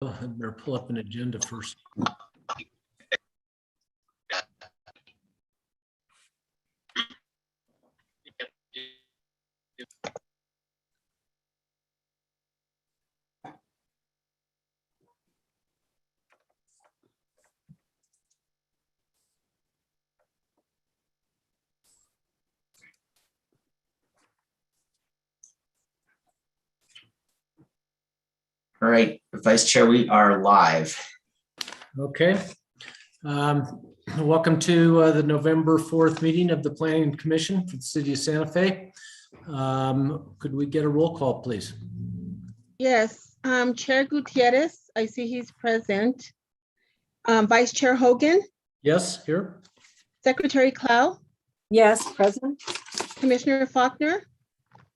I better pull up an agenda first. All right, Vice Chair, we are live. Okay. Welcome to the November 4th meeting of the Planning Commission for the City of Santa Fe. Could we get a roll call, please? Yes, Chair Gutierrez, I see he's present. Vice Chair Hogan, Yes, here. Secretary Clow, Yes, present. Commissioner Faulkner,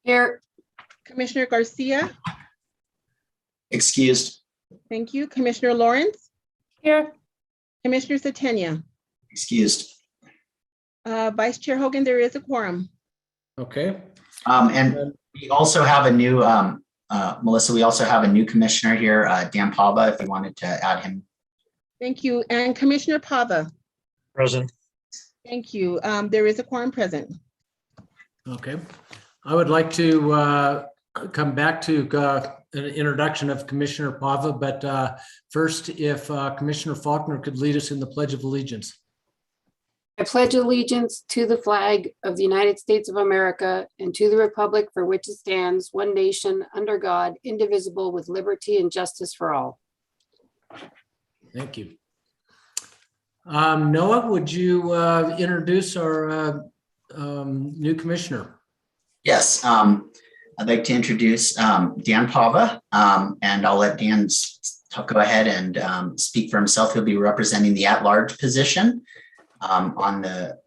Here. Commissioner Garcia, Excused. thank you, Commissioner Lawrence, Here. Commissioner Satania. Excused. Vice Chair Hogan, there is a quorum. Okay. And we also have a new, Melissa, we also have a new commissioner here, Dan Pava, if you wanted to add him. Thank you, and Commissioner Pava, Present. thank you. There is a quorum present. Okay. I would like to come back to an introduction of Commissioner Pava, but first, if Commissioner Faulkner could lead us in the Pledge of Allegiance. I pledge allegiance to the flag of the United States of America and to the republic for which it stands, one nation, under God, indivisible, with liberty and justice for all. Thank you. Noah, would you introduce our new commissioner? Yes, I'd like to introduce Dan Pava, and I'll let Dan go ahead and speak for himself. He'll be representing the at-large position on the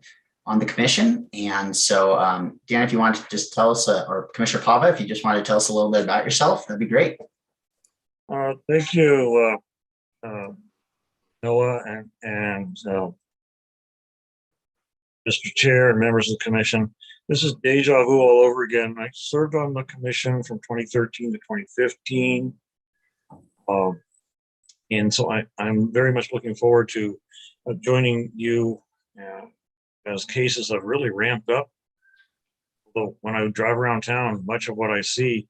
commission. And so, Dan, if you want to just tell us, or Commissioner Pava, if you just want to tell us a little bit about yourself, that'd be great. Thank you, Noah and Mr. Chair and members of the commission. This is deja vu all over again. I served on the commission from 2013 to 2015. And so I'm very much looking forward to joining you as cases have really ramped up. Although when I drive around town, much of what I see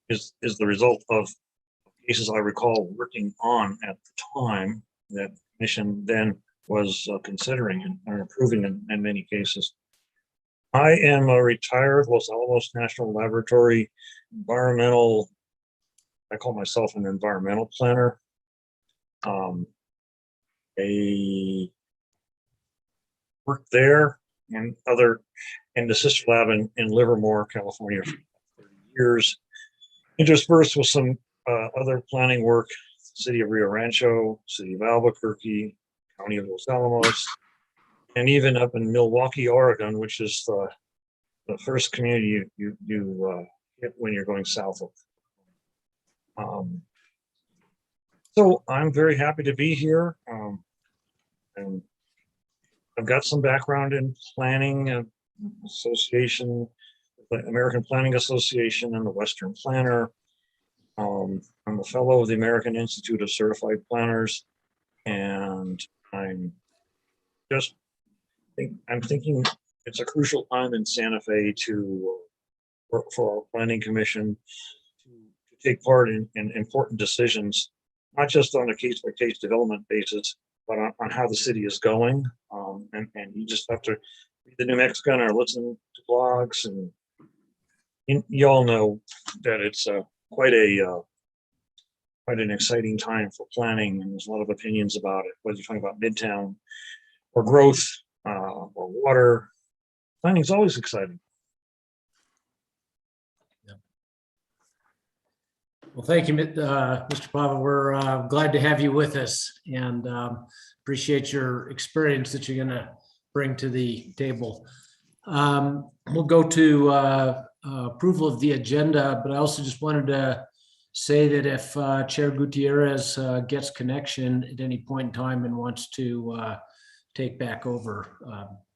is the result of cases I recall working on at the time that the commission then was considering and approving in many cases. I am a retired Los Alamos National Laboratory environmental, I call myself an environmental planner. I worked there and the sister lab in Livermore, California for 30 years, interspersed with some other planning work, City of Rio Rancho, City of Albuquerque, County of Los Alamos, and even up in Milwaukee, Oregon, which is the first community you hit when you're going south of. So I'm very happy to be here, and I've got some background in planning association, the American Planning Association, and the Western Planner. I'm a fellow of the American Institute of Certified Planners, and I'm thinking it's a crucial time in Santa Fe to work for our planning commission to take part in important decisions, not just on a case-by-case development basis, but on how the city is going. And you just have to read the New Mexican or listen to blogs, and you all know that it's quite an exciting time for planning, and there's a lot of opinions about it, whether you're talking about Midtown or growth or water. Planning is always exciting. Well, thank you, Mr. Pava. We're glad to have you with us, and appreciate your experience that you're going to bring to the table. We'll go to approval of the agenda, but I also just wanted to say that if Chair Gutierrez gets connection at any point in time and wants to take back over,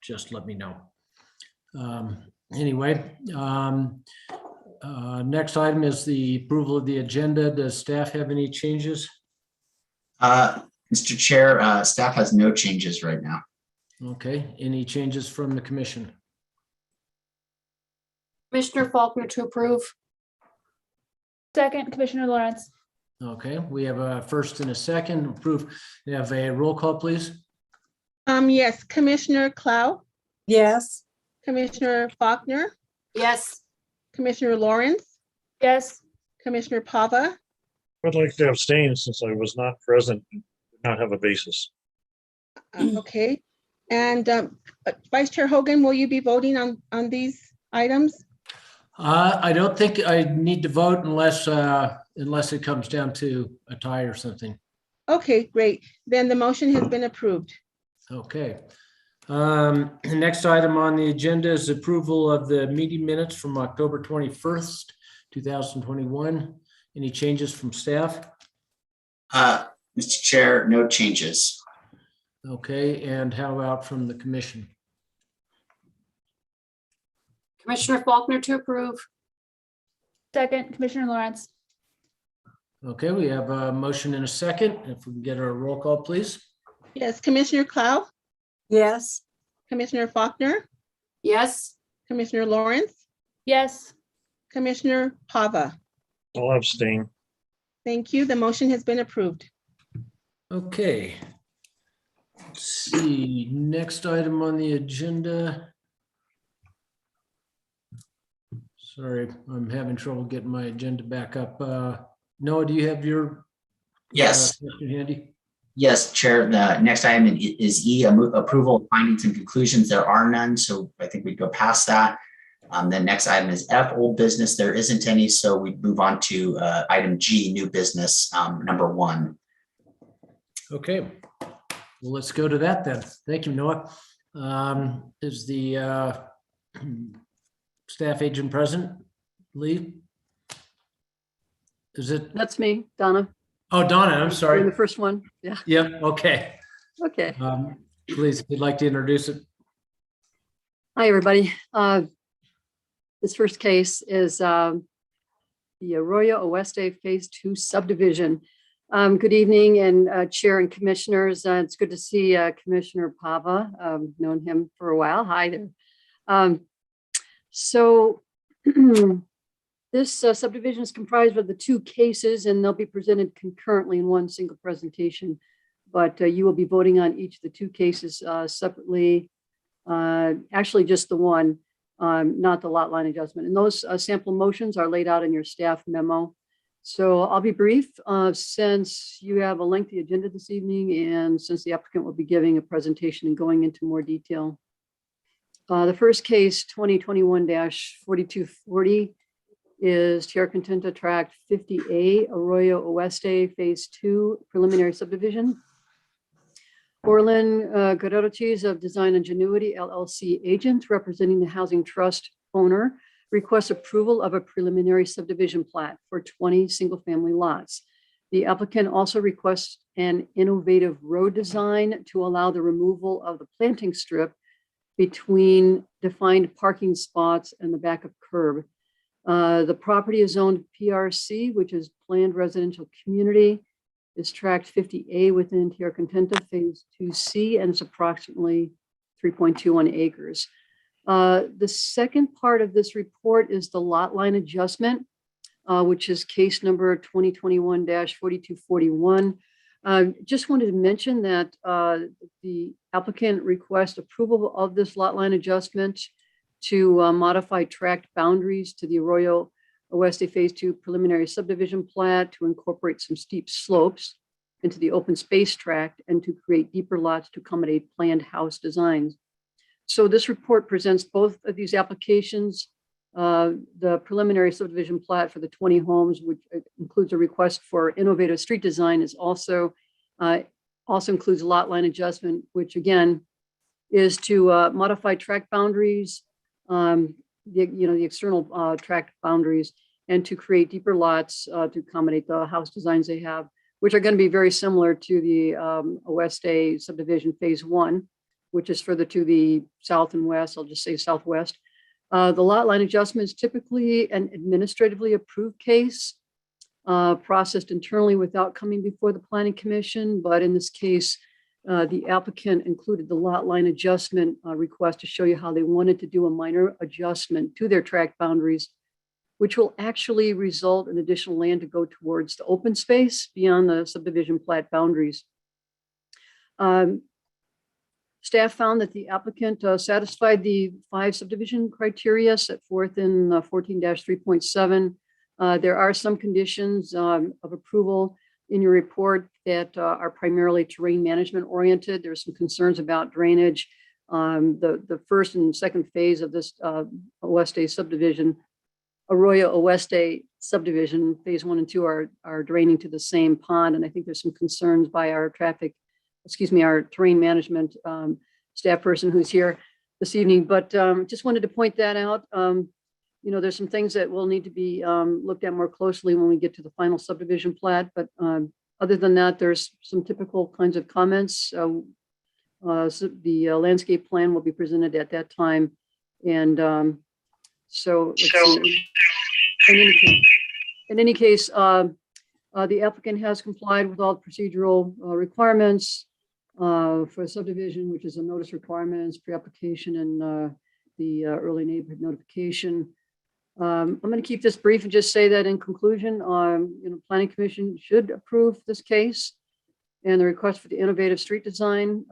just let me know. Anyway, Next item is the approval of the agenda. Does staff have any changes? Mr. Chair, staff has no changes right now. Okay, any changes from the commission? Commissioner Faulkner to approve. Second, Commissioner Lawrence. Okay, we have a first and a second. Approve. We have a roll call, please. Yes, Commissioner Clow, yes, Commissioner Faulkner, Yes. Commissioner Lawrence, Yes. Commissioner Pava, I'd like to abstain since I was not present, and did not have a basis. okay. And Vice Chair Hogan, will you be voting on these items? I don't think I need to vote unless it comes down to a tie or something. Okay, great. Then the motion has been approved. Okay. The next item on the agenda is approval of the meeting minutes from October 21st, 2021. Any changes from staff? Mr. Chair, no changes. Okay, and how about from the commission? Commissioner Faulkner to approve. Second, Commissioner Lawrence. Okay, we have a motion and a second. If we can get our roll call, please. Yes, Commissioner Clow, yes, Commissioner Faulkner, Yes. Commissioner Lawrence, Yes. Commissioner Pava. I'll abstain. Thank you. The motion has been approved. Okay. Let's see, next item on the agenda. Sorry, I'm having trouble getting my agenda back up. Noah, do you have your? Yes. Question handy? Yes, Chair. The next item is E, approval of findings and conclusions. There are none, so I think we go past that. The next item is F, old business. There isn't any, so we move on to item G, new business, number 1. Okay, well, let's go to that then. Thank you, Noah. Is the staff agent present? Lee? Is it? That's me, Donna. Oh, Donna, I'm You're sorry. the first one. Yeah, Yep, okay. okay. Please, if you'd like to introduce it. Hi, everybody. This first case is the Arroyo Oeste Phase 2 subdivision. Good evening, and Chair and Commissioners. It's good to see Commissioner Pava. Known him for a while. Hi there. So this subdivision is comprised of the 2 cases, and they'll be presented concurrently in one single presentation. But you will be voting on each of the 2 cases separately. Actually, just the one, not the lot line adjustment. And those sample motions are laid out in your staff memo. So I'll be brief since you have a lengthy agenda this evening, and since the applicant will be giving a presentation and going into more detail. The first case, 2021-4240, is Tierra Contenta Tract 50A, Arroyo Oeste Phase 2 preliminary subdivision. Orlin Guerrero-Cheese of Design Ingenuity LLC agent representing the Housing Trust owner requests approval of a preliminary subdivision plat for 20 single-family lots. The applicant also requests an innovative road design to allow the removal of the planting strip between defined parking spots and the back of curb. The property is zoned PRC, which is Planned Residential Community. Is tract 50A within Tierra Contenta Phase 2C, and it's approximately 3.21 acres. The second part of this report is the lot line adjustment, which is case number 2021-4241. Just wanted to mention that the applicant requests approval of this lot line adjustment to modify tract boundaries to the Arroyo Oeste Phase 2 preliminary subdivision plat to incorporate some steep slopes into the open space tract and to create deeper lots to accommodate planned house designs. So this report presents both of these applications. The preliminary subdivision plat for the 20 homes, which includes a request for innovative street design, is also includes lot line adjustment, which again is to modify tract boundaries, the external tract boundaries, and to create deeper lots to accommodate the house designs they have, which are going to be very similar to the Oeste subdivision Phase 1, which is further to the south and west. I'll just say southwest. The lot line adjustment is typically an administratively approved case, processed internally without coming before the planning commission. But in this case, the applicant included the lot line adjustment request to show you how they wanted to do a minor adjustment to their tract boundaries, which will actually result in additional land to go towards the open space beyond the subdivision plat boundaries. Staff found that the applicant satisfied the 5 subdivision criteria set forth in 14-3.7. There are some conditions of approval in your report that are primarily terrain management oriented. There's some concerns about drainage. The first and second phase of this Oeste subdivision, Arroyo Oeste subdivision, phase 1 and 2 are draining to the same pond. And I think there's some concerns by our our terrain management staff person who's here this evening, but just wanted to point that out. There's some things that will need to be looked at more closely when we get to the final subdivision plat, but other than that, there's some typical kinds of comments. So the landscape plan will be presented at that time. And let's see. In any case, the applicant has complied with all procedural requirements for subdivision, which is a notice requirements, pre-application, and the early neighborhood notification. I'm going to keep this brief and just say that in conclusion, Planning Commission should approve this case and the request for the innovative street design.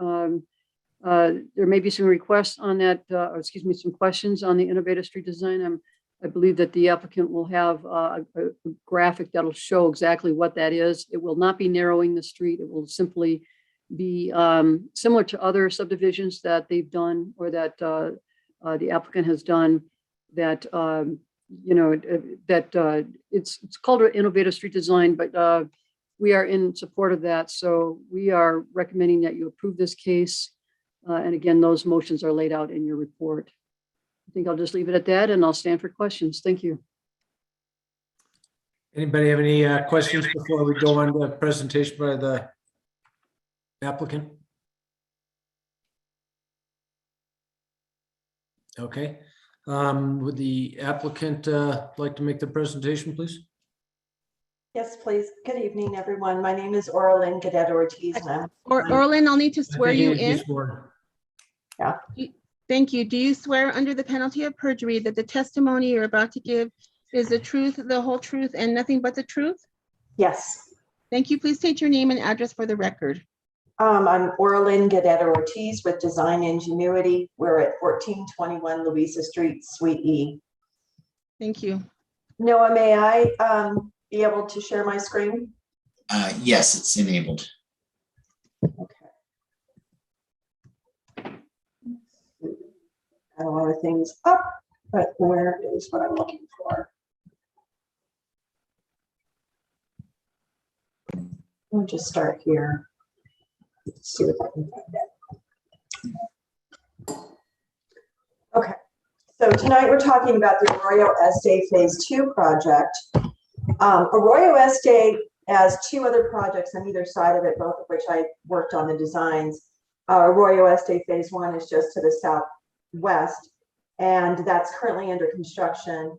There may be some requests on that, some questions on the innovative street design. I believe that the applicant will have a graphic that'll show exactly what that is. It will not be narrowing the street. It will simply be similar to other subdivisions that they've done or that the applicant has done. That it's called an innovative street design, but we are in support of that. So we are recommending that you approve this case. And again, those motions are laid out in your report. I think I'll just leave it at that and I'll stand for questions. Thank you. Anybody have any questions before we go on to the presentation by the applicant? Okay. Would the applicant like to make the presentation, please? Yes, please. Good evening, everyone. My name is Orlin Gadet Ortiz. Orlin, I'll need to swear you in. Yeah. Thank you. Do you swear under the penalty of perjury that the testimony you're about to give is the truth, the whole truth, and nothing but the truth? Yes. Thank you. Please state your name and address for the record. I'm Orlin Gadet Ortiz with Design Ingenuity. We're at 1421 Louisa Street, Suite E. Thank you. Noah, may I be able to share my screen? Yes, it's enabled. Okay. Got a lot of things up, but where is what I'm looking for? We'll just start here. Let's see if I can find it. Okay, so tonight we're talking about the Arroyo Este Phase 2 project. Arroyo Este has 2 other projects on either side of it, both of which I worked on the designs. Arroyo Este Phase 1 is just to the southwest, and that's currently under construction.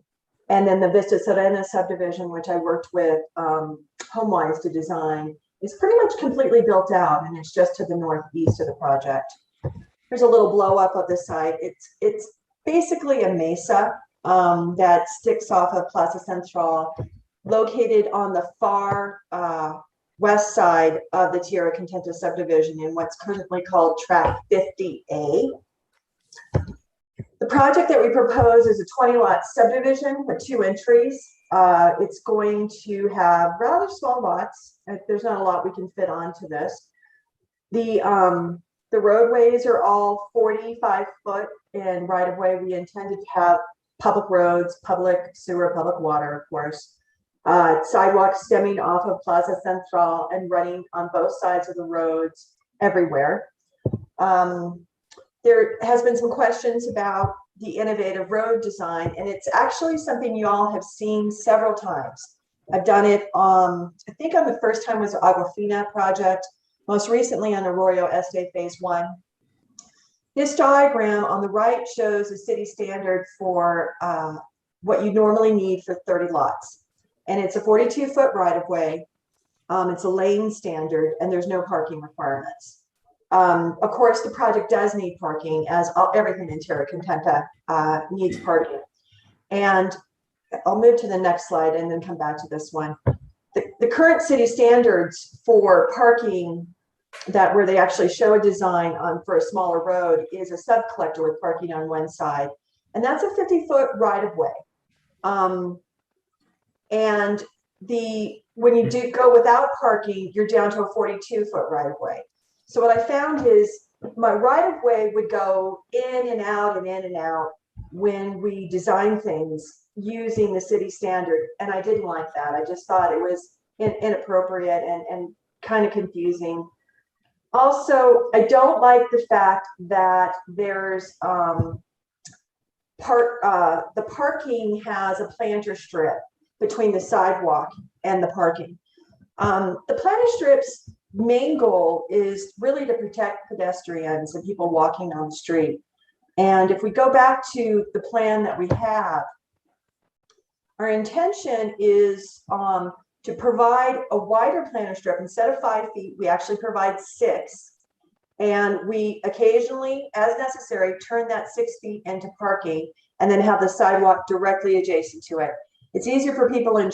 And then the Vista Serena subdivision, which I worked with HomeWise to design, is pretty much completely built out, and it's just to the northeast of the project. There's a little blow up of the site. It's basically a mesa that sticks off of Plaza Central, located on the far west side of the Tierra Contenta subdivision in what's currently called Tract 50A. The project that we propose is a 20-lot subdivision with 2 entries. It's going to have rather small lots. There's not a lot we can fit onto this. The roadways are all 45 foot in right of way. We intended to have public roads, public sewer, public water, of course. Sidewalks stemming off of Plaza Central and running on both sides of the roads everywhere. There has been some questions about the innovative road design, and it's actually something you all have seen several times. I've done it, I think on the first time was the Agua Fina project, most recently on Arroyo Este Phase 1. This diagram on the right shows a city standard for what you normally need for 30 lots. And it's a 42-foot right-of-way. It's a lane standard, and there's no parking requirements. Of course, the project does need parking, as everything in Terra Contenta needs parking. And I'll move to the next slide and then come back to this one. The current city standards for parking, that where they actually show a design on for a smaller road, is a sub collector with parking on one side, and that's a 50-foot right-of-way. And when you do go without parking, you're down to a 42-foot right-of-way. So what I found is my right-of-way would go in and out and in and out when we design things using the city standard, and I didn't like that. I just thought it was inappropriate and kind of confusing. Also, I don't like the fact that there's the parking has a planter strip between the sidewalk and the parking. The planter strip's main goal is really to protect pedestrians and people walking on the street. And if we go back to the plan that we have, our intention is to provide a wider planter strip. Instead of 5 feet, we actually provide 6. And we occasionally, as necessary, turn that 6 feet into parking and then have the sidewalk directly adjacent to it. It's easier for people in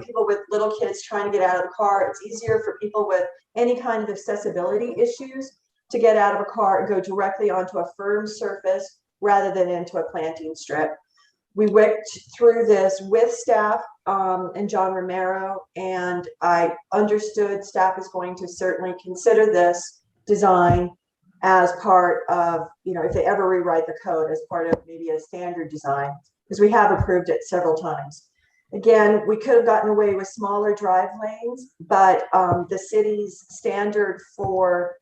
people with little kids trying to get out of the car. It's easier for people with any kind of accessibility issues to get out of a car and go directly onto a firm surface rather than into a planting strip. We went through this with staff and John Romero, and I understood staff is going to certainly consider this design as part of, if they ever rewrite the code, as part of maybe a standard design, because we have approved it several times. Again, we could have gotten away with smaller drive lanes, but the city's standard for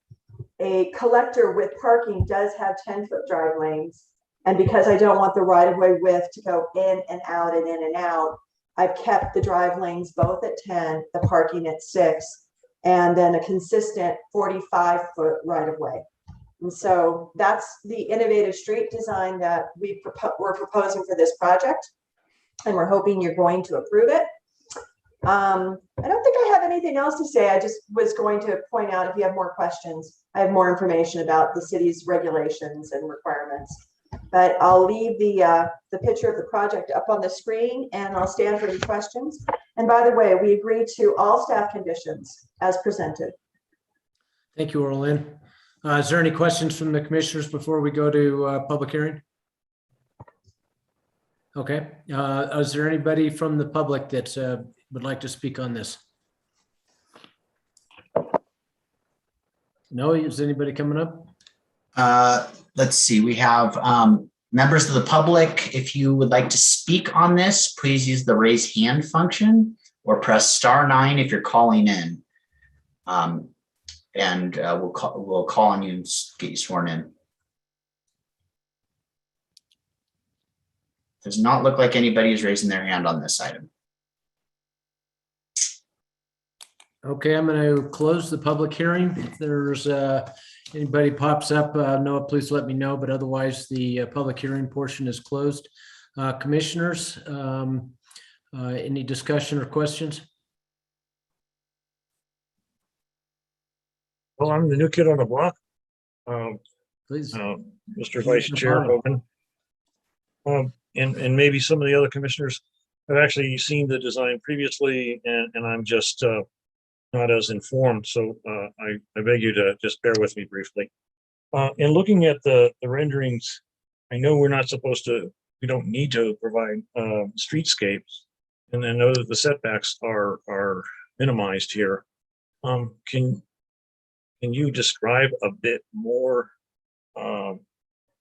a collector with parking does have 10-foot drive lanes. And because I don't want the right-of-way width to go in and out and in and out, I've kept the drive lanes both at 10, the parking at 6, and then a consistent 45-foot right-of-way. And so that's the innovative street design that we're proposing for this project, and we're hoping you're going to approve it. I don't think I have anything else to say. I just was going to point out, if you have more questions, I have more information about the city's regulations and requirements. But I'll leave the picture of the project up on the screen, and I'll stand for any questions. And by the way, we agreed to all staff conditions as presented. Thank you, Orlin. Is there any questions from the commissioners before we go to public hearing? Okay. Is there anybody from the public that would like to speak on this? No, is anybody coming up? Let's see, we have members of the public. If you would like to speak on this, please use the raise hand function or press *9 if you're calling in. And we'll call on you and get you sworn in. Does not look like anybody is raising their hand on this item. Okay, I'm going to close the public hearing. If there's anybody pops up, Noah, please let me know, but otherwise the public hearing portion is closed. Commissioners, any discussion or questions? Well, I'm the new kid on the block. Please. Mr. Vice Chair Hogan. And maybe some of the other commissioners have actually seen the design previously, and I'm just not as informed. So I beg you to just bear with me briefly. In looking at the renderings, I know we don't need to provide streetscapes, and I know that the setbacks are minimized here. Can you describe a bit more,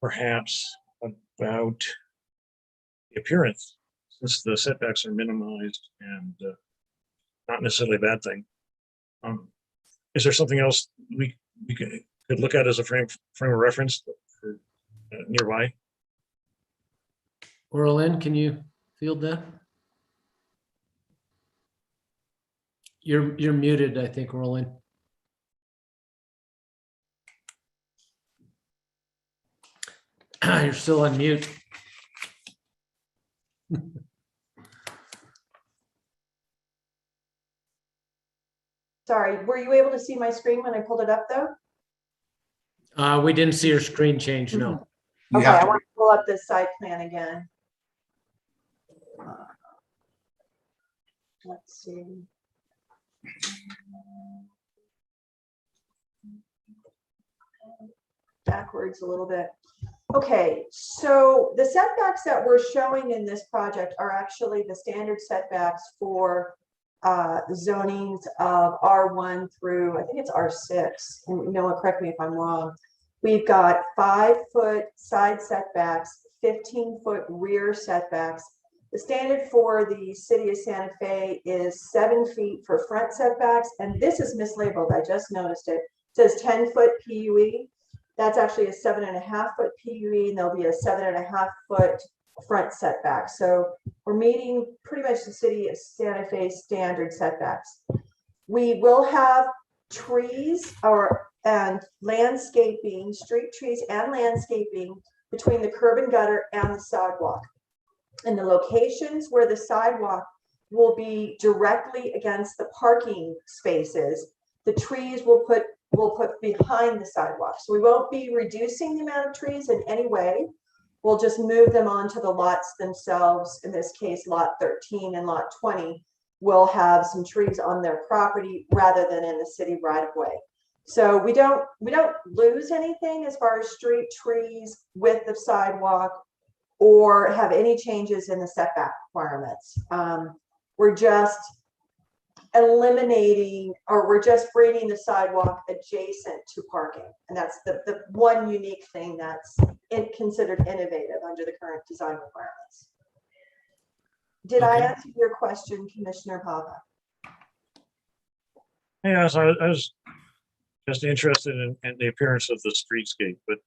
perhaps, about the appearance, since the setbacks are minimized and not necessarily a bad thing? Is there something else we could look at as a frame of reference for, nearby? Orlin, can you field that? You're muted, I think, Orlin. You're still on mute. Sorry, were you able to see my screen when I pulled it up though? We didn't see your screen change, no. You Okay, have I to want to pull up this site plan again. Let's see. Backwards a little bit. Okay, so the setbacks that we're showing in this project are actually the standard setbacks for zonings of R1 through, I think it's R6. And Noah, correct me if I'm wrong. We've got 5-foot side setbacks, 15-foot rear setbacks. The standard for the city of Santa Fe is 7 feet for front setbacks, and this is mislabeled. I just noticed it. It says 10-foot PUE. That's actually a 7.5-foot PUE, and there'll be a 7.5-foot front setback. So we're meeting pretty much the city of Santa Fe standard setbacks. We will have trees and landscaping, street trees and landscaping between the curb and gutter and the sidewalk. And the locations where the sidewalk will be directly against the parking spaces, the trees we'll put behind the sidewalk. So we won't be reducing the amount of trees in any way. We'll just move them onto the lots themselves. In this case, lot 13 and lot 20 will have some trees on their property rather than in the city right of way. So we don't lose anything as far as street trees, width of sidewalk, or have any changes in the setback requirements. We're just eliminating, or we're just bringing the sidewalk adjacent to parking. And that's the one unique thing that's considered innovative under the current design requirements. Did I Okay. answer your question, Commissioner Pava? Yeah, so I was just interested in the appearance of the streetscape, but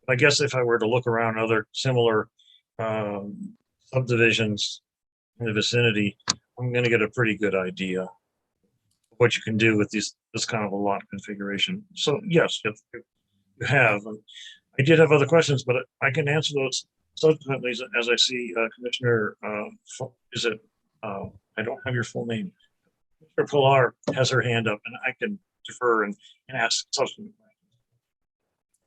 I guess if I were to look around other similar subdivisions in the vicinity, I'm going to get a pretty good idea of what you can do with this kind of a lot configuration. So yes, you have. I did have other questions, but I can answer those subsequently as I see Commissioner. I don't have your full name. Commissioner Pilar has her hand up, and I can defer and ask subsequent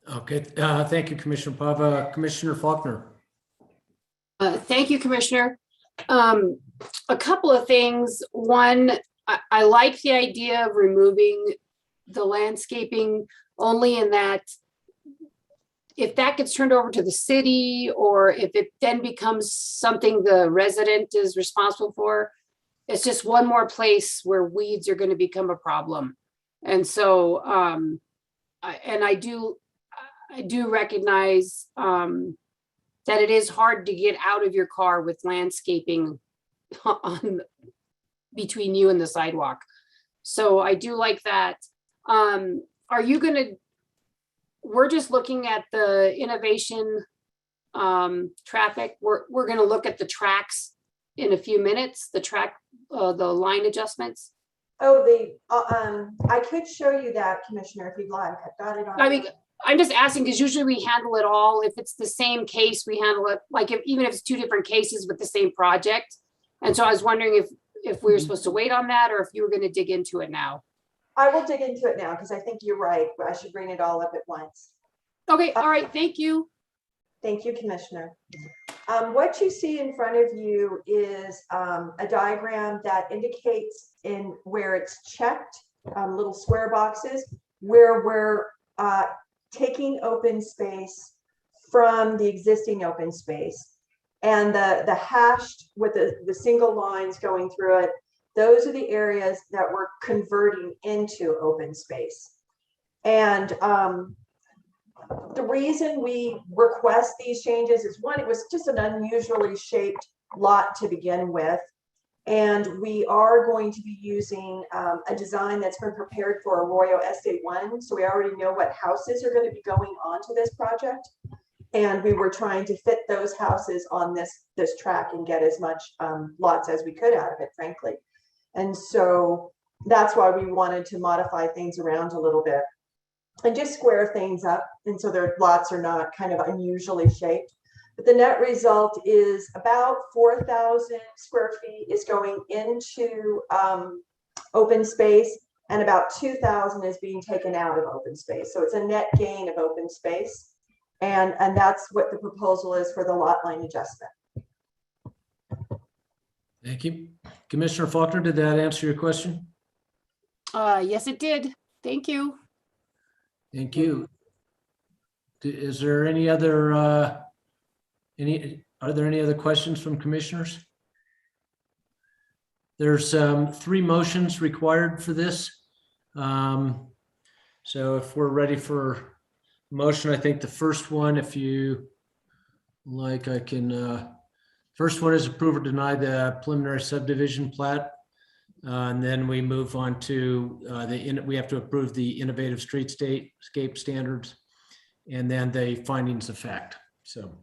questions. Okay, thank you, Commissioner Pava. Commissioner Faulkner. Thank you, Commissioner. A couple of things. One, I like the idea of removing the landscaping only in that if that gets turned over to the city, or if it then becomes something the resident is responsible for, it's just one more place where weeds are going to become a problem. And so, I do recognize that it is hard to get out of your car with landscaping between you and the sidewalk. So I do like that. Are you going to, we're just looking at the innovation traffic. We're going to look at the tracks in a few minutes, the line adjustments. Oh, I could show you that, Commissioner, if you'd like. I've got it on. I mean, I'm just asking because usually we handle it all. If it's the same case, we handle it like even if it's two different cases with the same project. And so I was wondering if we were supposed to wait on that or if you were going to dig into it now. I will dig into it now because I think you're right. I should bring it all up at once. Okay, all right, thank you. Thank you, Commissioner. What you see in front of you is a diagram that indicates in where it's checked, little square boxes, where we're taking open space from the existing open space. And the hashed with the single lines going through it, those are the areas that we're converting into open space. And the reason we request these changes is one, it was just an unusually shaped lot to begin with. And we are going to be using a design that's been prepared for Arroyo Estate 1. So we already know what houses are going to be going onto this project. And we were trying to fit those houses on this track and get as much lots as we could out of it, frankly. And so that's why we wanted to modify things around a little bit. and just square things up. And so their lots are not kind of unusually shaped. But the net result is about 4,000 square feet is going into open space, and about 2,000 is being taken out of open space. So it's a net gain of open space. And that's what the proposal is for the lot line adjustment. Thank you. Commissioner Faulkner, did that answer your question? Yes, it did. Thank you. Thank you. Is there any other, are there any other questions from commissioners? There's 3 motions required for this. So if we're ready for motion, I think the first one, if you like, I can, first one is approve or deny the preliminary subdivision plat. And then we move on to we have to approve the innovative streetscape standards and then the findings of fact. So.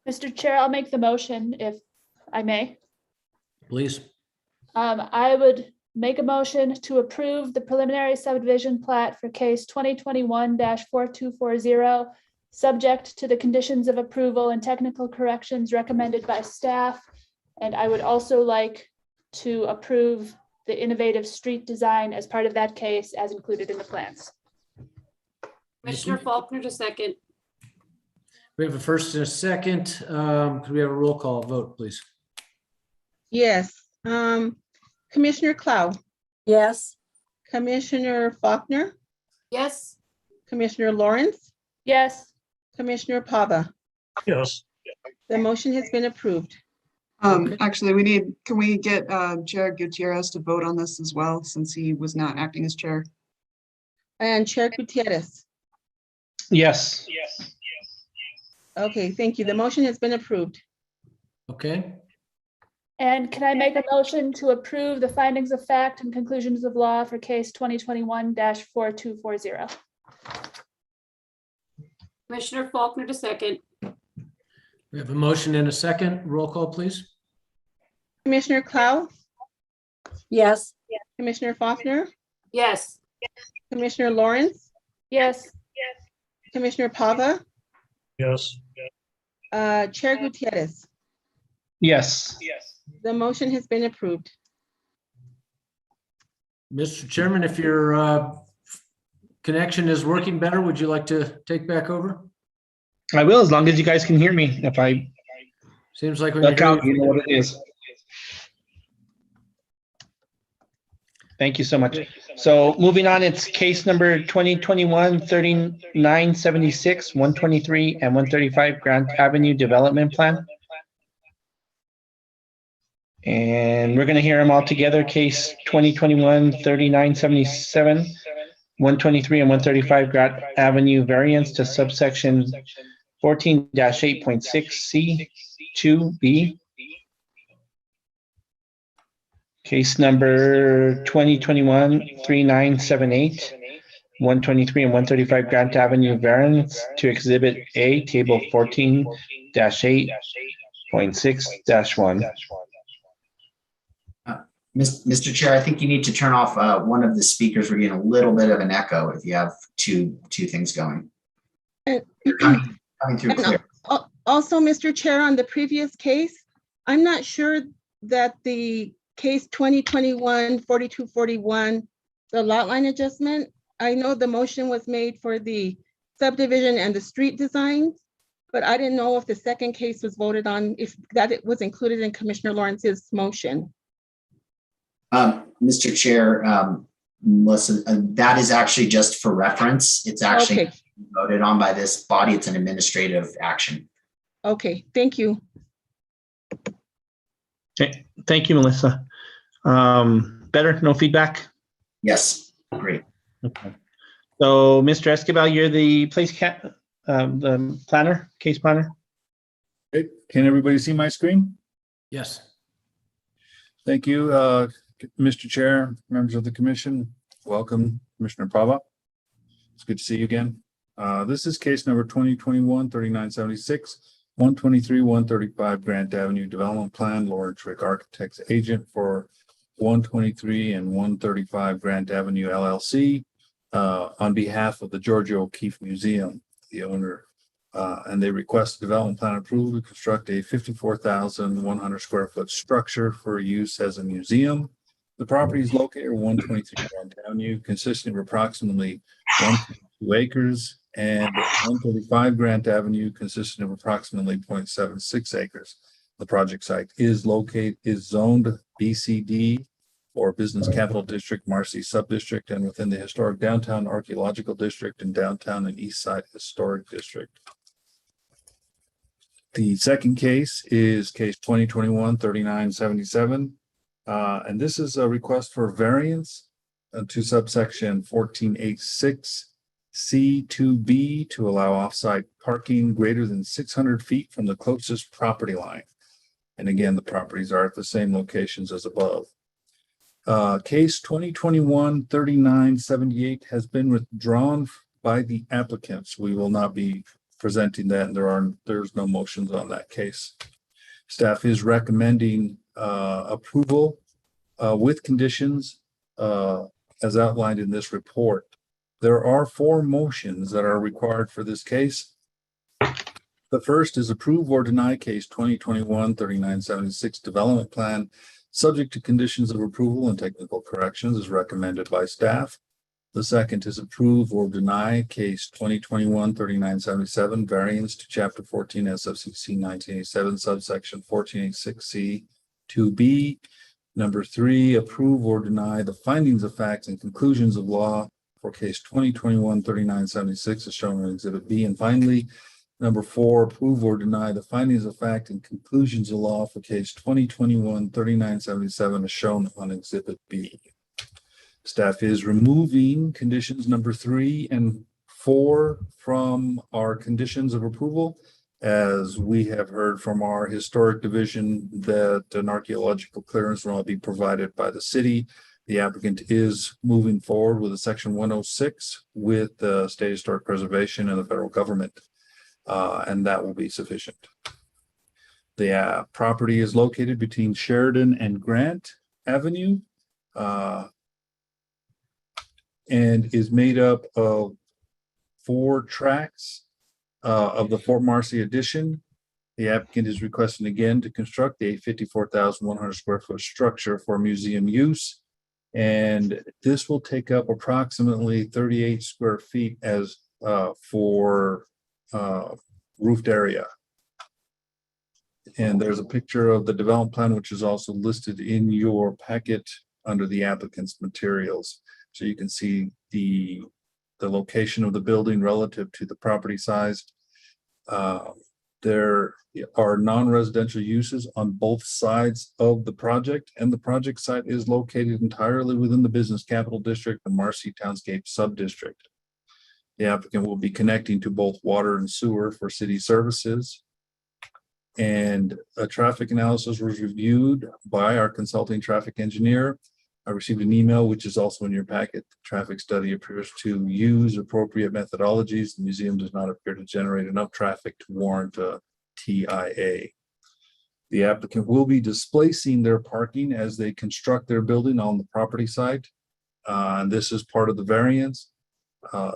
Mr. Chair, I'll make the motion if I may. Please. I would make a motion to approve the preliminary subdivision plat for case 2021-4240, subject to the conditions of approval and technical corrections recommended by staff. And I would also like to approve the innovative street design as part of that case as included in the plans. Commissioner Faulkner to second. We have a first and a second. Could we have a roll call vote, please? Yes. Commissioner Clow, Yes. Commissioner Faulkner, Yes. Commissioner Lawrence, Yes. Commissioner Pava. Yes. The motion has been approved. Actually, can we get Chair Gutierrez to vote on this as well, since he was not acting as chair? And Chair Gutierrez. Yes. Okay, thank you. The motion has been approved. Okay. And can I make a motion to approve the findings of fact and conclusions of law for case 2021-4240? Commissioner Faulkner to second. We have a motion and a second. Roll call, please. Commissioner Clow, Yes. Commissioner Faulkner, Yes. Commissioner Lawrence, Yes. Commissioner Pava, Yes. Chair Gutierrez. Yes. The motion has been approved. Mr. Chairman, if your connection is working better, would you like to take back over? I will, as long as you guys can hear me. If I Seems like when duck you're out, you know what it is. Thank you so much. So moving on, it's case number 2021-3976, 123 and 135 Grant Avenue Development Plan. And we're going to hear them all together. Case 2021-3977, 123 and 135 Grant Avenue variance to subsection 14-8.6 C2B. Case number 2021-3978, 123 and 135 Grant Avenue variance to exhibit A, table 14-8.6-1. Mr. Chair, I think you need to turn off one of the speakers. We're getting a little bit of an echo if you have two things going. You're coming through clear. Also, Mr. Chair, on the previous case, I'm not sure that the case 2021-4241, the lot line adjustment, I know the motion was made for the subdivision and the street designs, but I didn't know if the second case was voted on, if that it was included in Commissioner Lawrence's motion. Mr. Chair, Melissa, that is actually just for reference. It's actually voted on by this body. It's an administrative action. Okay, thank you. Okay, thank you, Melissa. Better, no feedback? Yes, great. Okay. So, Mr. Escobar, you're the the planner, case planner? Great. Can everybody see my screen? Yes. Thank you, Mr. Chair, members of the commission. Welcome, Commissioner Pava. It's good to see you again. This is case number 2021-3976, 123, 135 Grant Avenue Development Plan, Lauren Trick Architects Agent for 123 and 135 Grant Avenue LLC on behalf of the Georgia O'Keeffe Museum, the owner. And they request development plan approval to construct a 54,100 square foot structure for use as a museum. The property is located at 123 Grant Avenue, consisting of approximately 1.2 acres, and 135 Grant Avenue, consisting of approximately 0.76 acres. The project site is zoned BCD, or Business Capital District, Marcy Subdistrict, and within the historic downtown archaeological district and downtown and east side historic district. The second case is case 2021-3977. And this is a request for variance to subsection 1486 C2B to allow offsite parking greater than 600 feet from the closest property line. And again, the properties are at the same locations as above. Case 2021-3978 has been withdrawn by the applicants. We will not be presenting that, and there's no motions on that case. Staff is recommending approval with conditions as outlined in this report. There are 4 motions that are required for this case. The first is approve or deny case 2021-3976 development plan subject to conditions of approval and technical corrections as recommended by staff. The second is approve or deny case 2021-3977 variance to chapter 14 SFCC 1987 subsection 1486C 2B. Number 3, approve or deny the findings of facts and conclusions of law for case 2021-3976 as shown in Exhibit B. And finally, number 4, approve or deny the findings of fact and conclusions of law for case 2021-3977 as shown on Exhibit B. Staff is removing conditions number 3 and 4 from our conditions of approval, as we have heard from our historic division that an archaeological clearance will be provided by the city. The applicant is moving forward with a section 106 with the state historic preservation and the federal government, and that will be sufficient. The property is located between Sheridan and Grant Avenue, and is made up of 4 tracts of the Fort Marcy addition. The applicant is requesting again to construct a 54,100 square foot structure for museum use. And this will take up approximately 38 square feet as for roofed area. And there's a picture of the development plan, which is also listed in your packet under the applicant's materials. So you can see the location of the building relative to the property size. There are non-residential uses on both sides of the project, and the project site is located entirely within the Business Capital District, the Marcy Townscape Subdistrict. The applicant will be connecting to both water and sewer for city services. And a traffic analysis was reviewed by our consulting traffic engineer. I received an email, which is also in your packet. The traffic study appears to use appropriate methodologies. The museum does not appear to generate enough traffic to warrant a TIA. The applicant will be displacing their parking as they construct their building on the property site. And this is part of the variance.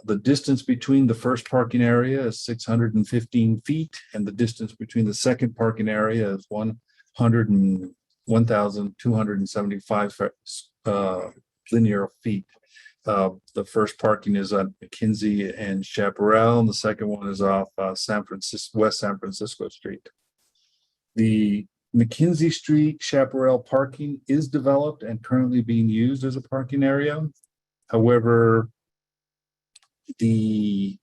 The distance between the first parking area is 615 feet, and the distance between the second parking area is 1,275 linear feet. The first parking is on McKinsey and Chaparral, and the second one is off West San Francisco Street. The McKinsey Street Chaparral parking is developed and currently being used as a parking area. However, the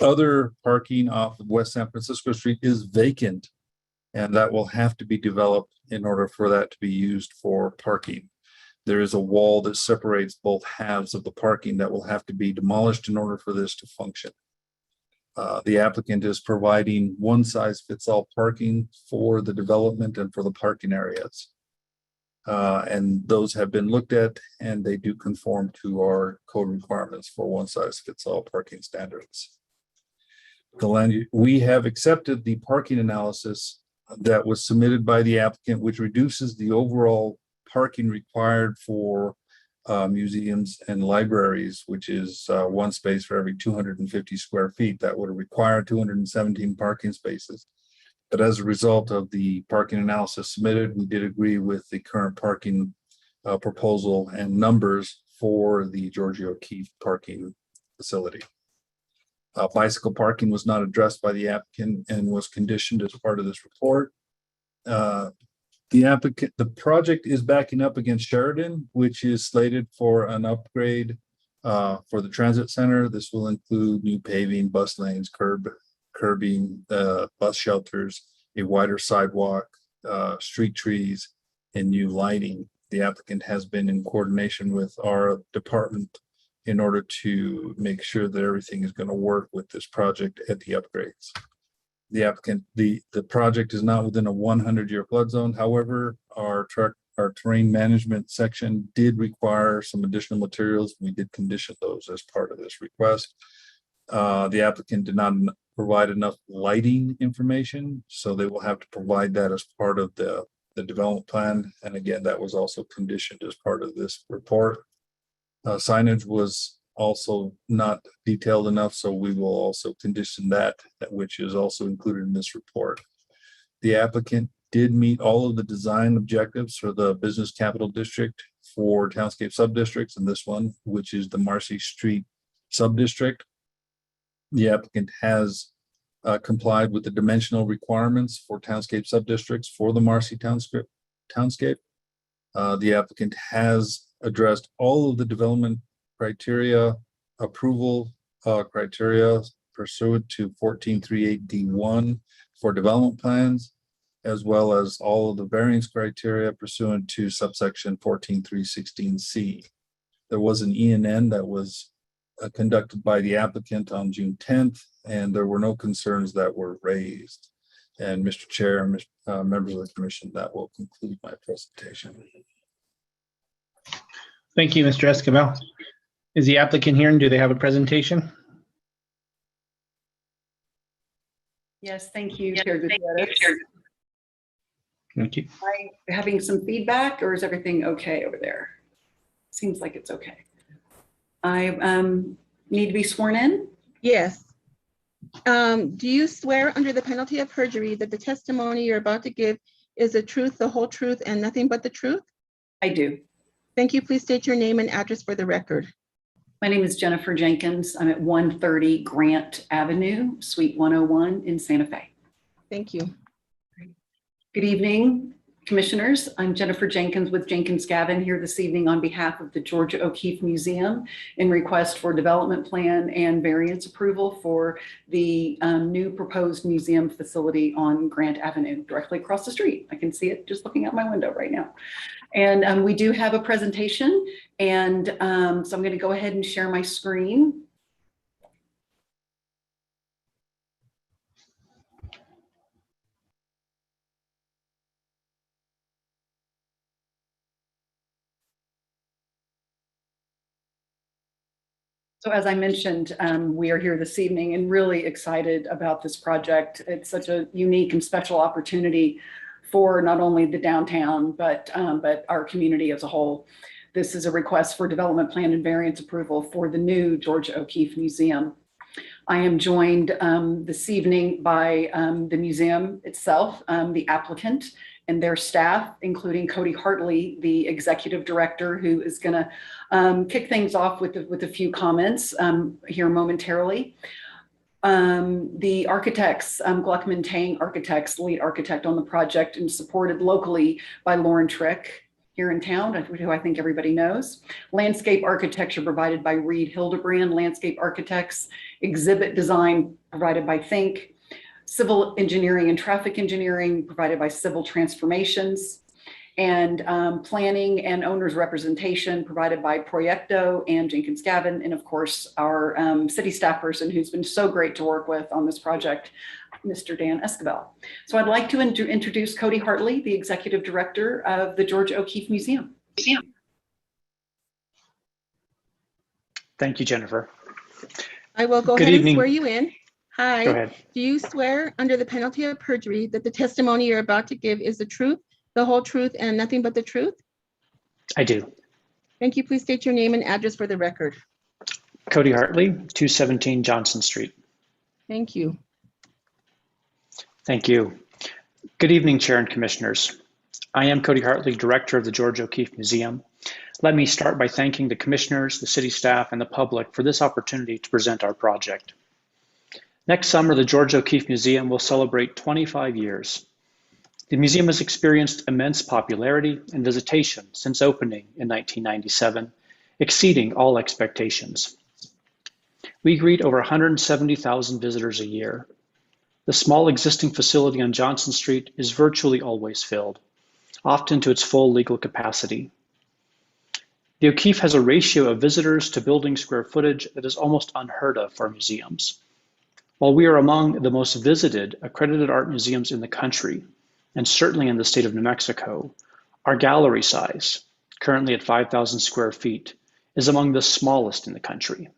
other parking off of West San Francisco Street is vacant, and that will have to be developed in order for that to be used for parking. There is a wall that separates both halves of the parking that will have to be demolished in order for this to function. The applicant is providing one-size-fits-all parking for the development and for the parking areas. And those have been looked at, and they do conform to our code requirements for one-size-fits-all parking standards. We have accepted the parking analysis that was submitted by the applicant, which reduces the overall parking required for museums and libraries, which is one space for every 250 square feet. That would require 217 parking spaces. But as a result of the parking analysis submitted, we did agree with the current parking proposal and numbers for the Georgia O'Keeffe parking facility. Bicycle parking was not addressed by the applicant and was conditioned as part of this report. The project is backing up against Sheridan, which is slated for an upgrade for the transit center. This will include new paving, bus lanes, curbing, bus shelters, a wider sidewalk, street trees, and new lighting. The applicant has been in coordination with our department in order to make sure that everything is going to work with this project at the upgrades. The project is not within a 100-year flood zone. However, our terrain management section did require some additional materials. We did condition those as part of this request. The applicant did not provide enough lighting information, so they will have to provide that as part of the development plan. And again, that was also conditioned as part of this report. Signage was also not detailed enough, so we will also condition that, which is also included in this report. The applicant did meet all of the design objectives for the business capital district for townscape subdistricts, and this one, which is the Marcy Street subdistrict. The applicant has complied with the dimensional requirements for townscape subdistricts for the Marcy townscape. The applicant has addressed all of the development criteria, approval criteria pursuant to 1438D1 for development plans, as well as all of the variance criteria pursuant to subsection 14316C. There was an E&N that was conducted by the applicant on June 10th, and there were no concerns that were raised. And Mr. Chair and members of the commission, that will conclude my presentation. Thank you, Mr. Esquivel. Is the applicant here and do they have a presentation? Yes, thank you, Chair Gutierrez. Thank you. Am I having some feedback or is everything okay over there? Seems like it's okay. I need to be sworn in? Yes. Do you swear under the penalty of perjury that the testimony you're about to give is the truth, the whole truth, and nothing but the truth? I do. Thank you. Please state your name and address for the record. My name is Jennifer Jenkins. I'm at 130 Grant Avenue, Suite 101 in Santa Fe. Thank you. Good evening, commissioners. I'm Jennifer Jenkins with Jenkins Gavin here this evening on behalf of the Georgia O'Keeffe Museum in request for development plan and variance approval for the new proposed museum facility on Grant Avenue, directly across the street. I can see it just looking out my window right now. And we do have a presentation, and so I'm going to go ahead and share my screen. So as I mentioned, we are here this evening and really excited about this project. It's such a unique and special opportunity for not only the downtown, but our community as a whole. This is a request for development plan and variance approval for the new Georgia O'Keeffe Museum. I am joined this evening by the museum itself, the applicant, and their staff, including Cody Hartley, the executive director, who is going to kick things off with a few comments here momentarily. The architects, Gluckman Tang Architects, lead architect on the project and supported locally by Lauren Trick here in town, who I think everybody knows. Landscape architecture provided by Reed Hildebrand, landscape architects, exhibit design provided by Think, civil engineering and traffic engineering provided by Civil Transformations, and planning and owner's representation provided by Proyecto and Jenkins Gavin, and of course, our city staff person who's been so great to work with on this project, Mr. Dan Esquivel. So I'd like to introduce Cody Hartley, the executive director of the Georgia O'Keeffe Museum. Thank you, Jennifer. I will go Good ahead evening. and swear you in. Hi. Go ahead. Do you swear under the penalty of perjury that the testimony you're about to give is the truth, the whole truth, and nothing but the truth? I do. Thank you. Please state your name and address for the record. Cody Hartley, 217 Johnson Street. Thank you. Thank you. Good evening, Chair and Commissioners. I am Cody Hartley, Director of the George O'Keeffe Museum. Let me start by thanking the Commissioners, the City staff, and the public for this opportunity to present our project. Next summer, the George O'Keeffe Museum will celebrate 25 years. The museum has experienced immense popularity and visitation since opening in 1997, exceeding all expectations. We greet over 170,000 visitors a year. The small existing facility on Johnson Street is virtually always filled, often to its full legal capacity. The O'Keeffe has a ratio of visitors to building square footage that is almost unheard of for museums. While we are among the most visited accredited art museums in the country, and certainly in the state of New Mexico, our gallery size, currently at 5,000 square feet, is among the smallest in the country.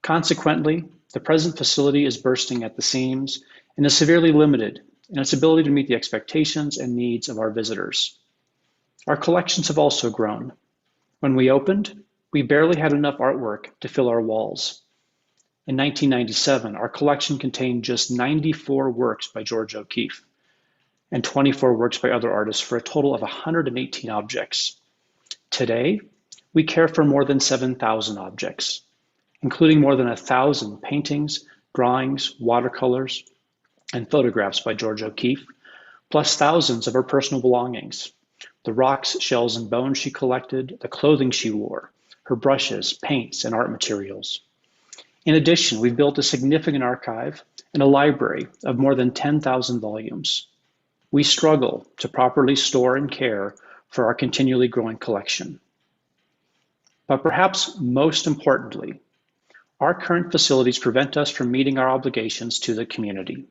Consequently, the present facility is bursting at the seams and is severely limited in its ability to meet the expectations and needs of our visitors. Our collections have also grown. When we opened, we barely had enough artwork to fill our walls. In 1997, our collection contained just 94 works by George O'Keeffe and 24 works by other artists for a total of 118 objects. Today, we care for more than 7,000 objects, including more than 1,000 paintings, drawings, watercolors, and photographs by George O'Keeffe, plus thousands of her personal belongings, the rocks, shells, and bones she collected, the clothing she wore, her brushes, paints, and art materials. In addition, we've built a significant archive and a library of more than 10,000 volumes. We struggle to properly store and care for our continually growing collection. But perhaps most importantly, our current facilities prevent us from meeting our obligations to the community.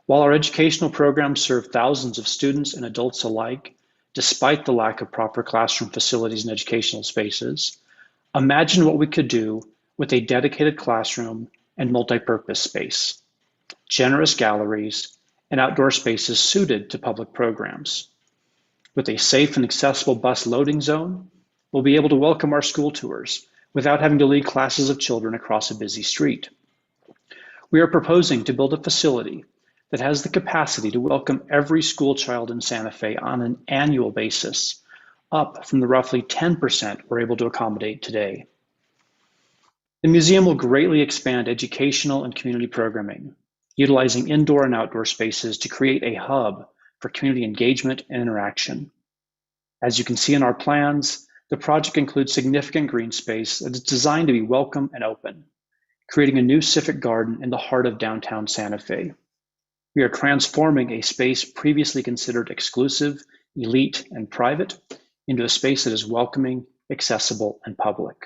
While our educational programs serve thousands of students and adults alike, despite the lack of proper classroom facilities and educational spaces, imagine what we could do with a dedicated classroom and multi-purpose space, generous galleries, and outdoor spaces suited to public programs. With a safe and accessible bus loading zone, we'll be able to welcome our school tours without having to lead classes of children across a busy street. We are proposing to build a facility that has the capacity to welcome every school child in Santa Fe on an annual basis, up from the roughly 10% we're able to accommodate today. The museum will greatly expand educational and community programming, utilizing indoor and outdoor spaces to create a hub for community engagement and interaction. As you can see in our plans, the project includes significant green space that is designed to be welcome and open, creating a new civic garden in the heart of downtown Santa Fe. We are transforming a space previously considered exclusive, elite, and private into a space that is welcoming, accessible, and public.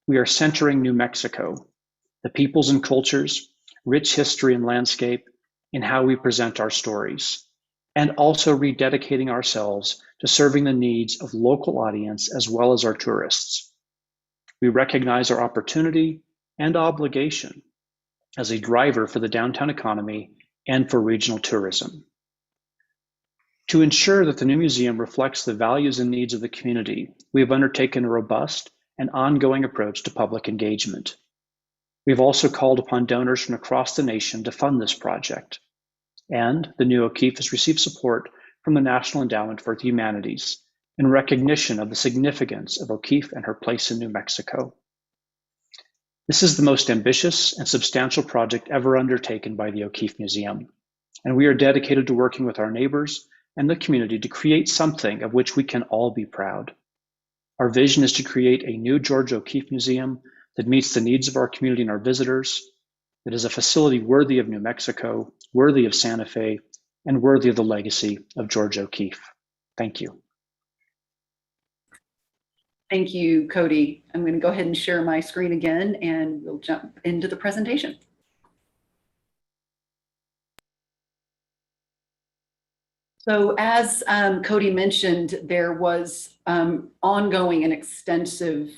We are centering New Mexico, the peoples and cultures, rich history and landscape, in how we present our stories, and also rededicating ourselves to serving the needs of local audience as well as our tourists. We recognize our opportunity and obligation as a driver for the downtown economy and for regional tourism. To ensure that the new museum reflects the values and needs of the community, we have undertaken a robust and ongoing approach to public engagement. We've also called upon donors from across the nation to fund this project. And the new O'Keeffe has received support from the National Endowment for the Humanities in recognition of the significance of O'Keeffe and her place in New Mexico. This is the most ambitious and substantial project ever undertaken by the O'Keeffe Museum, and we are dedicated to working with our neighbors and the community to create something of which we can all be proud. Our vision is to create a new George O'Keeffe Museum that meets the needs of our community and our visitors, that is a facility worthy of New Mexico, worthy of Santa Fe, and worthy of the legacy of George O'Keeffe. Thank you. Thank you, Cody. I'm going to go ahead and share my screen again, and we'll jump into the presentation. So as Cody mentioned, there was ongoing and extensive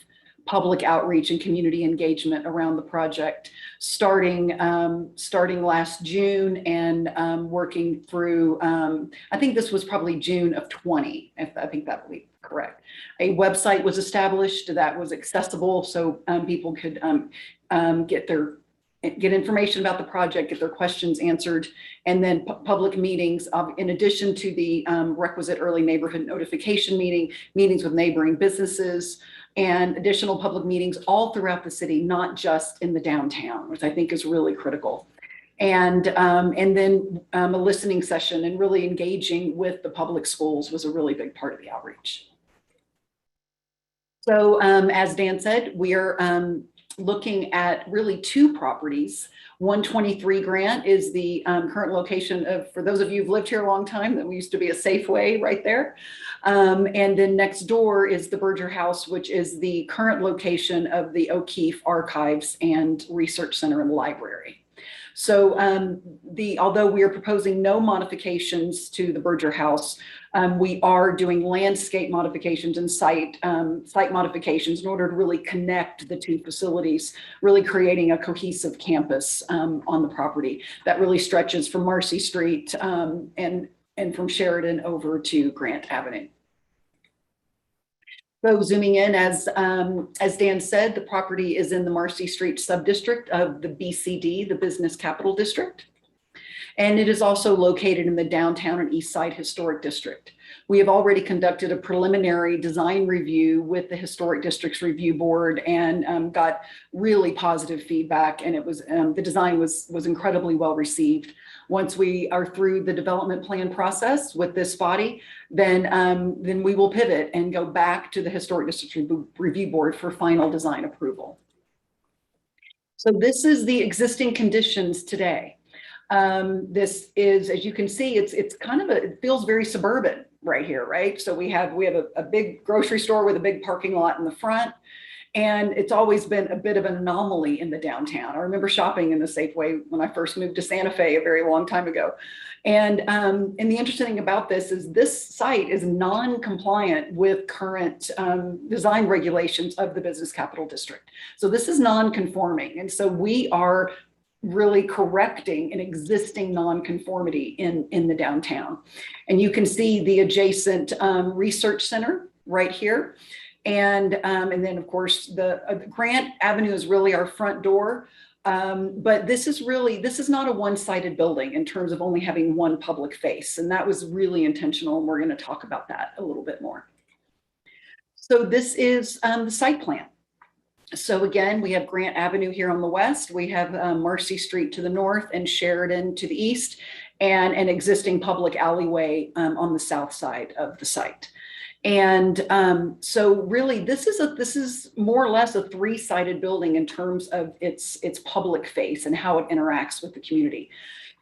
public outreach and community engagement around the project, starting last June and working through, I think this was probably June of 20, if I think that would be correct. A website was established that was accessible so people could get information about the project, get their questions answered, and then public meetings in addition to the requisite early neighborhood notification meetings with neighboring businesses, and additional public meetings all throughout the city, not just in the downtown, which I think is really critical. And then a listening session and really engaging with the public schools was a really big part of the outreach. So as Dan said, we are looking at really two properties. 123 Grant is the current location of, for those of you who've lived here a long time, that we used to be a Safeway right there. And then next door is the Berger House, which is the current location of the O'Keefe Archives and Research Center and Library. So although we are proposing no modifications to the Berger House, we are doing landscape modifications and site modifications in order to really connect the two facilities, really creating a cohesive campus on the property that really stretches from Marcy Street and from Sheridan over to Grant Avenue. So zooming in, as Dan said, the property is in the Marcy Street subdistrict of the BCD, the Business Capital District. And it is also located in the downtown and east side historic district. We have already conducted a preliminary design review with the Historic Districts Review Board and got really positive feedback. And it was the design was incredibly well received. Once we are through the development plan process with this body, then we will pivot and go back to the Historic Districts Review Board for final design approval. So this is the existing conditions today. This is, as you can see, it's kind of it feels very suburban right here, right? So we have a big grocery store with a big parking lot in the front. And it's always been a bit of an anomaly in the downtown. I remember shopping in the Safeway when I first moved to Santa Fe a very long time ago. And the interesting thing about this is this site is non-compliant with current design regulations of the Business Capital District. So this is non-conforming. And so we are really correcting an existing non-conformity in the downtown. And you can see the adjacent research center right here. And then of course the Grant Avenue is really our front door. But this is not a one-sided building in terms of only having one public face. And that was really intentional. And we're going to talk about that a little bit more. So this is the site plan. So again, we have Grant Avenue here on the west. We have Marcy Street to the north and Sheridan to the east, and an existing public alleyway on the south side of the site. And so really, this is more or less a three-sided building in terms of its public face and how it interacts with the community.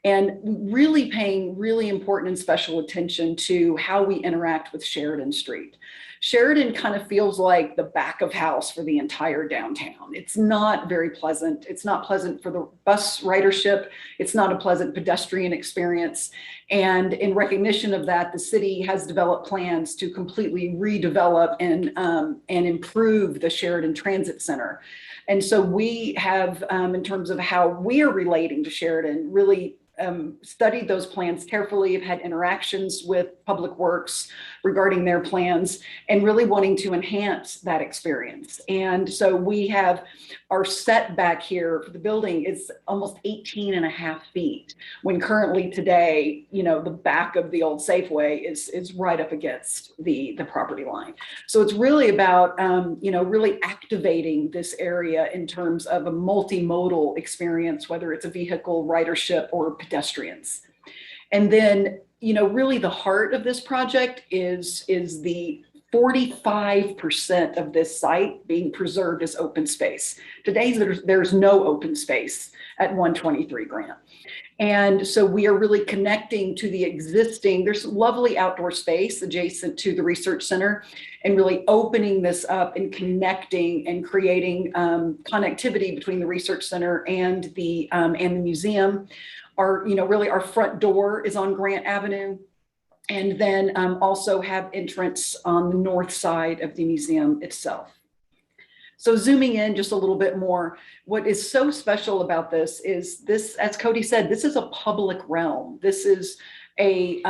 And really paying really important and special attention to how we interact with Sheridan Street. Sheridan kind of feels like the back of house for the entire downtown. It's not very pleasant. It's not pleasant for the bus ridership. It's not a pleasant pedestrian experience. And in recognition of that, the city has developed plans to completely redevelop and improve the Sheridan Transit Center. And so we have, in terms of how we are relating to Sheridan, really studied those plans carefully, have had interactions with Public Works regarding their plans and really wanting to enhance that experience. And so we have our setback here for the building is almost 18.5 feet, when currently today, you know, the back of the old Safeway is right up against the property line. So it's really about, you know, really activating this area in terms of a multimodal experience, whether it's a vehicle, ridership, or pedestrians. And then, you know, really the heart of this project is the 45% of this site being preserved as open space. Today, there's no open space at 123 Grant. And so we are really connecting to the existing, there's lovely outdoor space adjacent to the research center, and really opening this up and connecting and creating connectivity between the research center and the museum. Our, you know, really our front door is on Grant Avenue, and then also have entrance on the north side of the museum itself. So zooming in just a little bit more, what is so special about this is this, as Cody said, this is a public realm. This is a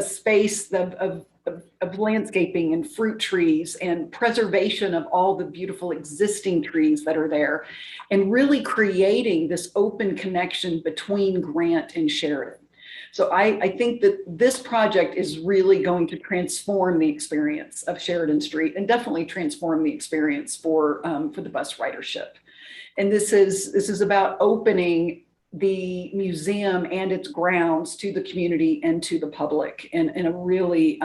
space of landscaping and fruit trees and preservation of all the beautiful existing trees that are there, and really creating this open connection between Grant and Sheridan. So I think that this project is really going to transform the experience of Sheridan Street, and definitely transform the experience for the bus ridership. And this is about opening the museum and its grounds to the community and to the public in a really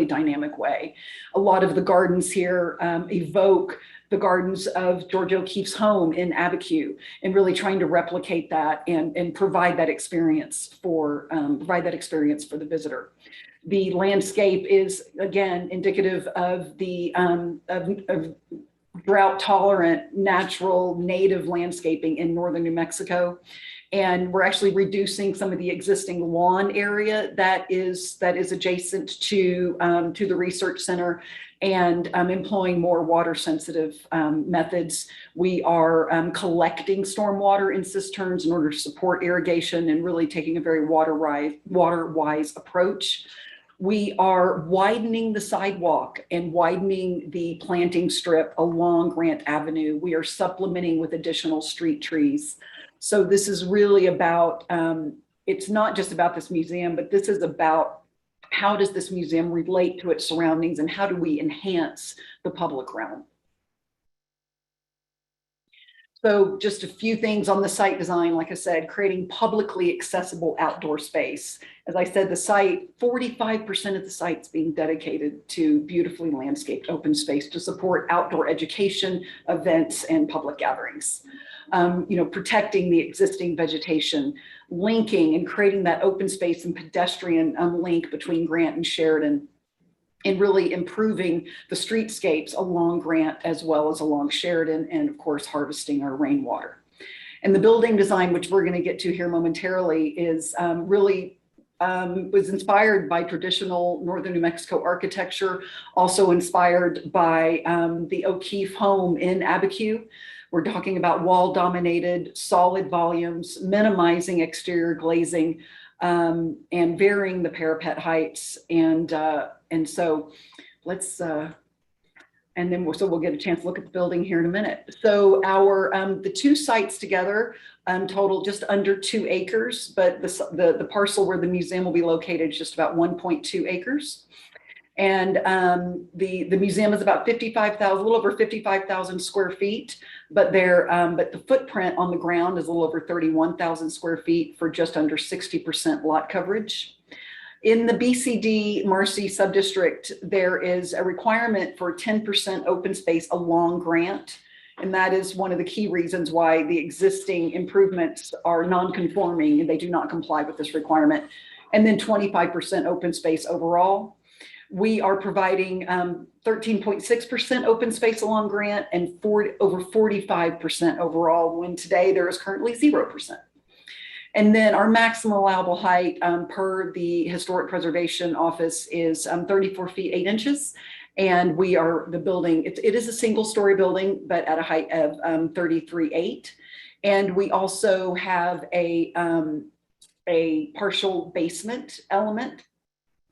dynamic way. A lot of the gardens here evoke the gardens of George O'Keeffe's home in Abiquiu, and really trying to replicate that and provide that experience for the visitor. The landscape is, again, indicative of the of drought tolerant, natural, native landscaping in northern New Mexico. And we're actually reducing some of the existing lawn area that is adjacent to the research center, and employing more water sensitive methods. We are collecting stormwater in cisterns in order to support irrigation, and really taking a very water-wise approach. We are widening the sidewalk and widening the planting strip along Grant Avenue. We are supplementing with additional street trees. So this is really about, it's not just about this museum, but this is about how does this museum relate to its surroundings, and how do we enhance the public realm. So just a few things on the site design. Like I said, creating publicly accessible outdoor space. As I said, the site, 45% of the site's being dedicated to beautifully landscaped open space to support outdoor education, events, and public gatherings. Protecting the existing vegetation, linking and creating that open space and pedestrian link between Grant and Sheridan, and really improving the streetscapes along Grant as well as along Sheridan, and of course, harvesting our rainwater. And the building design, which we're going to get to here momentarily, is was inspired by traditional northern New Mexico architecture, also inspired by the O'Keeffe home in Abiquiu. We're talking about wall-dominated, solid volumes, minimizing exterior glazing, and varying the parapet heights. And so let's, so we'll get a chance to look at the building here in a minute. So the two sites together total just under 2 acres, but the parcel where the museum will be located is just about 1.2 acres. And the museum is about 55,000, a little over 55,000 square feet, but the footprint on the ground is a little over 31,000 square feet for just under 60% lot coverage. In the BCD Marcy subdistrict, there is a requirement for 10% open space along Grant. And that is one of the key reasons why the existing improvements are non-conforming and they do not comply with this requirement. And then 25% open space overall. We are providing 13.6% open space along Grant and over 45% overall, when today there is currently 0%. And then our maximum allowable height per the Historic Preservation Office is 34 feet 8 inches. And the building, it is a single story building, but at a height of 33.8. And we also have a partial basement element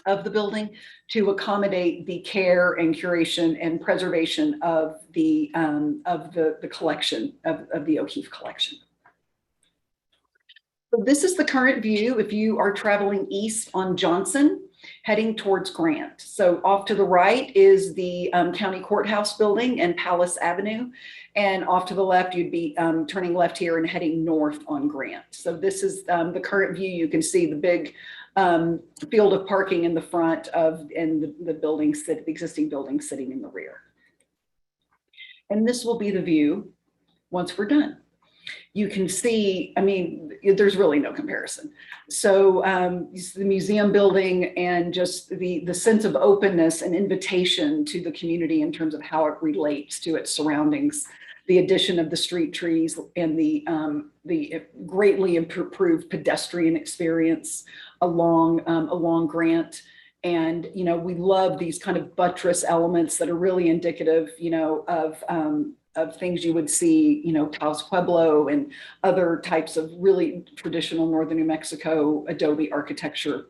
of the building to accommodate the care and curation and preservation of the collection of the O'Keeffe collection. So this is the current view if you are traveling east on Johnson, heading towards Grant. So off to the right is the county courthouse building and Palace Avenue. And off to the left, you'd be turning left here and heading north on Grant. So this is the current view. You can see the big field of parking in the front and the buildings, the existing building sitting in the rear. And this will be the view once we're done. You can see, I mean, there's really no comparison. So the museum building and just the sense of openness and invitation to the community in terms of how it relates to its surroundings, the addition of the street trees and the greatly improved pedestrian experience along Grant, And, you know, we love these kind of buttress elements that are really indicative, you know, of things you would see, you know, Taos Pueblo and other types of really traditional Northern New Mexico adobe architecture.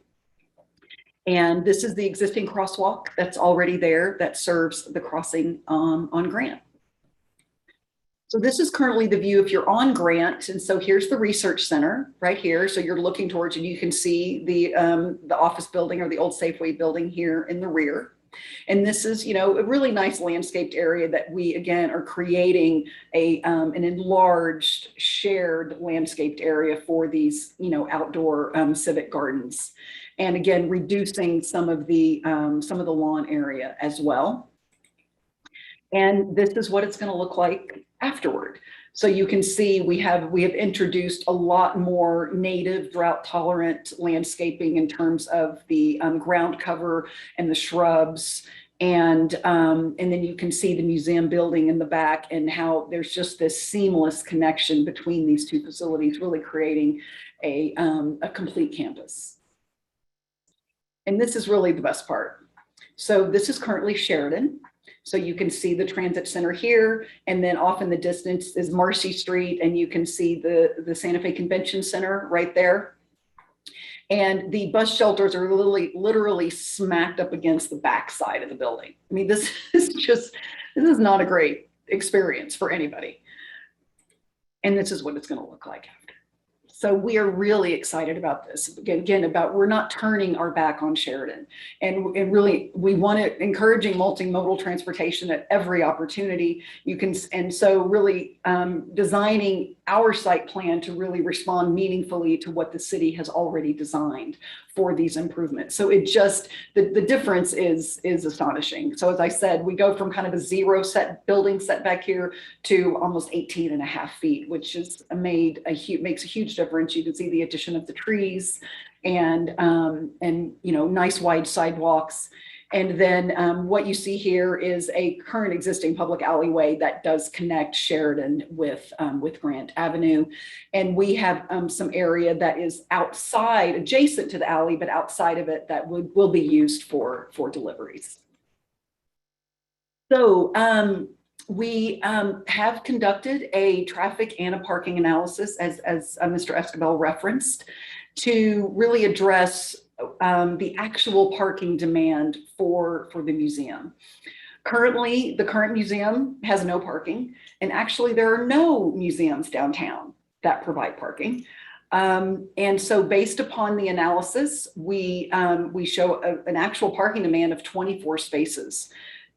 And this is the existing crosswalk that's already there that serves the crossing on Grant. So this is currently the view if you're on Grant. And so here's the research center right here. So you're looking towards, and you can see the office building or the old Safeway building here in the rear. And this is, you know, a really nice landscaped area that we, again, are creating an enlarged shared landscaped area for these, you know, outdoor civic gardens. And again, reducing some of the lawn area as well. And this is what it's going to look like afterward. So you can see we have introduced a lot more native drought tolerant landscaping in terms of the ground cover and the shrubs. And then you can see the museum building in the back and how there's just this seamless connection between these two facilities, really creating a complete campus. And this is really the best part. So this is currently Sheridan. So you can see the transit center here, and then off in the distance is Marcy Street, and you can see the Santa Fe Convention Center right there. And the bus shelters are literally smacked up against the backside of the building. I mean, this is not a great experience for anybody. And this is what it's going to look like after. So we are really excited about this. Again, about we're not turning our back on Sheridan. And really, we want to encouraging multimodal transportation at every opportunity. And so really designing our site plan to really respond meaningfully to what the city has already designed for these improvements. So it just, the difference is astonishing. So as I said, we go from kind of a zero building setback here to almost 18.5 feet, which is makes a huge difference. You can see the addition of the trees and you know, nice wide sidewalks. And then what you see here is a current existing public alleyway that does connect Sheridan with Grant Avenue. And we have some area that is outside, adjacent to the alley, but outside of it that will be used for deliveries. So we have conducted a traffic and a parking analysis, as Mr. Escobar referenced, to really address the actual parking demand for the museum. Currently, the current museum has no parking, and actually there are no museums downtown that provide parking. And so based upon the analysis, we show an actual parking demand of 24 spaces,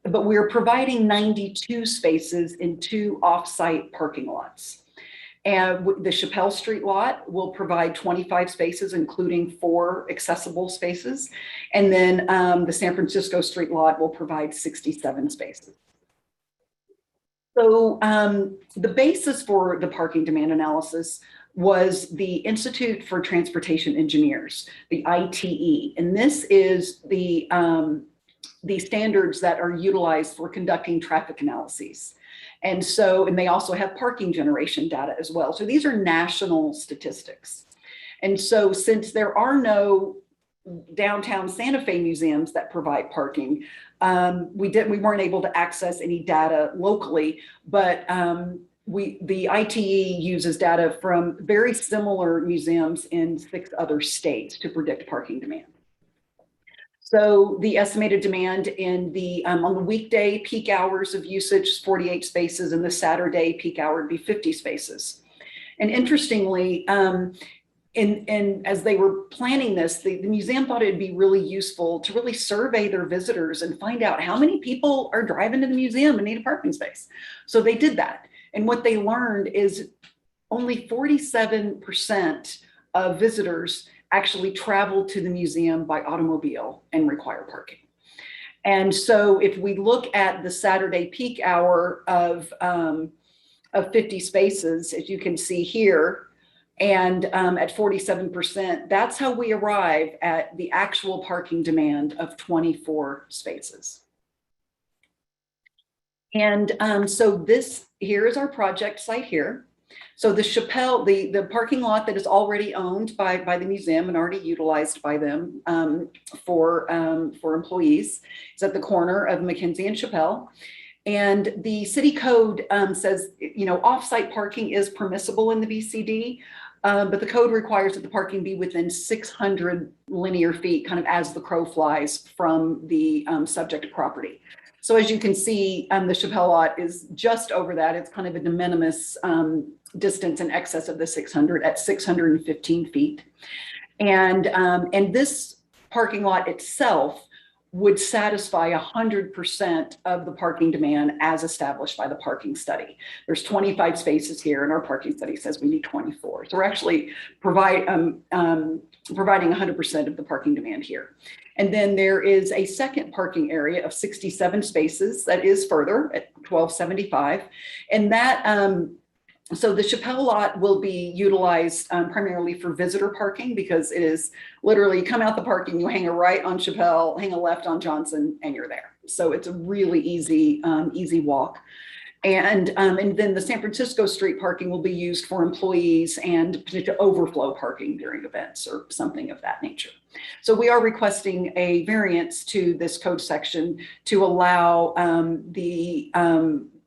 but we're providing 92 spaces in 2 off-site parking lots. And the Chappelle Street lot will provide 25 spaces, including 4 accessible spaces. And then the San Francisco Street lot will provide 67 spaces. So the basis for the parking demand analysis was the Institute for Transportation Engineers, the ITE. And this is the standards that are utilized for conducting traffic analyses. And they also have parking generation data as well. So these are national statistics. And so since there are no downtown Santa Fe museums that provide parking, we weren't able to access any data locally, but the ITE uses data from very similar museums in 6 other states to predict parking demand. So the estimated demand in on the weekday peak hours of usage is 48 spaces, and the Saturday peak hour would be 50 spaces. And interestingly, as they were planning this, the museum thought it'd be really useful to really survey their visitors and find out how many people are driving to the museum and need a parking space. So they did that. And what they learned is only 47% of visitors actually travel to the museum by automobile and require parking. And so if we look at the Saturday peak hour of 50 spaces, as you can see here, and at 47%, that's how we arrive at the actual parking demand of 24 spaces. And so here is our project site here. So the Chappelle, the parking lot that is already owned by the museum and already utilized by them for employees is at the corner of Mackenzie and Chappelle. And the city code says, you know, off-site parking is permissible in the VCD, but the code requires that the parking be within 600 linear feet, kind of as the crow flies from the subject property. So as you can see, the Chappelle lot is just over that. It's kind of a de minimis distance in excess of the 600 at 615 feet. And this parking lot itself would satisfy 100% of the parking demand as established by the parking study. There's 25 spaces here and our parking study says we need 24. So we're actually providing 100% of the parking demand here. And then there is a second parking area of 67 spaces that is further at 1275. And that, so the Chappelle lot will be utilized primarily for visitor parking because it is literally you come out the parking, you hang a right on Chappelle, hang a left on Johnson, and you're there. So it's a really easy, easy walk. And then the San Francisco street parking will be used for employees and potential overflow parking during events or something of that nature. So we are requesting a variance to this code section to allow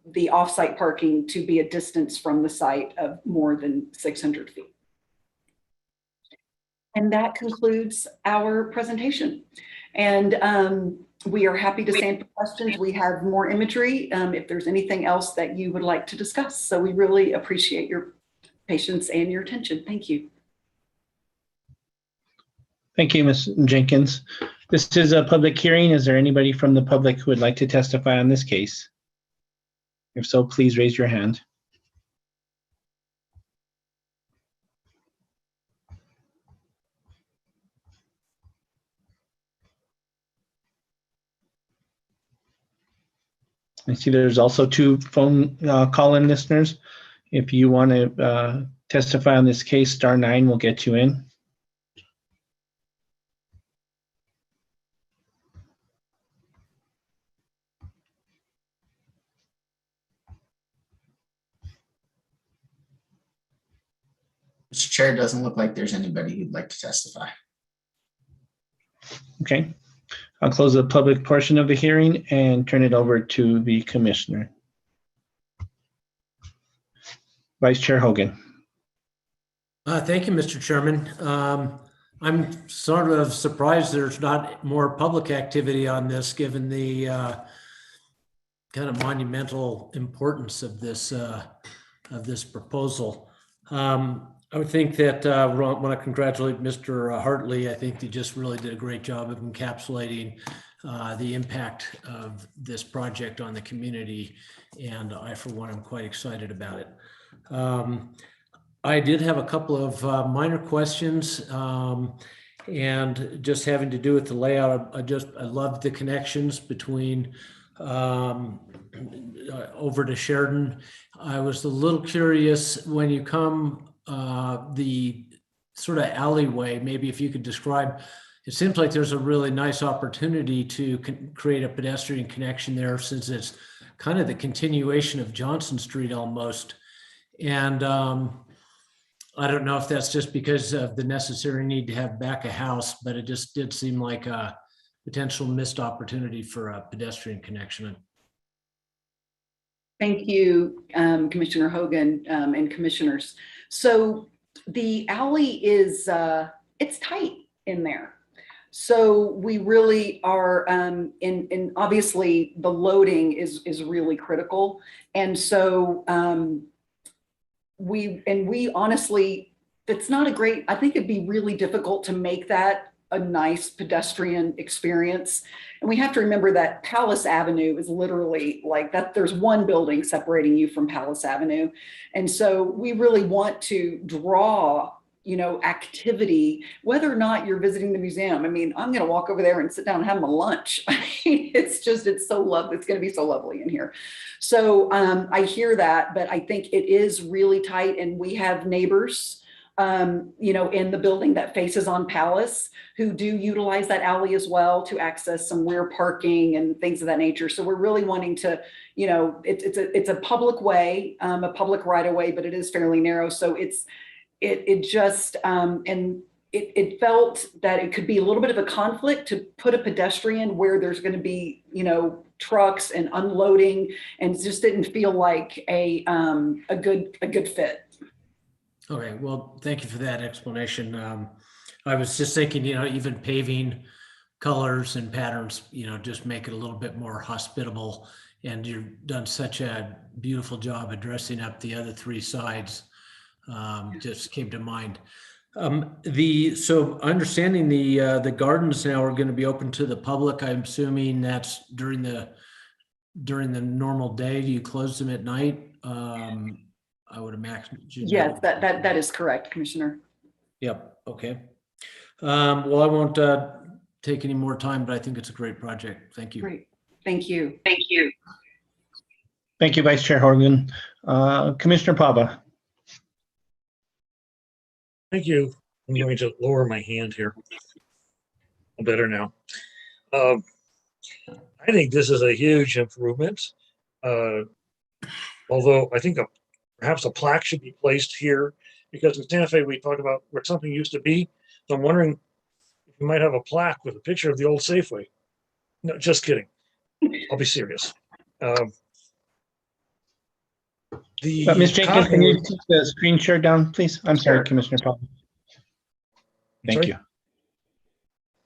the off-site parking to be a distance from the site of more than 600 feet. And that concludes our presentation. And we are happy to answer questions. We have more imagery if there's anything else that you would like to discuss. So we really appreciate your patience and your attention. Thank you. Thank you, Ms. Jenkins. This is a public hearing. Is there anybody from the public who would like to testify on this case? If so, please raise your hand. I see there's also 2 phone call-in listeners. If you want to testify on this case, *9 will get you in. Mr. Chair, it doesn't look like there's anybody who'd like to testify. Okay. I'll close the public portion of the hearing and turn it over to the commissioner. Vice Chair Hogan. Thank you, Mr. Chairman. I'm sort of surprised there's not more public activity on this, given the kind of monumental importance of this proposal. I would think that I want to congratulate Mr. Hartley. I think he just really did a great job of encapsulating the impact of this project on the community. And I, for one, am quite excited about it. I did have a couple of minor questions and just having to do with the layout. I loved the connections between over to Sheridan. I was a little curious when you come the sort of alleyway, maybe if you could describe, it seems like there's a really nice opportunity to create a pedestrian connection there since it's kind of the continuation of Johnson Street almost. And I don't know if that's just because of the necessary need to have back a house, but it just did seem like a potential missed opportunity for a pedestrian connection. Thank you, Commissioner Hogan and commissioners. So the alley is, it's tight in there. So we really are, in obviously the loading is really critical. And so we honestly, it's not a great, I think it'd be really difficult to make that a nice pedestrian experience. And we have to remember that Palace Avenue is literally like that. There's one building separating you from Palace Avenue. And so we really want to draw, you know, activity, whether or not you're visiting the museum. I mean, I'm going to walk over there and sit down and have my lunch. I mean, it's so lovely. It's going to be so lovely in here. So I hear that, but I think it is really tight and we have neighbors in the building that faces on Palace, who do utilize that alley as well to access some rear parking and things of that nature. So we're really wanting to, it's a public way, a public right of way, but it is fairly narrow. So it felt that it could be a little bit of a conflict to put a pedestrian where there's going to be, trucks and unloading, and it just didn't feel like a good fit. Okay, well, thank you for that explanation. I was just thinking, even paving colors and patterns, just make it a little bit more hospitable. And you've done such a beautiful job addressing up the other three sides. Just came to mind. So understanding the gardens now are going to be open to the public. I'm assuming that's during the normal day. Do you close them at night? I would imagine. Yes, that is correct, Commissioner. Yep. Okay. Well, I won't take any more time, but I think it's a great project. Thank you. Great. Thank you. Thank you, Vice Chair Horgan. Commissioner Pava. Thank you. I'm going to lower my hand here. Better now. I think this is a huge improvement. Although I think perhaps a plaque should be placed here, because in Santa Fe we talked about where something used to be. So I'm wondering if you might have a plaque with a picture of the old Safeway. No, just kidding. I'll be serious. Ms. Jenkins, can you take the screen share down, please? I'm sorry, Sure. Commissioner Pava. Thank Sorry? you.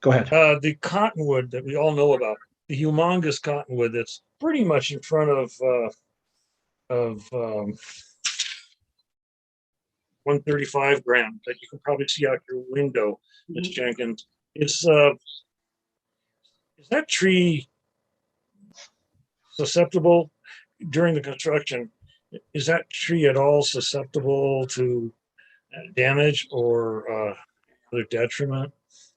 Go ahead. The cottonwood that we all know about, the humongous cottonwood that's pretty much in front of 135 gram that you can probably see out your window, Ms. Jenkins. Is that tree susceptible during the construction? Is that tree at all susceptible to damage or other detriment?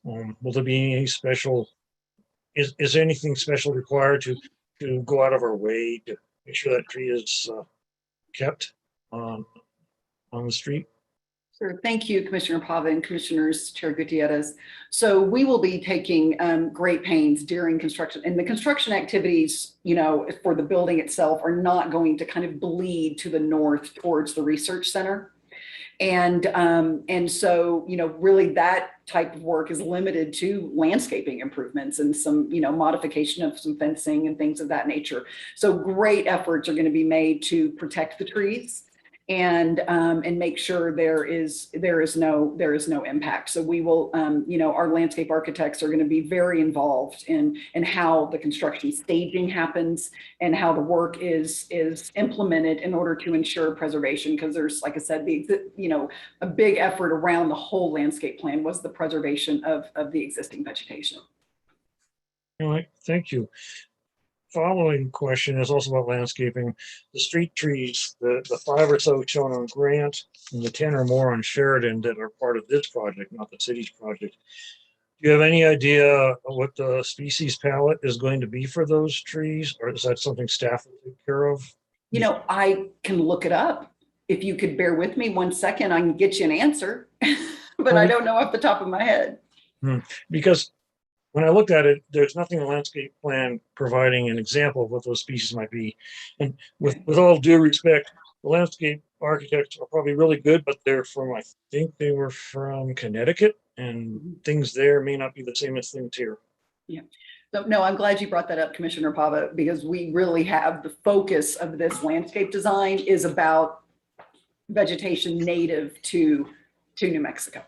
Will there be any special? Is there anything special required to go out of our way to make sure that tree is kept on the street? Sure. Thank you, Commissioner Pava and Commissioners Chair Gutierrez. So we will be taking great pains during construction, and the construction activities, for the building itself are not going to kind of bleed to the north towards the research center. And so, really that type of work is limited to landscaping improvements and some, modification of some fencing and things of that nature. So great efforts are going to be made to protect the trees and make sure there is no impact. So we will, our landscape architects are going to be very involved in how the construction staging happens and how the work is implemented in order to ensure preservation. Because there's, like I said, a big effort around the whole landscape plan was the preservation of the existing vegetation. All right, thank you. Following question is also about landscaping. The street trees, the 5 or so shown on Grant and the 10 or more on Sheridan that are part of this project, not the city's project. Do you have any idea what the species palette is going to be for those trees, or is that something staff will take care of? I can look it up. If you could bear with me 1 second, I can get you an answer, but I don't know off the top of my head. Because when I looked at it, there's nothing in the landscape plan providing an example of what those species might be. And with all due respect, the landscape architects are probably really good, but they're from, I think they were from Connecticut, and things there may not be the same as things here. Yeah. So, no, I'm glad you brought that up, Commissioner Pava, because we really have the focus of this landscape design is about vegetation native to New Mexico.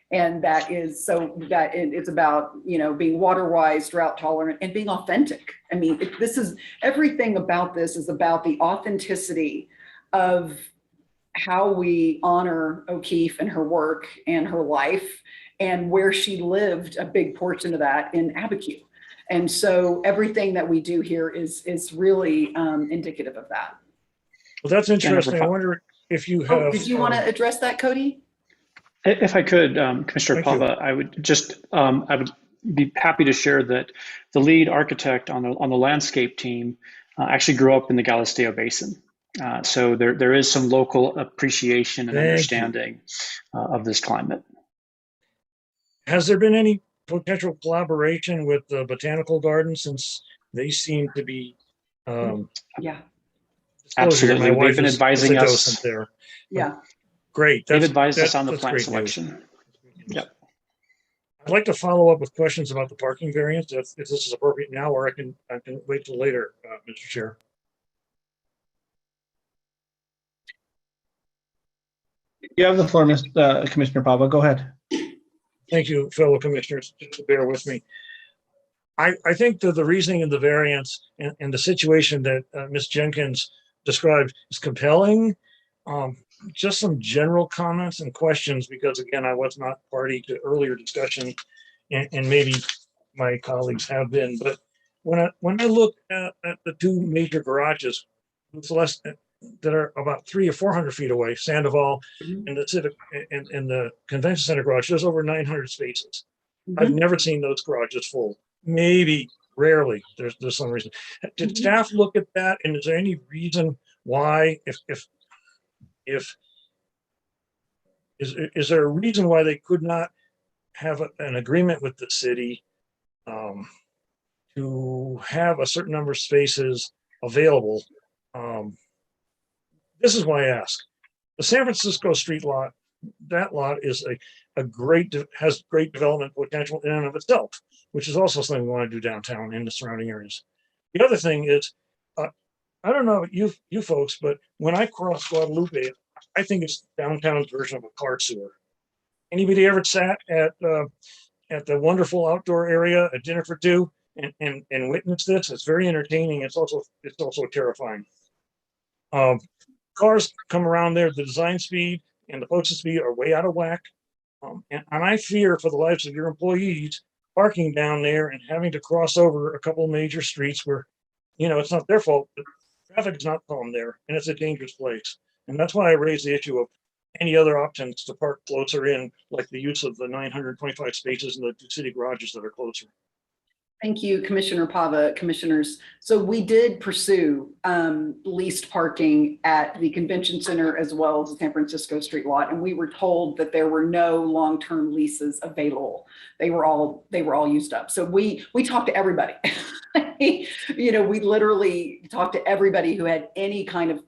And that is so that it's about, being water wise, drought tolerant, and being authentic. I mean, this is everything about this is about the authenticity of how we honor O'Keeffe and her work and her life and where she lived a big portion of that in Abiquiu. And so everything that we do here is really indicative of that. Well, that's interesting. I wonder if you have. Did you want to address that, Cody? If I could, Commissioner Thank Pava, I would be happy to share that the lead architect on the landscape team actually grew up in the Galisteo Basin. So there is some local appreciation and Thank you. understanding of this climate. Has there been any potential collaboration with the botanical garden, since they seem to be Yeah, disclosure that my Absolutely. They've wife been is advising a us. docent there. yeah. Great. They've That's, advised us that- on the that's plant great news. selection. Yep. I'd like to follow up with questions about the parking variance, if this is appropriate now, or I can wait till later, Mr. Chair. You have the floor, Commissioner Pava. Go ahead. Thank you, fellow commissioners, just to bear with me. I think that the reasoning of the variance and the situation that Ms. Jenkins described is compelling. Just some general comments and questions, because again, I was not party to earlier discussion, and maybe my colleagues have been, but when I look at the two major garages with less that are about 300 or 400 feet away, Sandoval and the Civic and the Convention Center garage, there's over 900 spaces. I've never seen those garages full. Maybe rarely. There's some reason. Did staff look at that? And is there any reason why, if is there a reason why they could not have an agreement with the city to have a certain number of spaces available? This is why I ask. The San Francisco Street lot, that lot is has great development potential in and of itself, which is also something we want to do downtown in the surrounding areas. The other thing is, I don't know about you folks, but when I cross Guadalupe, I think it's downtown's version of a car sewer. Anybody ever sat at the wonderful outdoor area at dinner for two and witnessed this? It's very entertaining. It's also terrifying. Cars come around there, the design speed and the posted speed are way out of whack. And I fear for the lives of your employees parking down there and having to cross over a couple of major streets where, it's not their fault, but traffic is not calm there and it's a dangerous place. And that's why I raised the issue of any other options to park closer in, like the use of the 925 spaces in the two city garages that are closer. Thank you, Commissioner Pava, commissioners. So we did pursue leased parking at the convention center as well as the San Francisco Street lot, and we were told that there were no long-term leases available. They were all used up. So we talked to everybody. We literally talked to everybody who had any kind of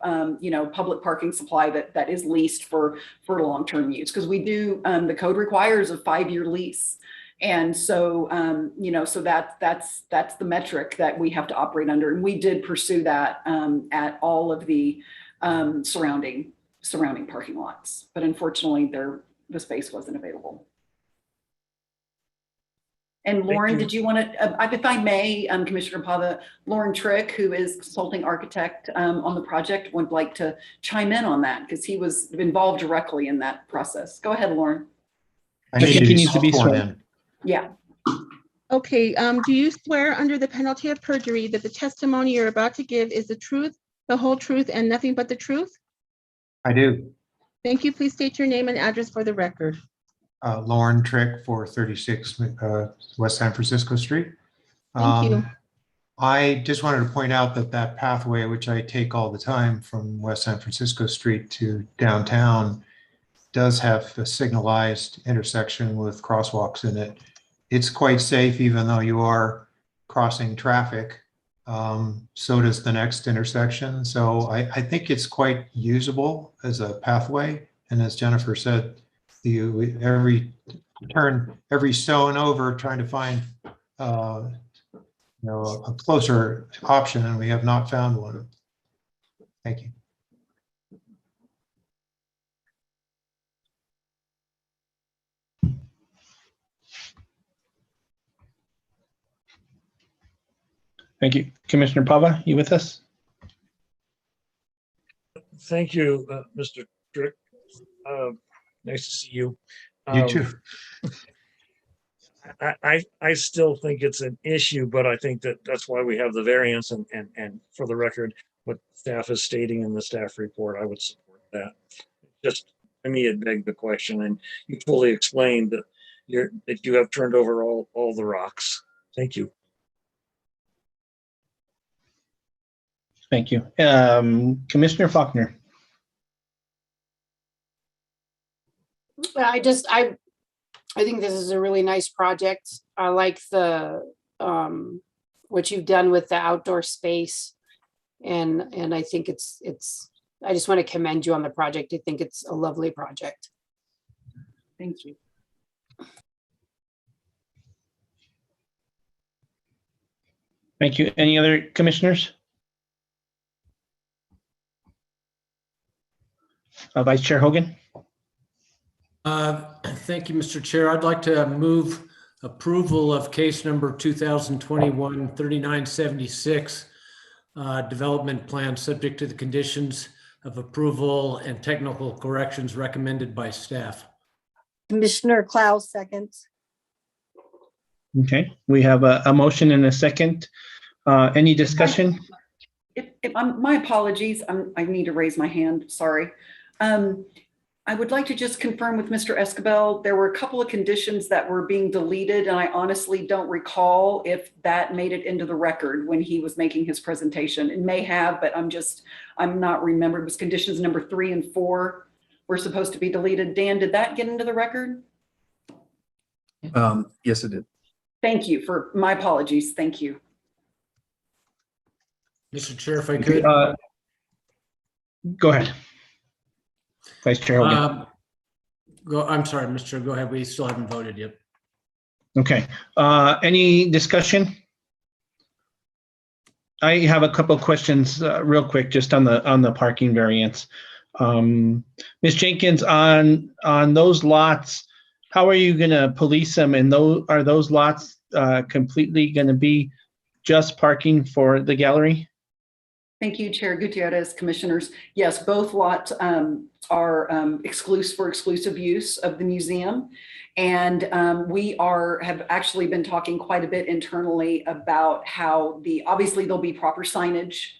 public parking supply that is leased for long-term use, because we do the code requires a 5-year lease. And so, so that's the metric that we have to operate under. And we did pursue that at all of the surrounding parking lots. But unfortunately, the space wasn't available. And Lauren, did you want to, if I may, Commissioner Pava, Lauren Trick, who is consulting architect on the project, would like to chime in on that because he was involved directly in that process. Go ahead, Lauren. I think he needs to be sworn in. Yeah. Okay, do you swear under the penalty of perjury that the testimony you're about to give is the truth, the whole truth, and nothing but the truth? I do. Thank you. Please state your name and address for the record. Lauren Trick, 436 West San Francisco Street. Thank you. I just wanted to point out that pathway, which I take all the time from West San Francisco Street to downtown, does have a signalized intersection with crosswalks in it. It's quite safe, even though you are crossing traffic. So does the next intersection. So I think it's quite usable as a pathway. And as Jennifer said, every turn, every stone over, trying to find a closer option, and we have not found one. Thank you. Thank you. Commissioner Pava, you with us? Thank you, Mr. Trick. Nice to see you. You too. I still think it's an issue, but I think that's why we have the variance, and for the record, what staff is stating in the staff report, I would support that. Just to me, it begged the question, and you fully explained that you have turned over all the rocks. Thank you. Thank you. Commissioner Faulkner. I think this is a really nice project. I like the, what you've done with the outdoor space. And I think I just want to commend you on the project. I think it's a lovely project. Thank you. Thank you. Any other commissioners? Vice Chair Hogan. Thank you, Mr. Chair. I'd like to move approval of case number 2021-3976, development plan subject to the conditions of approval and technical corrections recommended by staff. Commissioner Klaus seconds. Okay, we have a motion and a second. Any discussion? My apologies. I need to raise my hand. Sorry. I would like to just confirm with Mr. Escabel, there were a couple of conditions that were being deleted, and I honestly don't recall if that made it into the record when he was making his presentation. It may have, but I'm not remembering. It was conditions number 3 and 4 were supposed to be deleted. Dan, did that get into the record? Yes, it did. Thank you for my apologies. Thank you. Mr. Chair, if I could. Go ahead. Vice Chair Hogan. I'm sorry, Mr. Chair, go ahead. We still haven't voted yet. Okay. Any discussion? I have a couple of questions real quick, just on the parking variance. Ms. Jenkins, on those lots, how are you going to police them? And are those lots completely going to be just parking for the gallery? Thank you, Chair Gutierrez, Commissioners. Yes, both lots are exclusive use of the museum. And we have actually been talking quite a bit internally about how obviously there'll be proper signage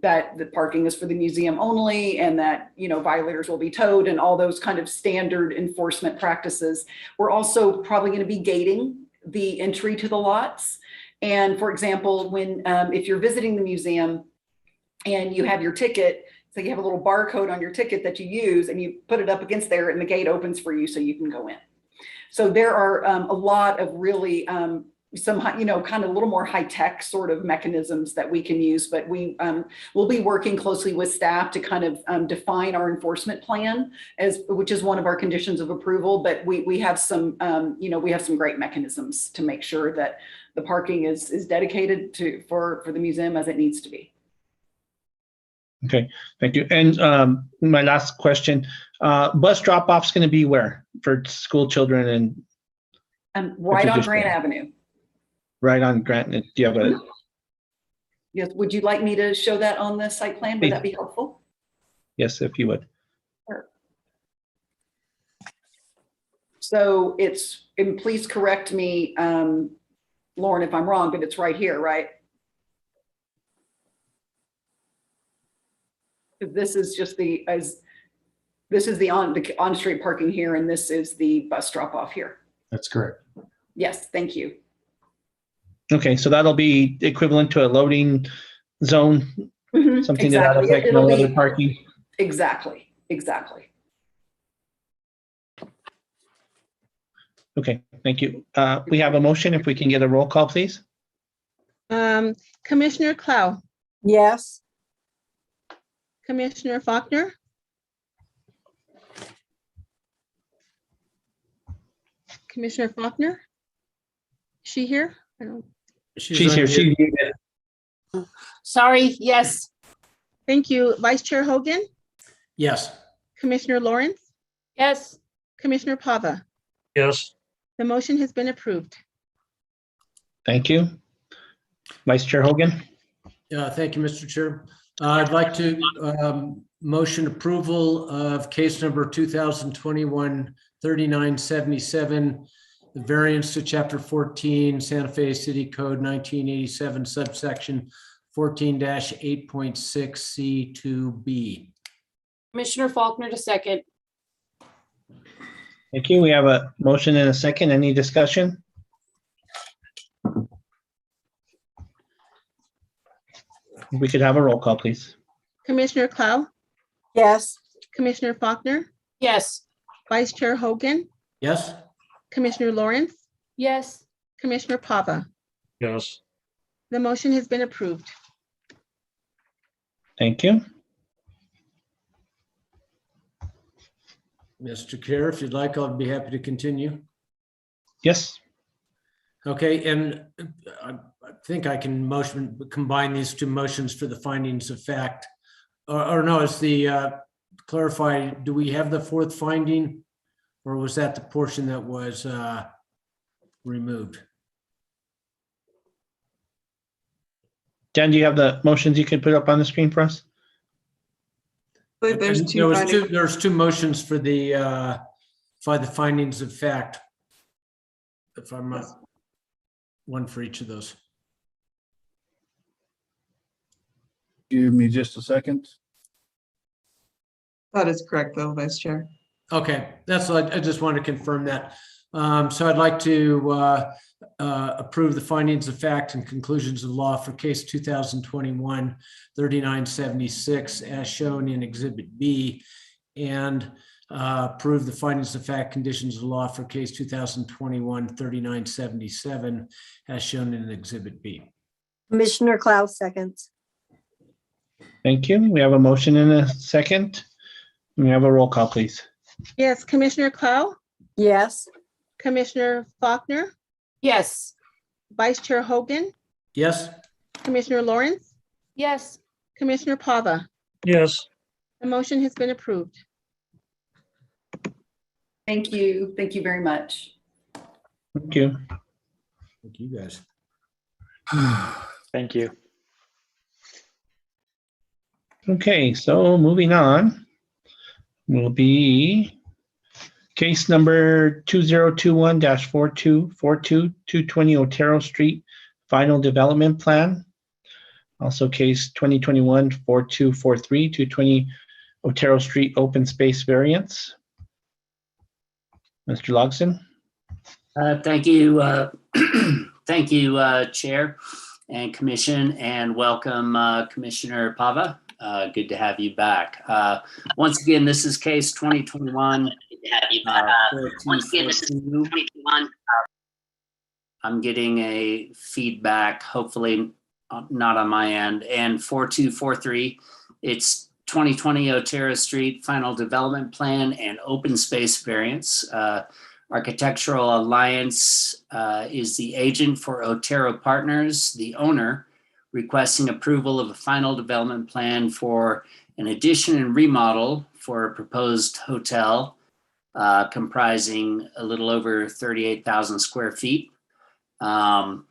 that the parking is for the museum only, and that, violators will be towed and all those kind of standard enforcement practices. We're also probably going to be gating the entry to the lots. And for example, if you're visiting the museum and you have your ticket, so you have a little barcode on your ticket that you use, and you put it up against there and the gate opens for you so you can go in. So there are a lot of really some, kind of a little more high-tech sort of mechanisms that we can use, but we'll be working closely with staff to kind of define our enforcement plan, which is one of our conditions of approval. But we have some, we have some great mechanisms to make sure that the parking is dedicated for the museum as it needs to be. Okay, thank you. And my last question, bus drop-off's going to be where for school children? And right on Grant Avenue. Right on Grant. Do you have a? Yes. Would you like me to show that on the site plan? Would that be helpful? Yes, if you would. Sure. So and please correct me, Lauren, if I'm wrong, but it's right here, right? This is just the on-street parking here, and this is the bus drop-off here. That's correct. Yes, thank you. Okay, so that'll be equivalent to a loading zone, something exactly. that affects no other parking. Exactly. Okay, thank you. We have a motion. If we can get a roll call, please. Commissioner Clow, Yes. Commissioner Faulkner, Commissioner Faulkner, is she here? I don't. She's here. She's muted. Sorry, yes. Thank you. Vice Chair Hogan, Yes. Commissioner Lawrence, Yes. Commissioner Pava. Yes. The motion has been approved. Thank you. Vice Chair Hogan. Thank you, Mr. Chair. I'd like to motion approval of case number 2021-3977, the variance to Chapter 14, Santa Fe City Code 1987, subsection 14-8.6 C2B. Commissioner Faulkner to second. Thank you. We have a motion and a second. Any discussion? We could have a roll call, please. Commissioner Clow, Yes. Commissioner Faulkner, Yes. Vice Chair Hogan, Yes? Commissioner Lawrence, Yes. Commissioner Pava. Yes. The motion has been approved. Thank you. Mr. Chair, if you'd like, I'll be happy to continue. Yes. Okay, and I think I can combine these two motions for the findings of fact. Or no, it's the, clarify, do we have the fourth finding? Or was that the portion that was removed? Dan, do you have the motions you can put up on the screen for us? But there's There two was findings. there's two motions for the findings of fact. If I'm not, one for each of those. Give me just a second. That is correct, though, Vice Chair. Okay, that's what I just wanted to confirm that. So I'd like to approve the findings of fact and conclusions of law for case 2021-3976 as shown in Exhibit B, and approve the findings of fact, conditions of law for case 2021-3977 as shown in Exhibit B. Commissioner Clow seconds. Thank you. We have a motion and a second. We have a roll call, please. Yes, Commissioner Clow, Yes. Commissioner Faulkner, Yes. Vice Chair Hogan, Yes? Commissioner Lawrence, Yes. Commissioner Pava. Yes. The motion has been approved. Thank you. Thank you very much. Thank you. Thank you, guys. Thank you. Okay, so moving on will be case number 2021-4242, 220 Otero Street, final development plan. Also case 2021-4243, 220 Otero Street, open space variance. Mr. Logson? Thank you. Thank you, Chair and Commission, and welcome, Commissioner Pava. Good to have you back. Once again, this is case 2021. I'm getting a feedback, hopefully not on my end, and 4243. It's 2020 Otero Street final development plan and open space variance. Architectural Alliance is the agent for Otero Partners, the owner, requesting approval of a final development plan for an addition and remodel for a proposed hotel comprising a little over 38,000 square feet. The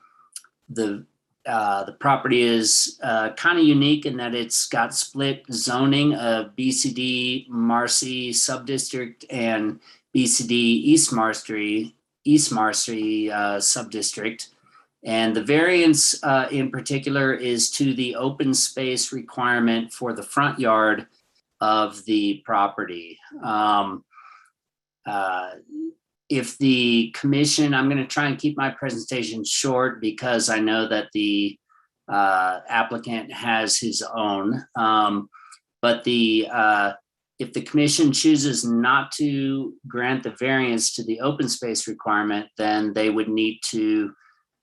property is kind of unique in that it's got split zoning of BCD Marcy subdistrict and BCD East Marcy subdistrict. And the variance in particular is to the open space requirement for the front yard of the property. If the commission, I'm going to try and keep my presentation short because I know that the applicant has his own. But if the commission chooses not to grant the variance to the open space requirement, then they would need to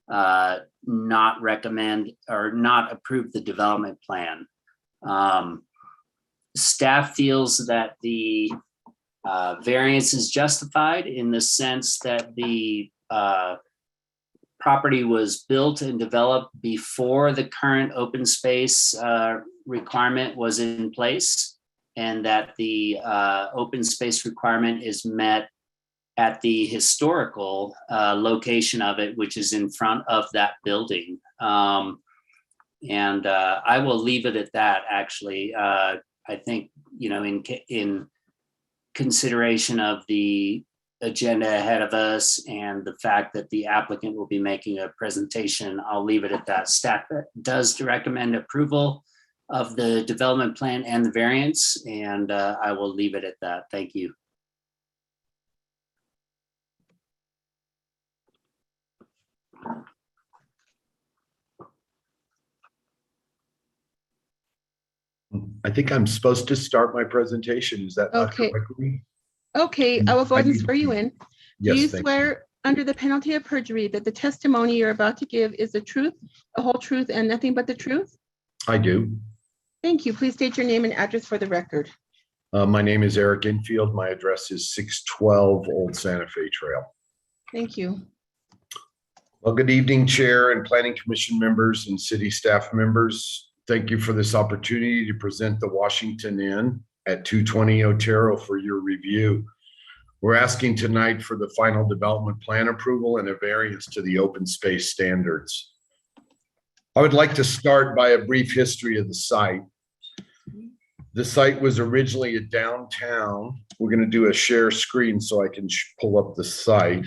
not recommend or not approve the development plan. Staff feels that the variance is justified in the sense that the property was built and developed before the current open space requirement was in place, and that the open space requirement is met at the historical location of it, which is in front of that building. And I will leave it at that, actually. I think, you know, in consideration of the agenda ahead of us and the fact that the applicant will be making a presentation, I'll leave it at that. Staff does recommend approval of the development plan and the variance, and I will leave it at that. Thank you. I think I'm supposed to start my presentation. Is that not Okay. correctly? Okay, I will go ahead and swear you in. Do you Yes, thank you. swear under the penalty of perjury that the testimony you're about to give is the truth, the whole truth, and nothing but the truth? I do. Thank you. Please state your name and address for the record. My name is Eric Infield. My address is 612 Old Santa Fe Trail. Thank you. Well, good evening, Chair and Planning Commission members and city staff members. Thank you for this opportunity to present the Washington Inn at 220 Otero for your review. We're asking tonight for the final development plan approval and a variance to the open space standards. I would like to start by a brief history of the site. The site was originally a downtown. We're going to do a share screen so I can pull up the site.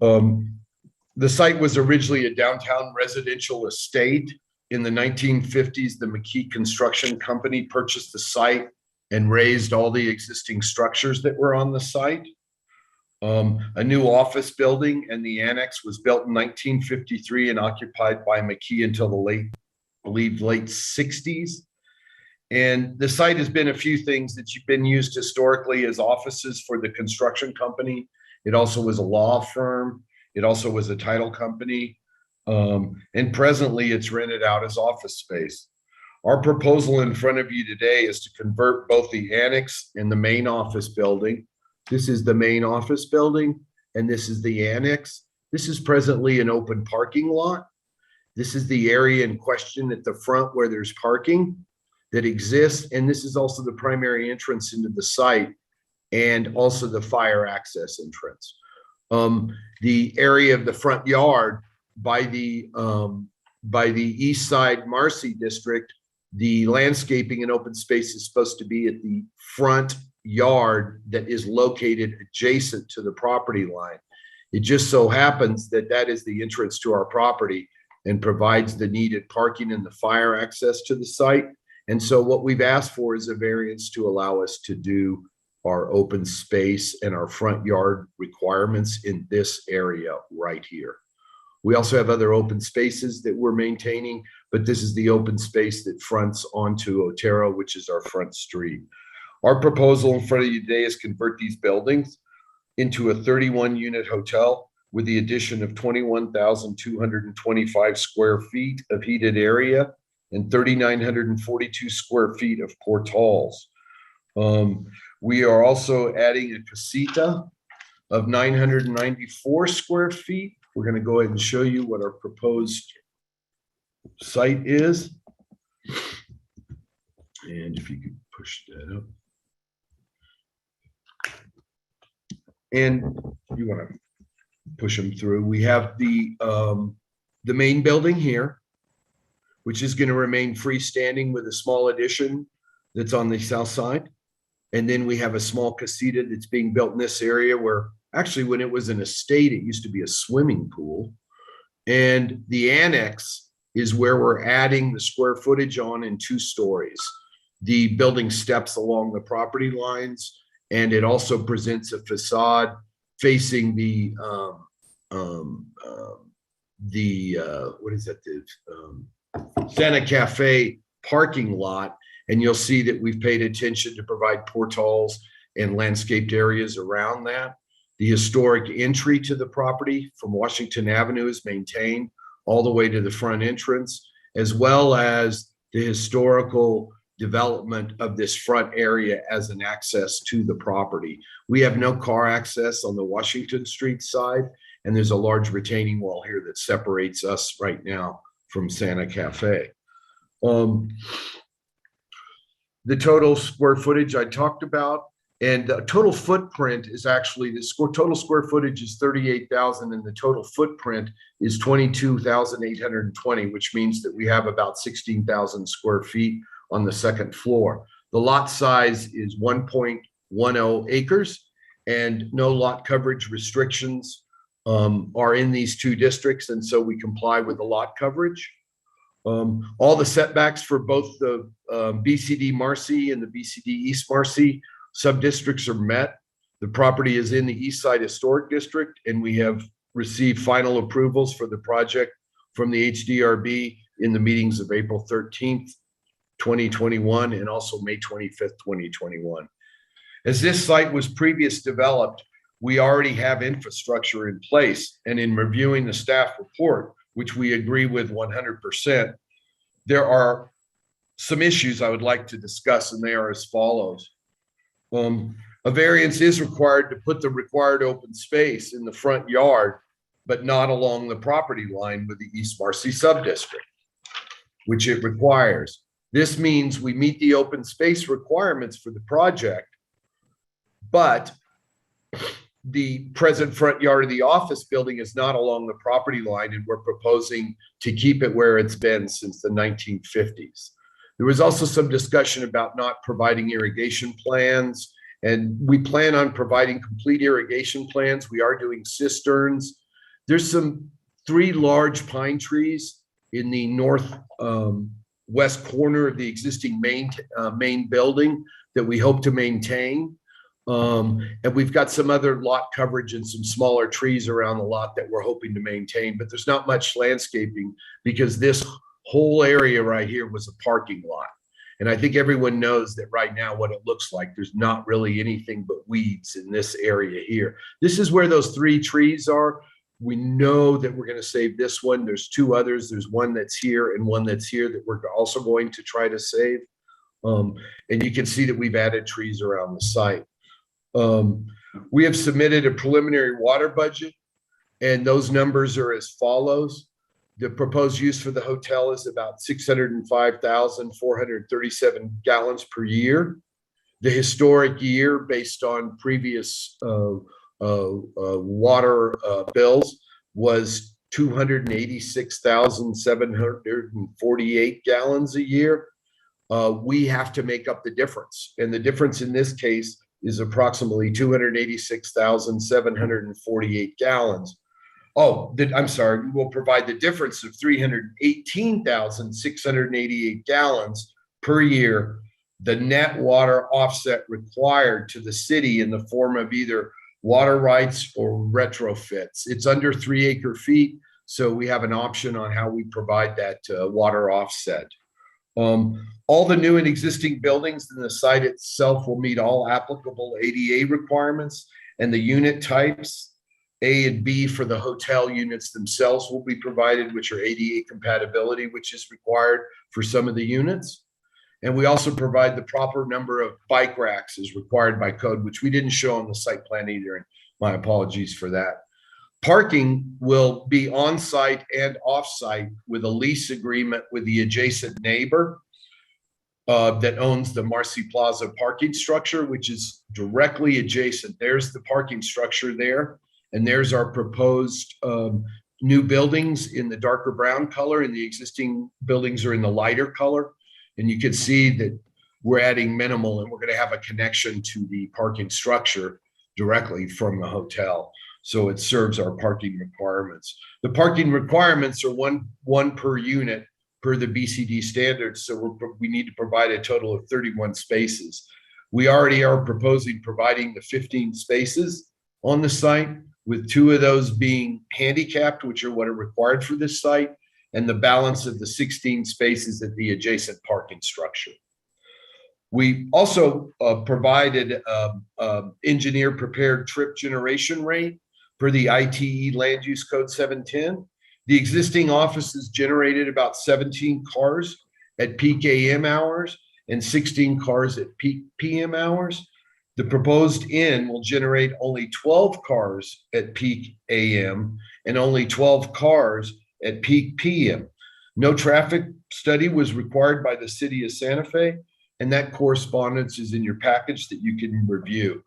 The site was originally a downtown residential estate. In the 1950s, the McKee Construction Company purchased the site and raised all the existing structures that were on the site. A new office building and the annex was built in 1953 and occupied by McKee until the late 60s. And the site has been a few things that's been used historically as offices for the construction company. It also was a law firm. It also was a title company. And presently it's rented out as office space. Our proposal in front of you today is to convert both the annex and the main office building. This is the main office building, and this is the annex. This is presently an open parking lot. This is the area in question at the front where there's parking that exists. And this is also the primary entrance into the site and also the fire access entrance. The area of the front yard by the East Side Marcy district, the landscaping and open space is supposed to be at the front yard that is located adjacent to the property line. It just so happens that that is the entrance to our property and provides the needed parking and the fire access to the site. And so what we've asked for is a variance to allow us to do our open space and our front yard requirements in this area right here. We also have other open spaces that we're maintaining, but this is the open space that fronts onto Otero, which is our front street. Our proposal in front of you today is convert these buildings into a 31-unit hotel with the addition of 21,225 square feet of heated area and 3,942 square feet of portals. We are also adding a casita of 994 square feet. We're going to go ahead and show you what our proposed site is. And if you could push that up. And you want to push them through. We have the main building here, which is going to remain freestanding with a small addition that's on the south side. And then we have a small casita that's being built in this area where actually when it was an estate, it used to be a swimming pool. And the annex is where we're adding the square footage on in 2 stories. The building steps along the property lines, and it also presents a facade facing the Santa Cafe parking lot. And you'll see that we've paid attention to provide portals and landscaped areas around that. The historic entry to the property from Washington Avenue is maintained all the way to the front entrance, as well as the historical development of this front area as an access to the property. We have no car access on the Washington Street side, and there's a large retaining wall here that separates us right now from Santa Cafe. The total square footage I talked about, and the total footprint is actually, total square footage is 38,000 and the total footprint is 22,820, which means that we have about 16,000 square feet on the second floor. The lot size is 1.10 acres and no lot coverage restrictions are in these 2 districts. And so we comply with the lot coverage. All the setbacks for both the BCD Marcy and the BCD East Marcy sub-districts are met. The property is in the East Side Historic District, and we have received final approvals for the project from the HDRB in the meetings of April 13th 2021, and also May 25th, 2021. As this site was previously developed, we already have infrastructure in place, and in reviewing the staff report, which we agree with 100%, there are some issues I would like to discuss, and they are as follows. A variance is required to put the required open space in the front yard, but not along the property line with the East Marcy subdistrict, which it requires. This means we meet the open space requirements for the project, but the present front yard of the office building is not along the property line, and we're proposing to keep it where it's been since the 1950s. There was also some discussion about not providing irrigation plans, and we plan on providing complete irrigation plans. We are doing cisterns. There's 3 large pine trees in the north west corner of the existing main building that we hope to maintain. And we've got some other lot coverage and some smaller trees around the lot that we're hoping to maintain, but there's not much landscaping because this whole area right here was a parking lot. And I think everyone knows that right now what it looks like, there's not really anything but weeds in this area here. This is where those 3 trees are. We know that we're going to save this one. There's 2 others. There's one that's here and one that's here that we're also going to try to save. And you can see that we've added trees around the site. We have submitted a preliminary water budget, and those numbers are as follows. The proposed use for the hotel is about 605,437 gallons per year. The historic year, based on previous water bills, was 286,748 gallons a year. We have to make up the difference, and the difference in this case is approximately 286,748 gallons. Oh, I'm sorry, we will provide the difference of 318,688 gallons per year, the net water offset required to the city in the form of either water rights or retrofits. It's under 3 acre-feet, so we have an option on how we provide that water offset. All the new and existing buildings in the site itself will meet all applicable ADA requirements, and the unit types, A and B for the hotel units themselves, will be provided, which are ADA compatibility, which is required for some of the units. And we also provide the proper number of bike racks as required by code, which we didn't show on the site plan either, and my apologies for that. Parking will be on-site and off-site with a lease agreement with the adjacent neighbor that owns the Marcy Plaza parking structure, which is directly adjacent. There's the parking structure there, and there's our proposed new buildings in the darker brown color, and the existing buildings are in the lighter color. And you can see that we're adding minimal, and we're going to have a connection to the parking structure directly from the hotel. So it serves our parking requirements. The parking requirements are one per unit per the BCD standards. So we need to provide a total of 31 spaces. We already are proposing providing the 15 spaces on the site, with 2 of those being handicapped, which are what are required for this site, and the balance of the 16 spaces at the adjacent parking structure. We also provided engineer prepared trip generation rate for the ITE Land Use Code 710. The existing offices generated about 17 cars at peak AM hours and 16 cars at peak PM hours. The proposed inn will generate only 12 cars at peak AM and only 12 cars at peak PM. No traffic study was required by the city of Santa Fe, and that correspondence is in your package that you can review.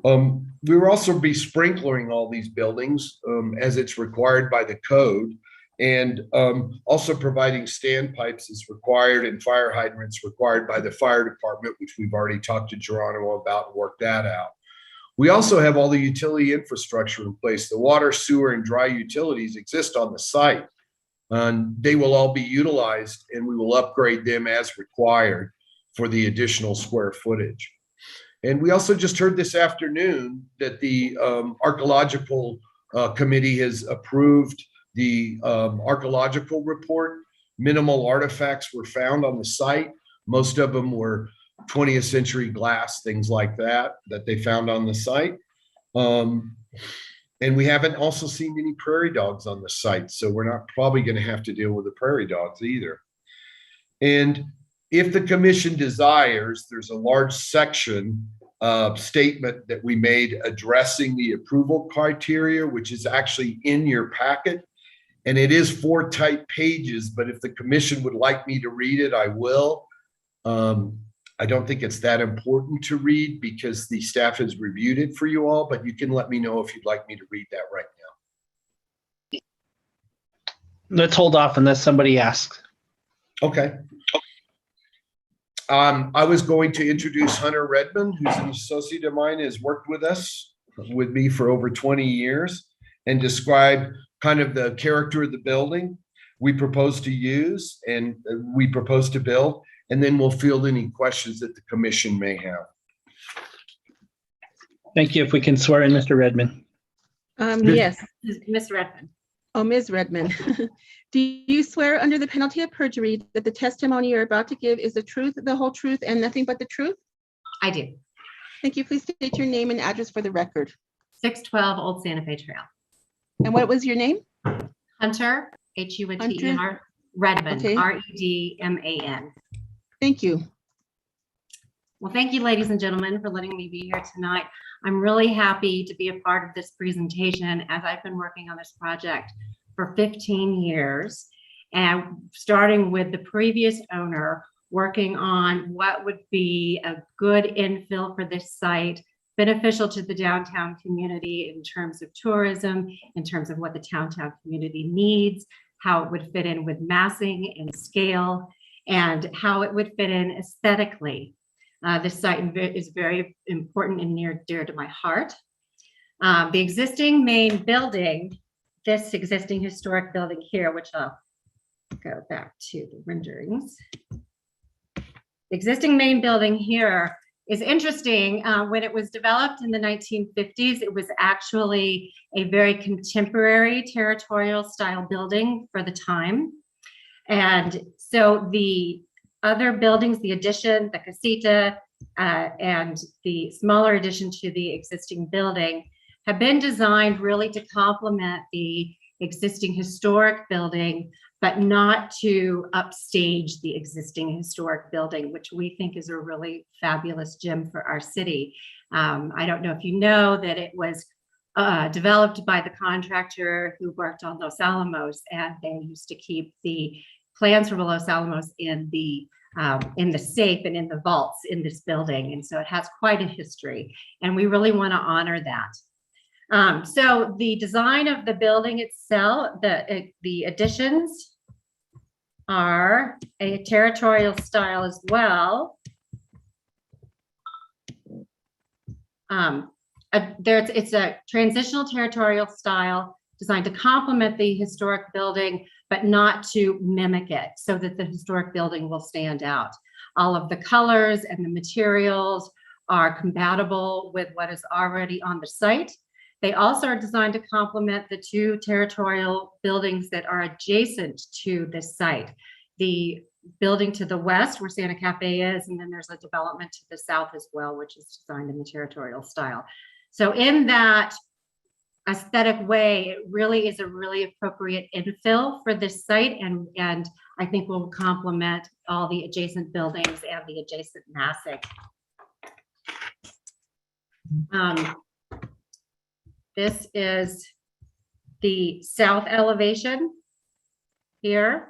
We will also be sprinklering all these buildings as it's required by the code, and also providing standpipes is required and fire hydrants required by the fire department, which we've already talked to Geronimo about and worked that out. We also have all the utility infrastructure in place. The water, sewer, and dry utilities exist on the site. They will all be utilized, and we will upgrade them as required for the additional square footage. And we also just heard this afternoon that the archaeological committee has approved the archaeological report. Minimal artifacts were found on the site. Most of them were 20th century glass, things like that they found on the site. And we haven't also seen any prairie dogs on the site, so we're not probably going to have to deal with the prairie dogs either. And if the commission desires, there's a large section statement that we made addressing the approval criteria, which is actually in your packet. And it is 4 tight pages, but if the commission would like me to read it, I will. I don't think it's that important to read because the staff has reviewed it for you all, but you can let me know if you'd like me to read that right now. Let's hold off unless somebody asks. Okay. I was going to introduce Hunter Redmond, who's an associate of mine, has worked with me for over 20 years, and describe kind of the character of the building we propose to use and we propose to build, and then we'll field any questions that the commission may have. Thank you. If we can swear in Mr. Redmond. Yes. Ms. Redmond. Oh, Ms. Redmond. Do you swear under the penalty of perjury that the testimony you're about to give is the truth, the whole truth, and nothing but the truth? I do. Thank you. Please state your name and address for the record. 612 Old Santa Fe Trail. And what was your name? Hunter, H-U-N-T-E-R, Redmond, Okay. R-E-D-M-A-N. Thank you. Well, thank you, ladies and gentlemen, for letting me be here tonight. I'm really happy to be a part of this presentation as I've been working on this project for 15 years, and starting with the previous owner, working on what would be a good infill for this site, beneficial to the downtown community in terms of tourism, in terms of what the downtown community needs, how it would fit in with massing and scale, and how it would fit in aesthetically. This site is very important and near dear to my heart. The existing main building, this existing historic building here, which I'll go back to the renderings. The existing main building here is interesting. When it was developed in the 1950s, it was actually a very contemporary territorial style building for the time. And so the other buildings, the addition, the casita, and the smaller addition to the existing building have been designed really to complement the existing historic building, but not to upstage the existing historic building, which we think is a really fabulous gem for our city. I don't know if you know that it was developed by the contractor who worked on Los Alamos, and they used to keep the plans for Los Alamos in the safe and in the vaults in this building. And so it has quite a history, and we really want to honor that. So the design of the building itself, the additions are a territorial style as well. It's a transitional territorial style designed to complement the historic building, but not to mimic it, so that the historic building will stand out. All of the colors and the materials are compatible with what is already on the site. They also are designed to complement the 2 territorial buildings that are adjacent to this site. The building to the west, where Santa Cafe is, and then there's a development to the south as well, which is designed in the territorial style. So in that aesthetic way, it really is a really appropriate infill for this site, and I think will complement all the adjacent buildings and the adjacent massing. This is the south elevation here,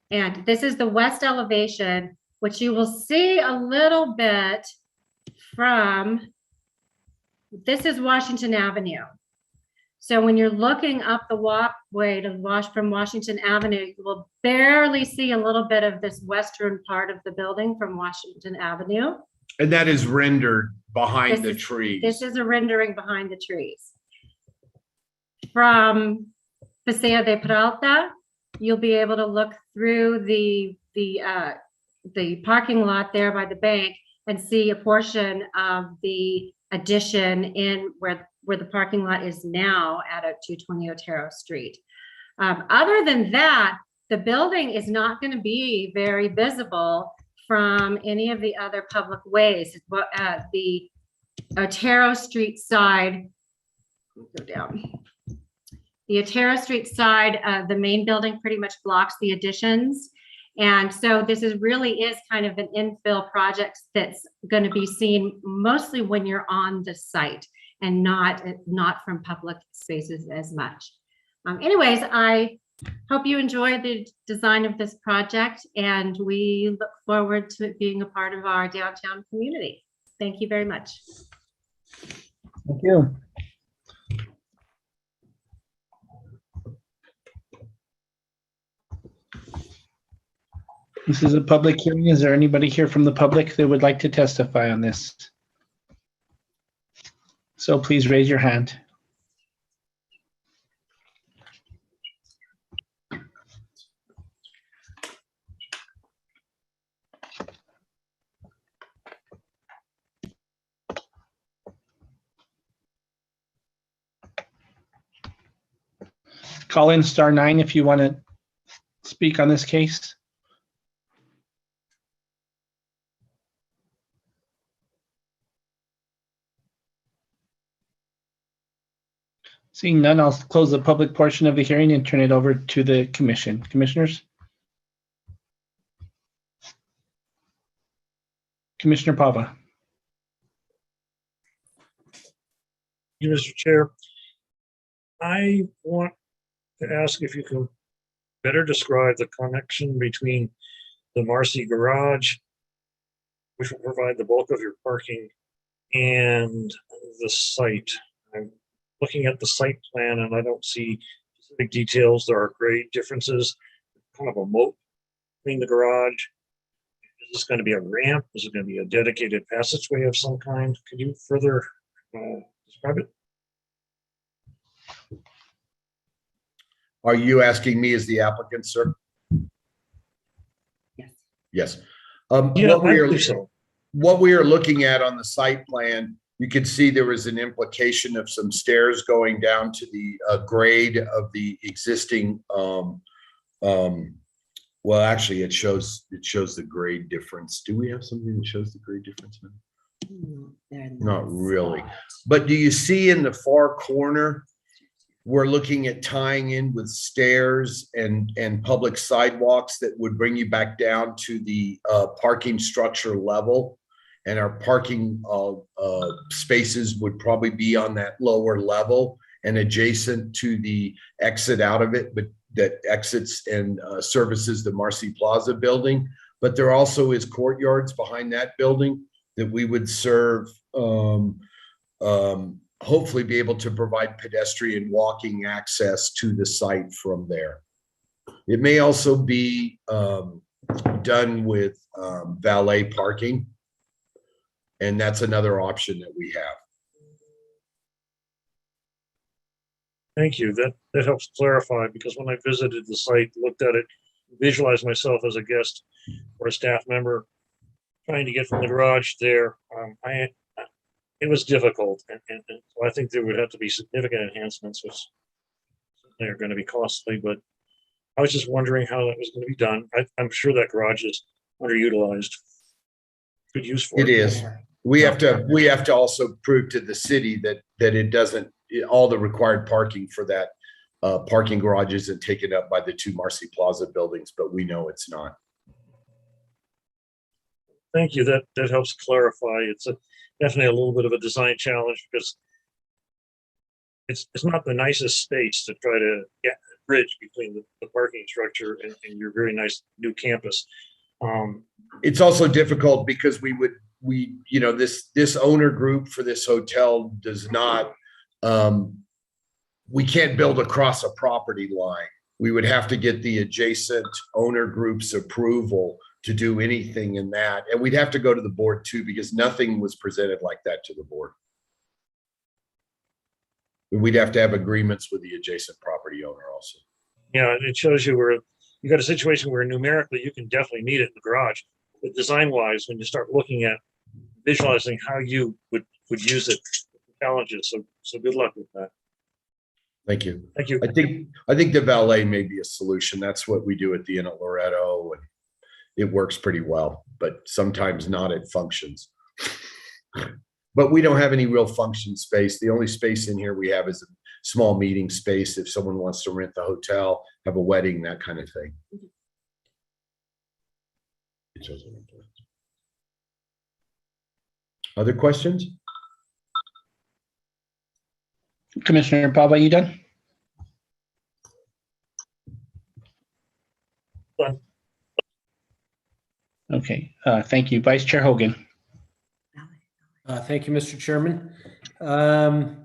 and this is the west elevation, which you will see a little bit from. This is Washington Avenue. So when you're looking up the walkway from Washington Avenue, you will barely see a little bit of this western part of the building from Washington Avenue. And that is rendered behind the trees. This is a rendering behind the trees. From Paseo de Peralta, you'll be able to look through the parking lot there by the bank and see a portion of the addition in where the parking lot is now at 220 Otero Street. Other than that, the building is not going to be very visible from any of the other public ways. The Otero Street side, go down. The Otero Street side, the main building pretty much blocks the additions. And so this really is kind of an infill project that's going to be seen mostly when you're on the site and not from public spaces as much. Anyways, I hope you enjoy the design of this project, and we look forward to it being a part of our downtown community. Thank you very much. Thank you. This is a public hearing. Is there anybody here from the public that would like to testify on this? So please raise your hand. Call in *9 if you want to speak on this case. Seeing none, I'll close the public portion of the hearing and turn it over to the commission. Commissioners? Commissioner Pava. Thank you, Mr. Chair. I want to ask if you can better describe the connection between the Marcy garage, which will provide the bulk of your parking, and the site. I'm looking at the site plan and I don't see specific details. There are grade differences, kind of a moat between the garage. Is this going to be a ramp? Is it going to be a dedicated passageway of some kind? Could you further describe it? Are you asking me as the applicant, sir? Yes. Yes. Yeah, I believe so. What we are looking at on the site plan, you can see there was an implication of some stairs going down to the grade of the existing. Well, actually, it shows the grade difference. Do we have something that shows the grade difference now? Not really. But do you see in the far corner? We're looking at tying in with stairs and public sidewalks that would bring you back down to the parking structure level. And our parking spaces would probably be on that lower level and adjacent to the exit out of it, but that exits and services the Marcy Plaza building. But there also is courtyards behind that building that we would serve, hopefully be able to provide pedestrian walking access to the site from there. It may also be done with valet parking. And that's another option that we have. Thank you. That helps clarify, because when I visited the site, looked at it, visualized myself as a guest or a staff member trying to get from the garage there, it was difficult. And so I think there would have to be significant enhancements, which certainly are going to be costly. But I was just wondering how that was going to be done. I'm sure that garage is underutilized. Good use for it. It is. We have to also prove to the city that it doesn't, all the required parking for that parking garage isn't taken up by the two Marcy Plaza buildings, but we know it's not. Thank you. That helps clarify. It's definitely a little bit of a design challenge, because it's not the nicest space to try to get a bridge between the parking structure and your very nice new campus. It's also difficult because this owner group for this hotel does not, we can't build across a property line. We would have to get the adjacent owner group's approval to do anything in that. And we'd have to go to the board too, because nothing was presented like that to the board. We'd have to have agreements with the adjacent property owner also. Yeah, it shows you where you got a situation where numerically you can definitely meet it in the garage, but design wise, when you start looking at visualizing how you would use it, challenges. So good luck with that. Thank you. Thank you. I think the valet may be a solution. That's what we do at the Inn at Loretto, it works pretty well, but sometimes not, it functions. But we don't have any real function space. The only space in here we have is a small meeting space if someone wants to rent the hotel, have a wedding, that kind of thing. Other questions? Commissioner Pava, you done? Done. Okay, thank you. Vice Chair Hogan. Thank you, Mr. Chairman. Let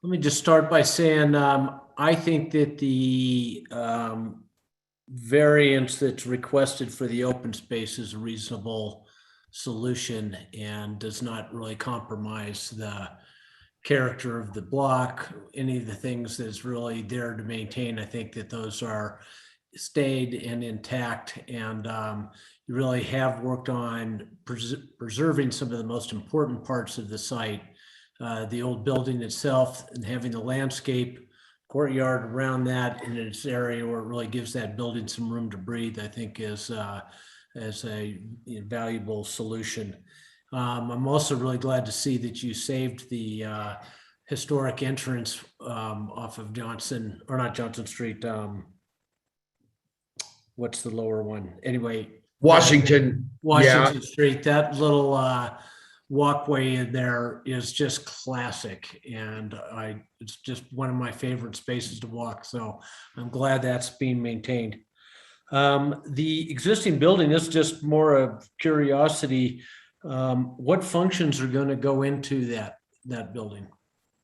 me just start by saying I think that the variance that's requested for the open space is a reasonable solution and does not really compromise the character of the block, any of the things that's really there to maintain. I think that those are stayed and intact, and you really have worked on preserving some of the most important parts of the site. The old building itself and having the landscape courtyard around that in its area where it really gives that building some room to breathe, I think is a valuable solution. I'm also really glad to see that you saved the historic entrance off of Johnson, or not Johnson Street. What's the lower one? Anyway, Washington. Washington Street, that little walkway in there is just classic, and it's just one of my favorite spaces to walk. So I'm glad that's being maintained. The existing building is just more of curiosity. What functions are going to go into that building?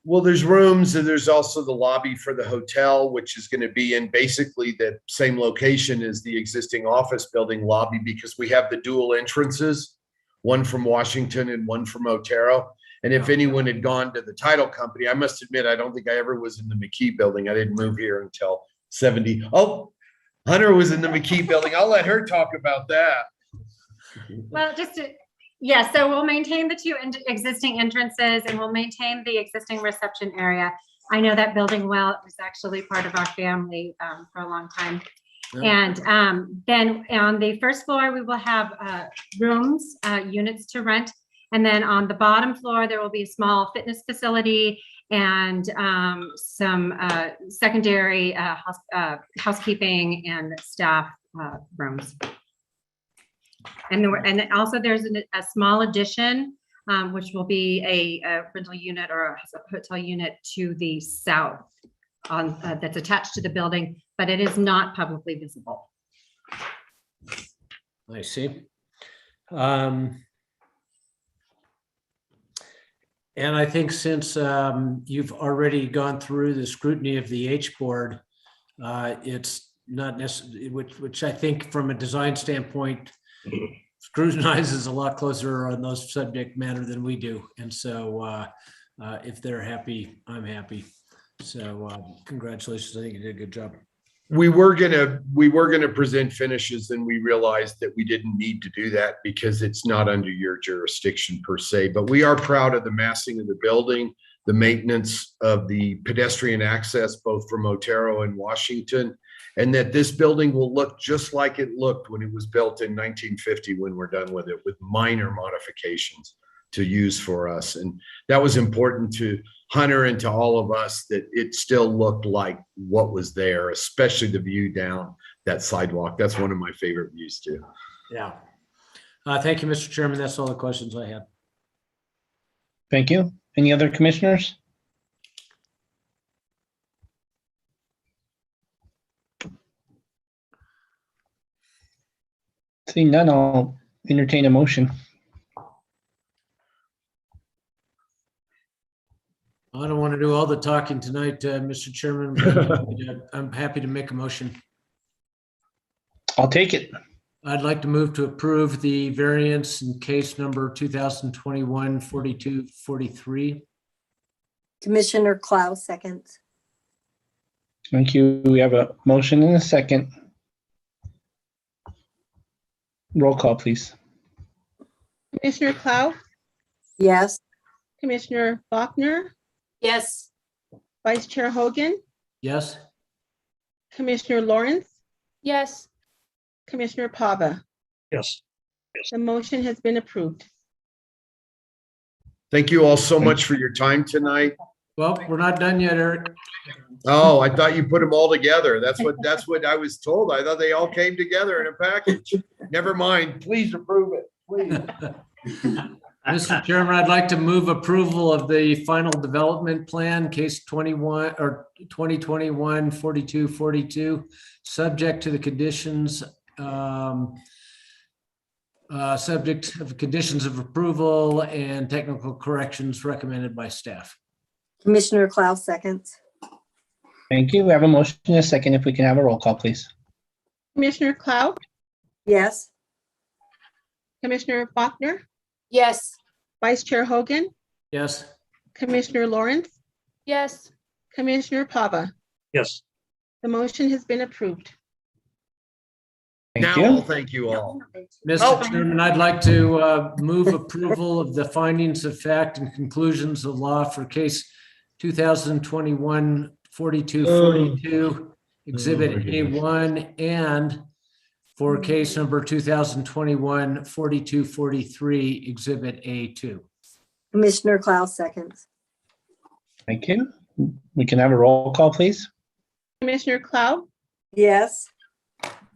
Well, there's rooms, and there's also the lobby for the hotel, which is going to be in basically the same location as the existing office building lobby, because we have the dual entrances, one from Washington and one from Otero. And if anyone had gone to the title company, I must admit, I don't think I ever was in the McKee building. I didn't move here until 70. Oh, Hunter was in the McKee building. I'll let her talk about that. Well, yeah, so we'll maintain the two existing entrances, and we'll maintain the existing reception area. I know that building well. It was actually part of our family for a long time. Oh. And then on the first floor, we will have rooms, units to rent. And then on the bottom floor, there will be a small fitness facility and some secondary housekeeping and staff rooms. And also there's a small addition, which will be a rental unit or a hotel unit to the south that's attached to the building, but it is not publicly visible. I see. And I think since you've already gone through the scrutiny of the H board, it's not necessarily, which I think from a design standpoint, scrutinizes a lot closer on those subject matter than we do. And so if they're happy, I'm happy. So congratulations. I think you did a good job. We were gonna present finishes, and we realized that we didn't need to do that because it's not under your jurisdiction per se. But we are proud of the massing of the building, the maintenance of the pedestrian access, both from Otero and Washington, and that this building will look just like it looked when it was built in 1950 when we're done with it, with minor modifications to use for us. And that was important to Hunter and to all of us, that it still looked like what was there, especially the view down that sidewalk. That's one of my favorite views too. Yeah. Thank you, Mr. Chairman. That's all the questions I had. Thank you. Any other commissioners? Seeing none, I'll entertain a motion. I don't want to do all the talking tonight, Mr. Chairman, but I'm happy to make a motion. I'll take it. I'd like to move to approve the variance in case number 2021-4243. Commissioner Klaus seconds. Thank you. We have a motion and a second. Roll call, please. Commissioner Klaus, Yes. Commissioner Faulkner, Yes. Vice Chair Hogan, Yes. Commissioner Lawrence, Yes. Commissioner Pava. Yes. The motion has been approved. Thank you all so much for your time tonight. Well, we're not done yet, Eric. Oh, I thought you put them all together. That's what I was told. I thought they all came together in a package. Never mind. Please approve it, please. Mr. Chairman, I'd like to move approval of the final development plan, case 21 or 2021 4242, subject to the conditions, subject of conditions of approval and technical corrections recommended by staff. Commissioner Klaus seconds. Thank you. We have a motion and a second. If we can have a roll call, please. Commissioner Cloud, Yes. Commissioner Faulkner, Yes. Vice Chair Hogan, Yes. Commissioner Lawrence, Yes. Commissioner Pava. Yes. The motion has been approved. Thank Now I'll you. thank you all. Mr. Chairman, I'd like to move approval of the findings of fact and conclusions of law for case 2021 4242, Exhibit A1, and for case number 2021 4243, Exhibit A2. Commissioner Klaus seconds. Thank you. We can have a roll call, please. Commissioner Cloud, Yes.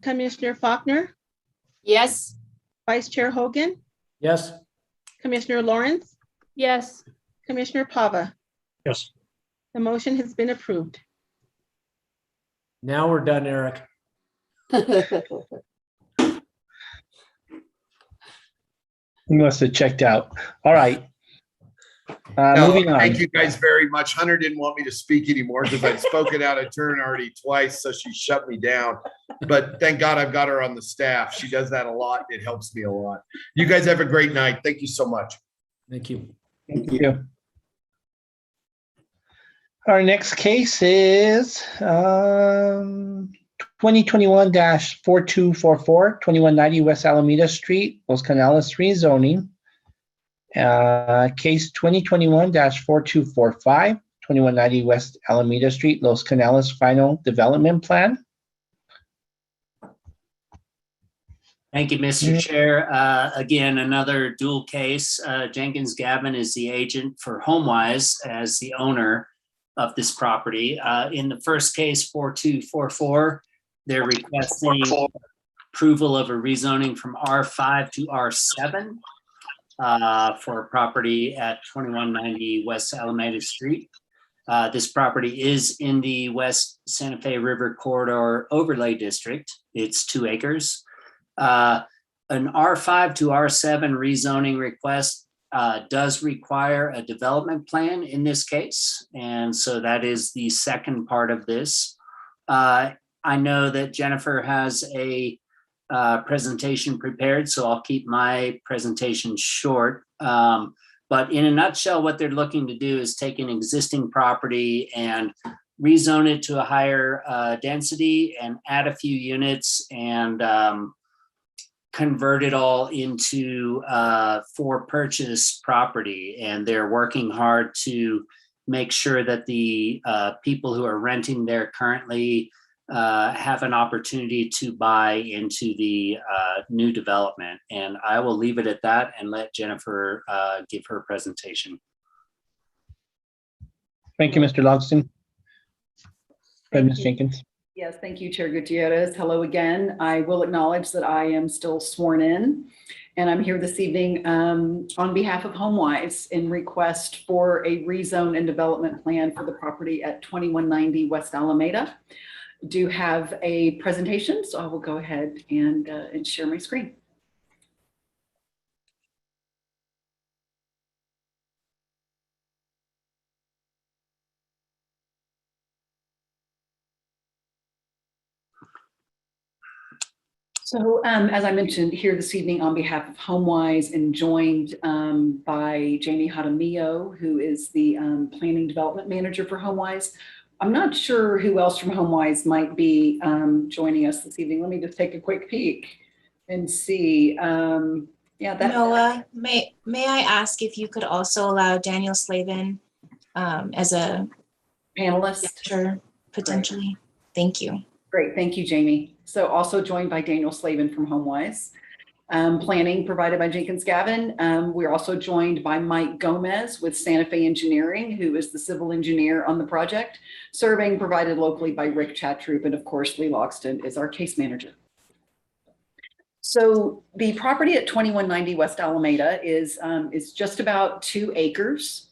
Commissioner Faulkner, Yes. Vice Chair Hogan, Yes. Commissioner Lawrence, Yes. Commissioner Pava. Yes. The motion has been approved. Now we're done, Eric. You must have checked out. All right. Moving on. Thank you guys very much. Hunter didn't want me to speak anymore because I'd spoken out of turn already twice, so she shut me down. But thank God I've got her on the staff. She does that a lot. It helps me a lot. You guys have a great night. Thank you so much. Thank you. Thank you. Our next case is 2021-4244, 2190 West Alameda Street, Los Canales rezoning. Case 2021-4245, 2190 West Alameda Street, Los Canales final development plan. Thank you, Mr. Chair. Again, another dual case. Jenkins Gavin is the agent for HomeWise as the owner of this property. In the first case, 4244, they're requesting approval of a rezoning from R5 to R7 for a property at 2190 West Alameda Street. This property is in the West Santa Fe River Corridor Overlay District. It's 2 acres. An R5 to R7 rezoning request does require a development plan in this case. And so that is the second part of this. I know that Jennifer has a presentation prepared, so I'll keep my presentation short. But in a nutshell, what they're looking to do is take an existing property and rezone it to a higher density and add a few units and convert it all into for purchase property. And they're working hard to make sure that the people who are renting there currently have an opportunity to buy into the new development. And I will leave it at that and let Jennifer give her presentation. Thank you, Mr. Logston. Go ahead, Ms. Jenkins. Yes, thank you, Chair Gutierrez. Hello again. I will acknowledge that I am still sworn in, and I'm here this evening on behalf of HomeWise in request for a rezone and development plan for the property at 2190 West Alameda. Do have a presentation, so I will go ahead and share my screen. So as I mentioned here this evening on behalf of HomeWise and joined by Jamie Jaramillo, who is the Planning Development Manager for HomeWise. I'm not sure who else from HomeWise might be joining us this evening. Let me just take a quick peek and see. Yeah, that. Noah, may I ask if you could also allow Daniel Slavin as a panelist potentially? Thank you. Great, thank you, Jamie. So also joined by Daniel Slavin from HomeWise. Planning provided by Jenkins Gavin. We're also joined by Mike Gomez with Santa Fe Engineering, who is the civil engineer on the project. Surveying provided locally by Rick Chatroop, and of course, Lee Logston is our case manager. So the property at 2190 West Alameda is just about 2 acres.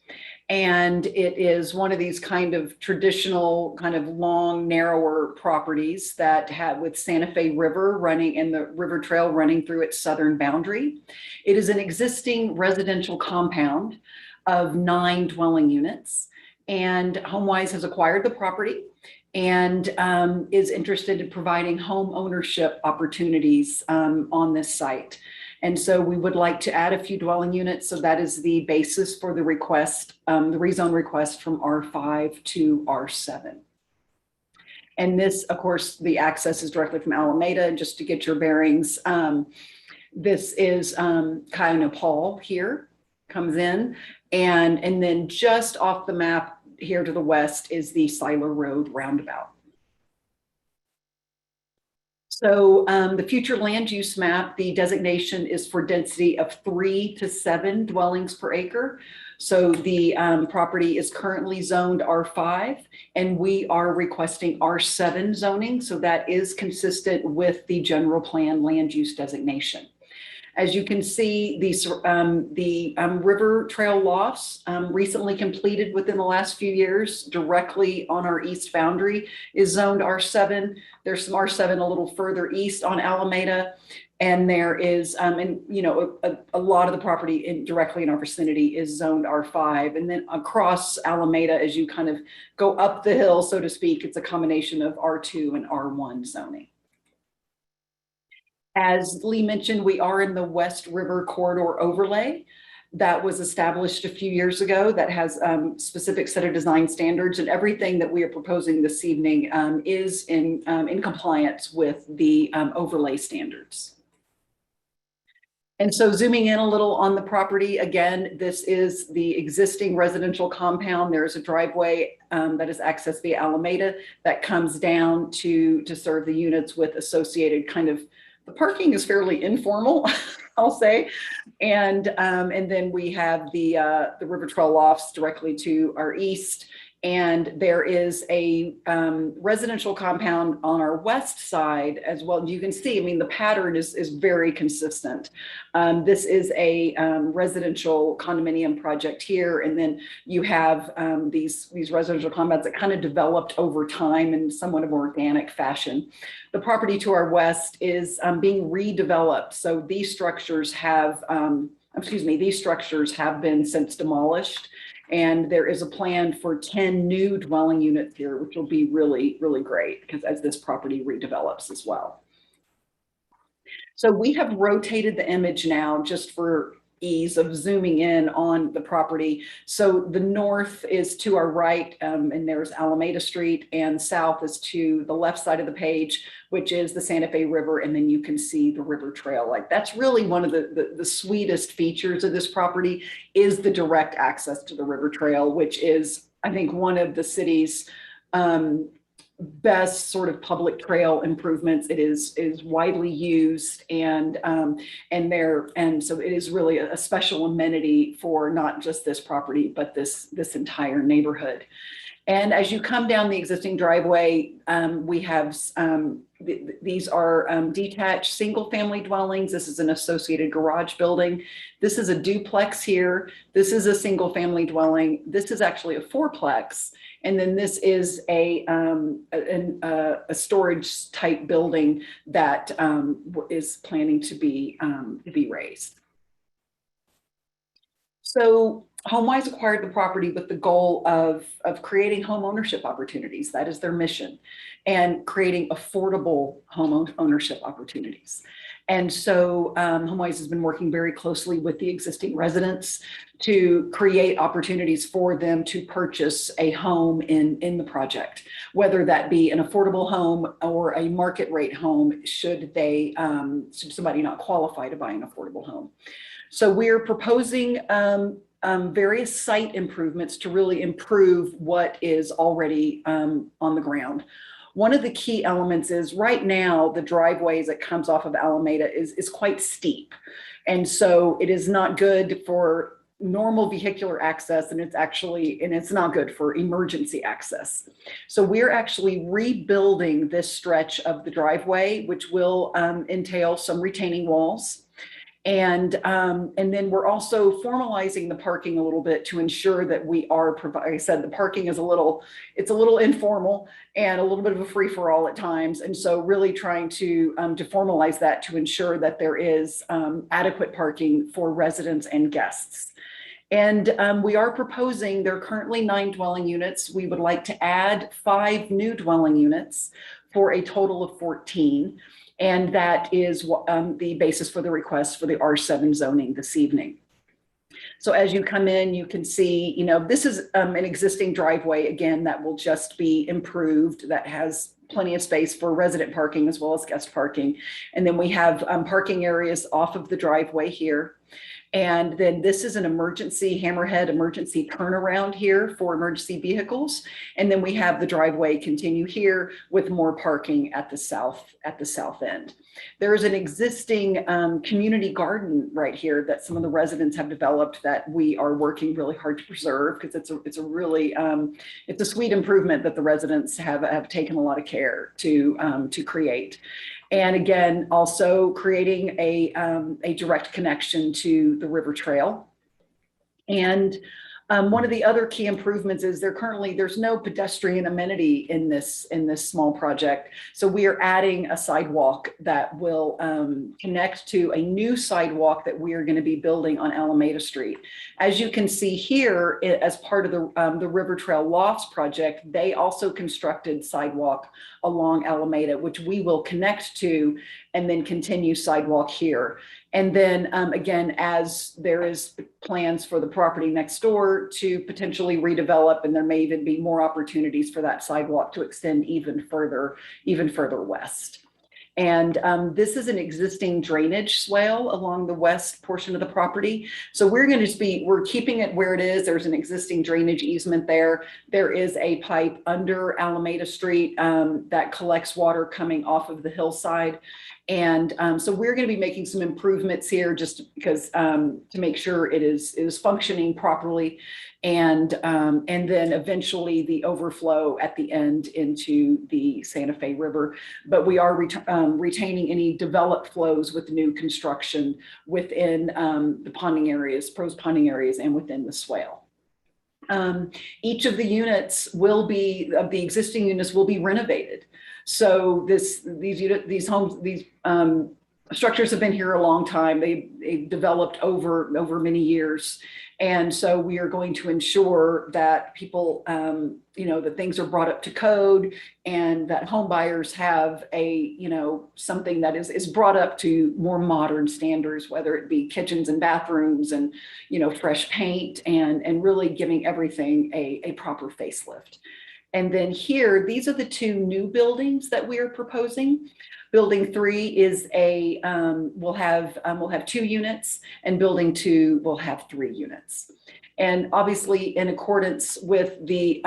And it is one of these kind of traditional, kind of long, narrower properties that have with Santa Fe River running and the river trail running through its southern boundary. It is an existing residential compound of 9 dwelling units. And HomeWise has acquired the property and is interested in providing home ownership opportunities on this site. And so we would like to add a few dwelling units. So that is the basis for the request, the rezone request from R5 to R7. And this, of course, the access is directly from Alameda. And just to get your bearings, this is Kayana Paul here, comes in. And then just off the map here to the west is the Siler Road roundabout. So the future land use map, the designation is for density of 3 to 7 dwellings per acre. So the property is currently zoned R5 and we are requesting R7 zoning. So that is consistent with the general plan land use designation. As you can see, the river trail lofts recently completed within the last few years directly on our east boundary is zoned R7. There's some R7 a little further east on Alameda. And there is, and you know, a lot of the property directly in our vicinity is zoned R5. And then across Alameda, as you kind of go up the hill, so to speak, it's a combination of R2 and R1 zoning. As Lee mentioned, we are in the West River Corridor overlay that was established a few years ago that has a specific set of design standards, and everything that we are proposing this evening is in compliance with the overlay standards. And so zooming in a little on the property, again, this is the existing residential compound. There's a driveway that is accessed via Alameda that comes down to serve the units with associated kind of, the parking is fairly informal, I'll say. And then we have the river trail lofts directly to our east. And there is a residential compound on our west side as well. You can see, I mean, the pattern is very consistent. This is a residential condominium project here. And then you have these residential compounds that kind of developed over time in somewhat of an organic fashion. The property to our west is being redeveloped. So these structures have, these structures have been since demolished. And there is a plan for 10 new dwelling units here, which will be really, really great because as this property redevelops as well. So we have rotated the image now just for ease of zooming in on the property. So the north is to our right, and there's Alameda Street, and south is to the left side of the page, which is the Santa Fe River, and then you can see the river trail. Like that's really one of the sweetest features of this property is the direct access to the river trail, which is, I think, one of the city's best sort of public trail improvements. It is widely used and so it is really a special amenity for not just this property, but this entire neighborhood. And as you come down the existing driveway, we have these are detached single family dwellings. This is an associated garage building. This is a duplex here. This is a single family dwelling. This is actually a fourplex. And then this is a storage type building that is planning to be raised. So HomeWise acquired the property with the goal of creating home ownership opportunities. That is their mission, and creating affordable home ownership opportunities. And so HomeWise has been working very closely with the existing residents to create opportunities for them to purchase a home in the project, whether that be an affordable home or a market rate home should somebody not qualify to buy an affordable home. So we're proposing various site improvements to really improve what is already on the ground. one of the key elements is right now, the driveway that comes off of Alameda is quite steep. And so it is not good for normal vehicular access, and it's not good for emergency access. So we're actually rebuilding this stretch of the driveway, which will entail some retaining walls. And then we're also formalizing the parking a little bit to ensure that we are providing. I said the parking is it's a little informal and a little bit of a free for all at times. And so really trying to formalize that to ensure that there is adequate parking for residents and guests. And we are proposing, there are currently 9 dwelling units. We would like to add 5 new dwelling units for a total of 14. And that is the basis for the request for the R7 zoning this evening. So as you come in, you can see, this is an existing driveway, again, that will just be improved, that has plenty of space for resident parking as well as guest parking. And then we have parking areas off of the driveway here. And then this is an hammerhead emergency turnaround here for emergency vehicles. And then we have the driveway continue here with more parking at the south end. There is an existing community garden right here that some of the residents have developed that we are working really hard to preserve, because it's a really it's a sweet improvement that the residents have taken a lot of care to create. And again, also creating a direct connection to the river trail. And one of the other key improvements is there's no pedestrian amenity in this small project. So we are adding a sidewalk that will connect to a new sidewalk that we are going to be building on Alameda Street. As you can see here, as part of the River Trail Lofts project, they also constructed sidewalk along Alameda, which we will connect to and then continue sidewalk here. And then again, as there is plans for the property next door to potentially redevelop, and there may even be more opportunities for that sidewalk to extend even further west. And this is an existing drainage swale along the west portion of the property. So we're keeping it where it is. There's an existing drainage easement there. There is a pipe under Alameda Street that collects water coming off of the hillside. And so we're going to be making some improvements here just because to make sure it is functioning properly. And then eventually the overflow at the end into the Santa Fe River. But we are retaining any developed flows with new construction within the ponding areas, proposed ponding areas, and within the swale. Each of the existing units will be renovated. So these structures have been here a long time. They developed over many years. And so we are going to ensure that people, that things are brought up to code, and that home buyers have something that is brought up to more modern standards, whether it be kitchens and bathrooms and, fresh paint and really giving everything a proper facelift. And then here, these are the 2 new buildings that we are proposing. Building 3 is will have 2 units, and building 2 will have 3 units. And obviously, in accordance with the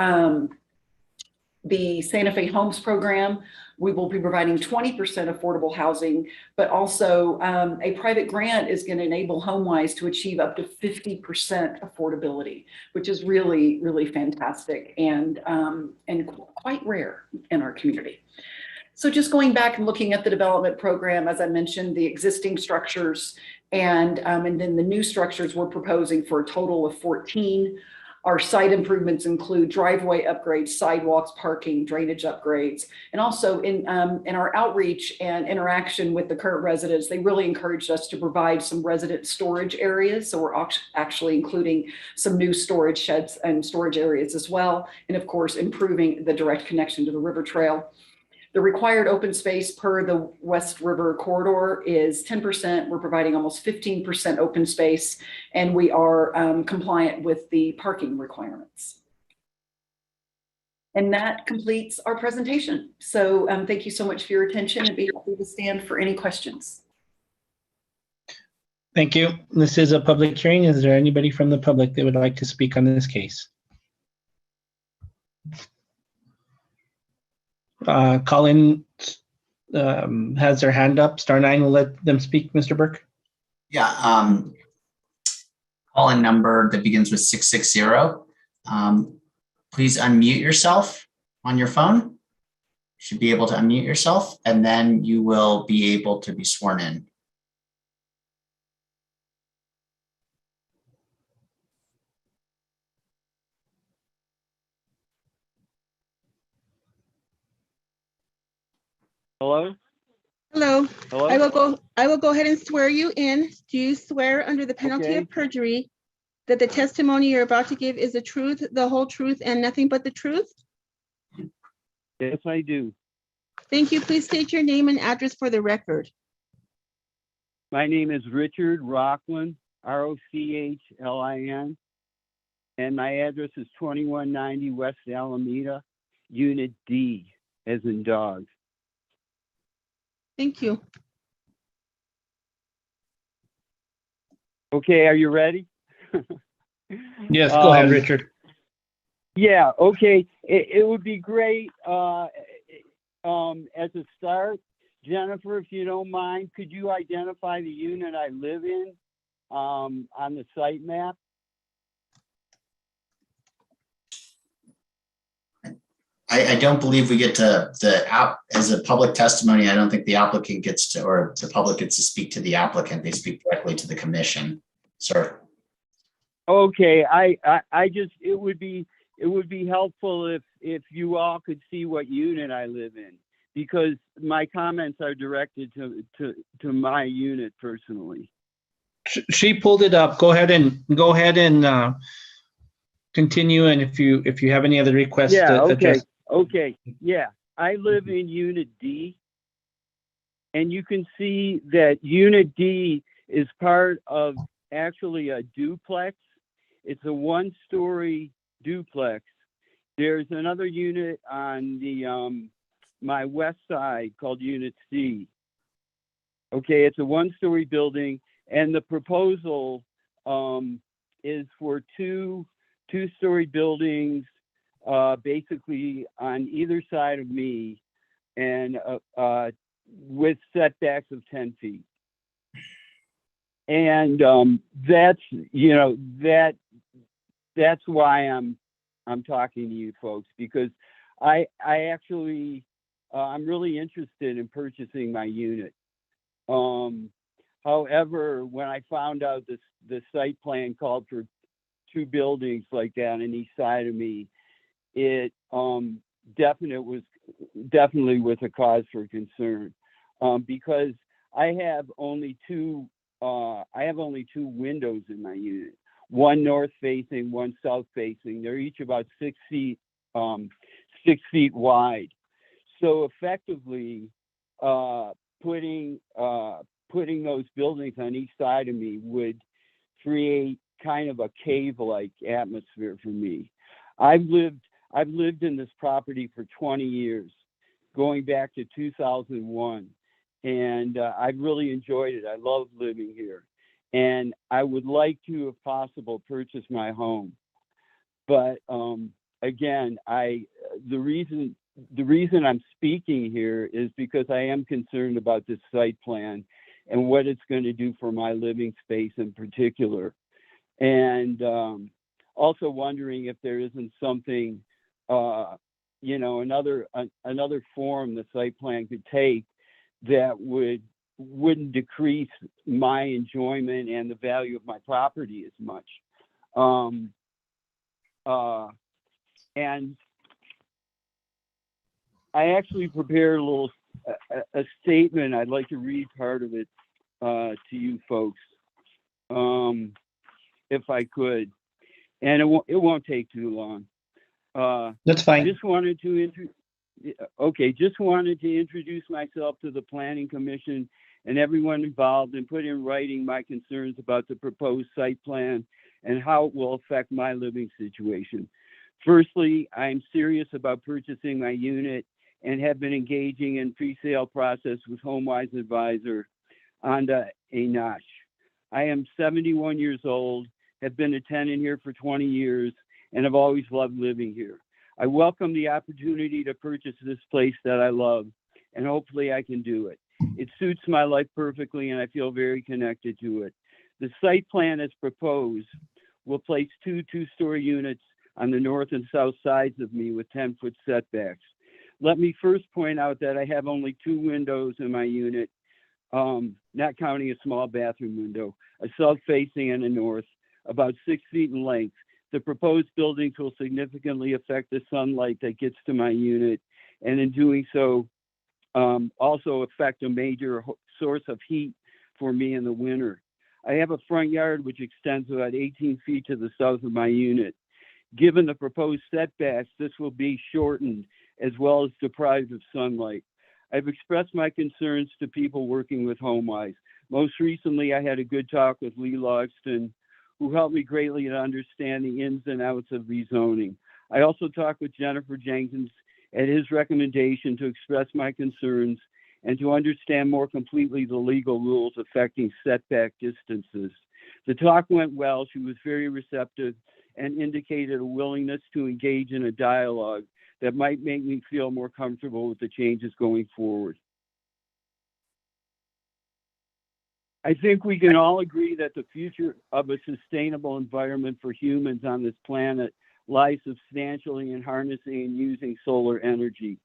Santa Fe Homes program, we will be providing 20% affordable housing, but also a private grant is going to enable HomeWise to achieve up to 50% affordability, which is really, really fantastic and quite rare in our community. So just going back and looking at the development program, as I mentioned, the existing structures and then the new structures we're proposing for a total of 14. Our site improvements include driveway upgrades, sidewalks, parking, drainage upgrades, and also in our outreach and interaction with the current residents, they really encouraged us to provide some resident storage areas. So we're actually including some new storage sheds and storage areas as well. And of course, improving the direct connection to the river trail. The required open space per the West River corridor is 10%. We're providing almost 15% open space, and we are compliant with the parking requirements. And that completes our presentation. So thank you so much for your attention, and be happy to stand for any questions. Thank you. This is a public hearing. Is there anybody from the public that would like to speak on this case? Colin has their hand up. Star 9 will let them speak, Mr. Burke. Yeah, call in number that begins with 660. Please unmute yourself on your phone. You should be able to unmute yourself, and then you will be able to be sworn in. Hello? Hello. Hello? I will go ahead and swear you in. Do you swear under the penalty Okay. of perjury that the testimony you're about to give is the truth, the whole truth, and nothing but the truth? Yes, I do. Thank you. Please state your name and address for the record. My name is Richard Rocklin, Rochlin, and my address is 2190 West Alameda, Unit D, as in dog. Thank you. Okay, are you ready? Yes, go ahead, Richard. Yeah, okay. It would be great as a start. Jennifer, if you don't mind, could you identify the unit I live in on the site map? I don't believe we get to as a public testimony. I don't think the applicant gets to, or the public gets to speak to the applicant. They speak directly to the commission, sir. Okay, I just, it would be helpful if you all could see what unit I live in, because my comments are directed to my unit personally. She pulled it up. Go ahead and continue. And if you have any other requests Yeah, to okay, address. okay, yeah. I live in Unit D, and you can see that Unit D is part of actually a duplex. It's a one-story duplex. There's another unit on the my west side called Unit C. Okay, it's a one-story building, and the proposal is for two-story buildings basically on either side of me, and with setbacks of 10 feet. And that's, you know, that's why I'm talking to you folks, because I actually I'm really interested in purchasing my unit. However, when I found out the site plan called for two buildings like that on each side of me, it definitely was a cause for concern, because I have only two windows in my unit, one north facing, one south facing. They're each about 6 feet wide. So effectively, putting those buildings on each side of me would create kind of a cave-like atmosphere for me. I've lived in this property for 20 years, going back to 2001. And I've really enjoyed it. I love living here. And I would like to, if possible, purchase my home. But again, the reason I'm speaking here is because I am concerned about this site plan and what it's going to do for my living space in particular. And also wondering if there isn't something, you know, another form the site plan could take that wouldn't decrease my enjoyment and the value of my property as much. And I actually prepared a statement. I'd like to read part of it to you folks, if I could, and it won't take too long. That's fine. Just wanted to introduce myself to the Planning Commission and everyone involved, and put in writing my concerns about the proposed site plan and how it will affect my living situation. Firstly, I'm serious about purchasing my unit and have been engaging in pre-sale process with HomeWise advisor Anda Anash. I am 71 years old, have been a tenant here for 20 years, and have always loved living here. I welcome the opportunity to purchase this place that I love, and hopefully I can do it. It suits my life perfectly, and I feel very connected to it. The site plan as proposed will place two two-story units on the north and south sides of me with 10-foot setbacks. Let me first point out that I have only 2 windows in my unit, not counting a small bathroom window, a south-facing and a north, about 6 feet in length. The proposed buildings will significantly affect the sunlight that gets to my unit, and in doing so, also affect a major source of heat for me in the winter. I have a front yard which extends about 18 feet to the south of my unit. Given the proposed setbacks, this will be shortened as well as deprived of sunlight. I've expressed my concerns to people working with HomeWise. Most recently, I had a good talk with Lee Logston, who helped me greatly to understand the ins and outs of rezoning. I also talked with Jennifer Jenkins at his recommendation to express my concerns and to understand more completely the legal rules affecting setback distances. The talk went well. She was very receptive and indicated a willingness to engage in a dialogue that might make me feel more comfortable with the changes going forward. I think we can all agree that the future of a sustainable environment for humans on this planet lies substantially in harnessing and using solar energy.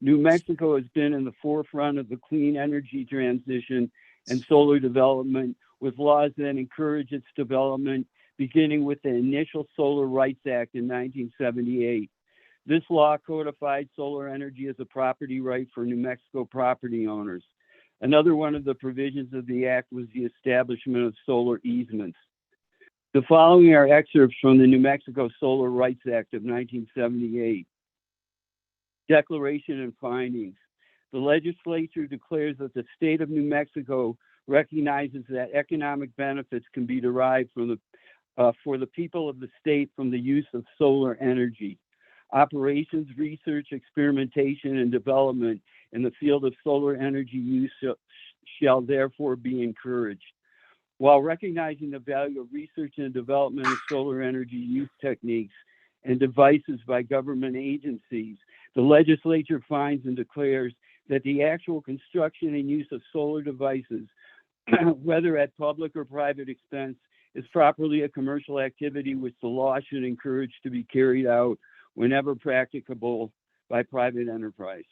New Mexico has been in the forefront of the clean energy transition and solar development, with laws that encourage its development, beginning with the initial Solar Rights Act in 1978. This law codified solar energy as a property right for New Mexico property owners. Another one of the provisions of the act was the establishment of solar easements. The following are excerpts from the New Mexico Solar Rights Act of 1978. Declaration and findings. The legislature declares that the state of New Mexico recognizes that economic benefits can be derived from for the people of the state from the use of solar energy. Operations, research, experimentation, and development in the field of solar energy use shall therefore be encouraged. While recognizing the value of research and development of solar energy use techniques and devices by government agencies, the legislature finds and declares that the actual construction and use of solar devices, whether at public or private expense, is properly a commercial activity which the law should encourage to be carried out whenever practicable by private enterprise.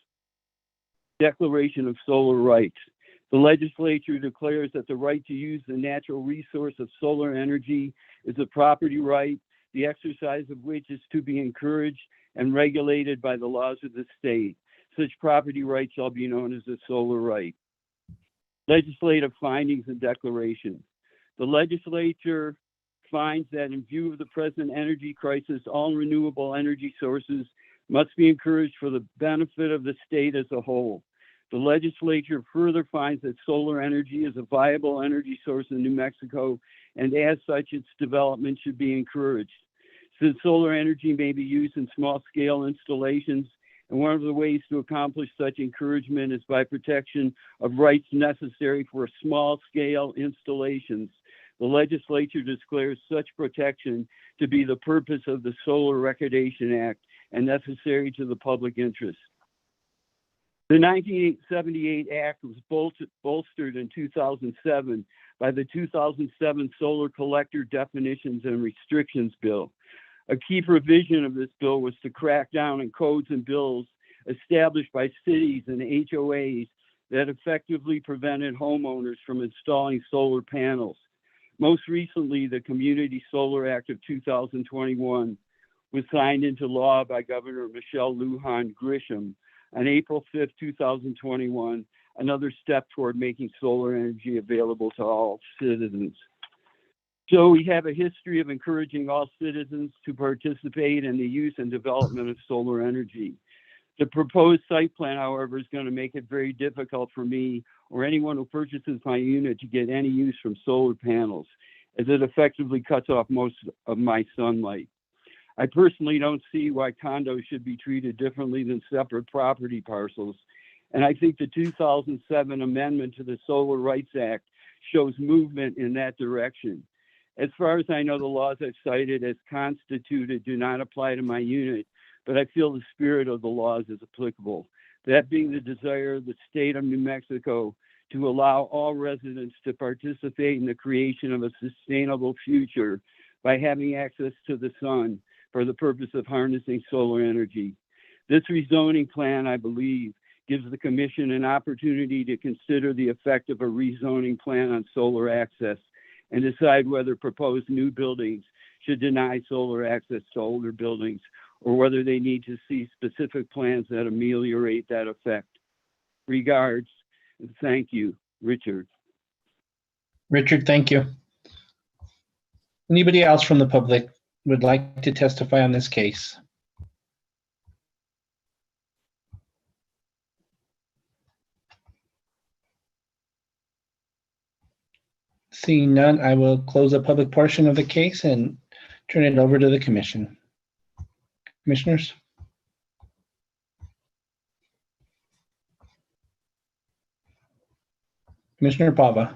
Declaration of Solar Rights. The legislature declares that the right to use the natural resource of solar energy is a property right, the exercise of which is to be encouraged and regulated by the laws of the state. Such property right shall be known as a solar right. Legislative findings and declarations. The legislature finds that in view of the present energy crisis, all renewable energy sources must be encouraged for the benefit of the state as a whole. The legislature further finds that solar energy is a viable energy source in New Mexico, and as such, its development should be encouraged. Since solar energy may be used in small-scale installations, and one of the ways to accomplish such encouragement is by protection of rights necessary for small-scale installations, the legislature declares such protection to be the purpose of the Solar Recordation Act and necessary to the public interest. The 1978 Act was bolstered in 2007 by the 2007 Solar Collector Definitions and Restrictions Bill. A key provision of this bill was to crack down on codes and bills established by cities and HOAs that effectively prevented homeowners from installing solar panels. Most recently, the Community Solar Act of 2021 was signed into law by Governor Michelle Lujan Grisham on April 5th, 2021, another step toward making solar energy available to all citizens. So we have a history of encouraging all citizens to participate in the use and development of solar energy. The proposed site plan, however, is going to make it very difficult for me or anyone who purchases my unit to get any use from solar panels, as it effectively cuts off most of my sunlight. I personally don't see why condos should be treated differently than separate property parcels, and I think the 2007 amendment to the Solar Rights Act shows movement in that direction. As far as I know, the laws I've cited as constituted do not apply to my unit, but I feel the spirit of the laws is applicable. That being the desire of the state of New Mexico to allow all residents to participate in the creation of a sustainable future by having access to the sun for the purpose of harnessing solar energy. This rezoning plan, I believe, gives the commission an opportunity to consider the effect of a rezoning plan on solar access and decide whether proposed new buildings should deny solar access to older buildings or whether they need to see specific plans that ameliorate that effect. Regards, and thank you, Richard. Richard, thank you. Anybody else from the public would like to testify on this case? Seeing none, I will close the public portion of the case and turn it over to the commission. Commissioners? Commissioner Pava.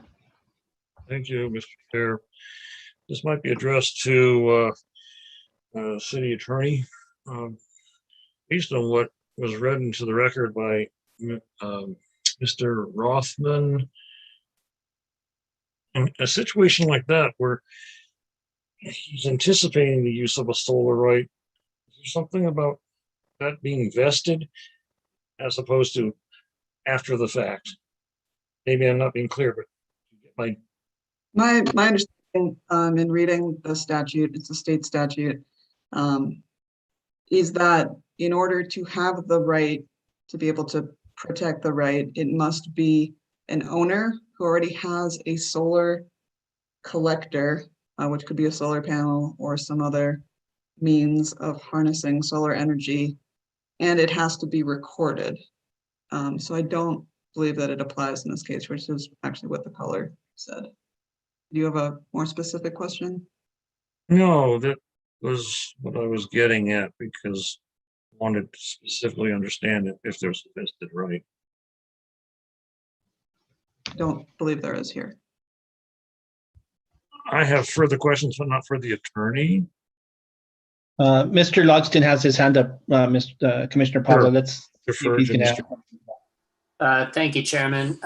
Thank you, Mr. Chair. This might be addressed to city attorney. Based on what was read into the record by Mr. Rothman, in a situation like that where he's anticipating the use of a solar right, is there something about that being vested as opposed to after the fact? Maybe I'm not being clear, but My understanding in reading the statute, it's a state statute, is that in order to have the right to be able to protect the right, it must be an owner who already has a solar collector, which could be a solar panel or some other means of harnessing solar energy, and it has to be recorded. So I don't believe that it applies in this case, which is actually what the caller said. Do you have a more specific question? no, that was what I was getting at because I wanted to specifically understand if there's a vested right. I don't believe there is here. I have further questions, but not for the attorney. Mr. Logston has his hand up, Commissioner Pava. Sure. Let's see Defer if he's to going to. Thank you, Chairman.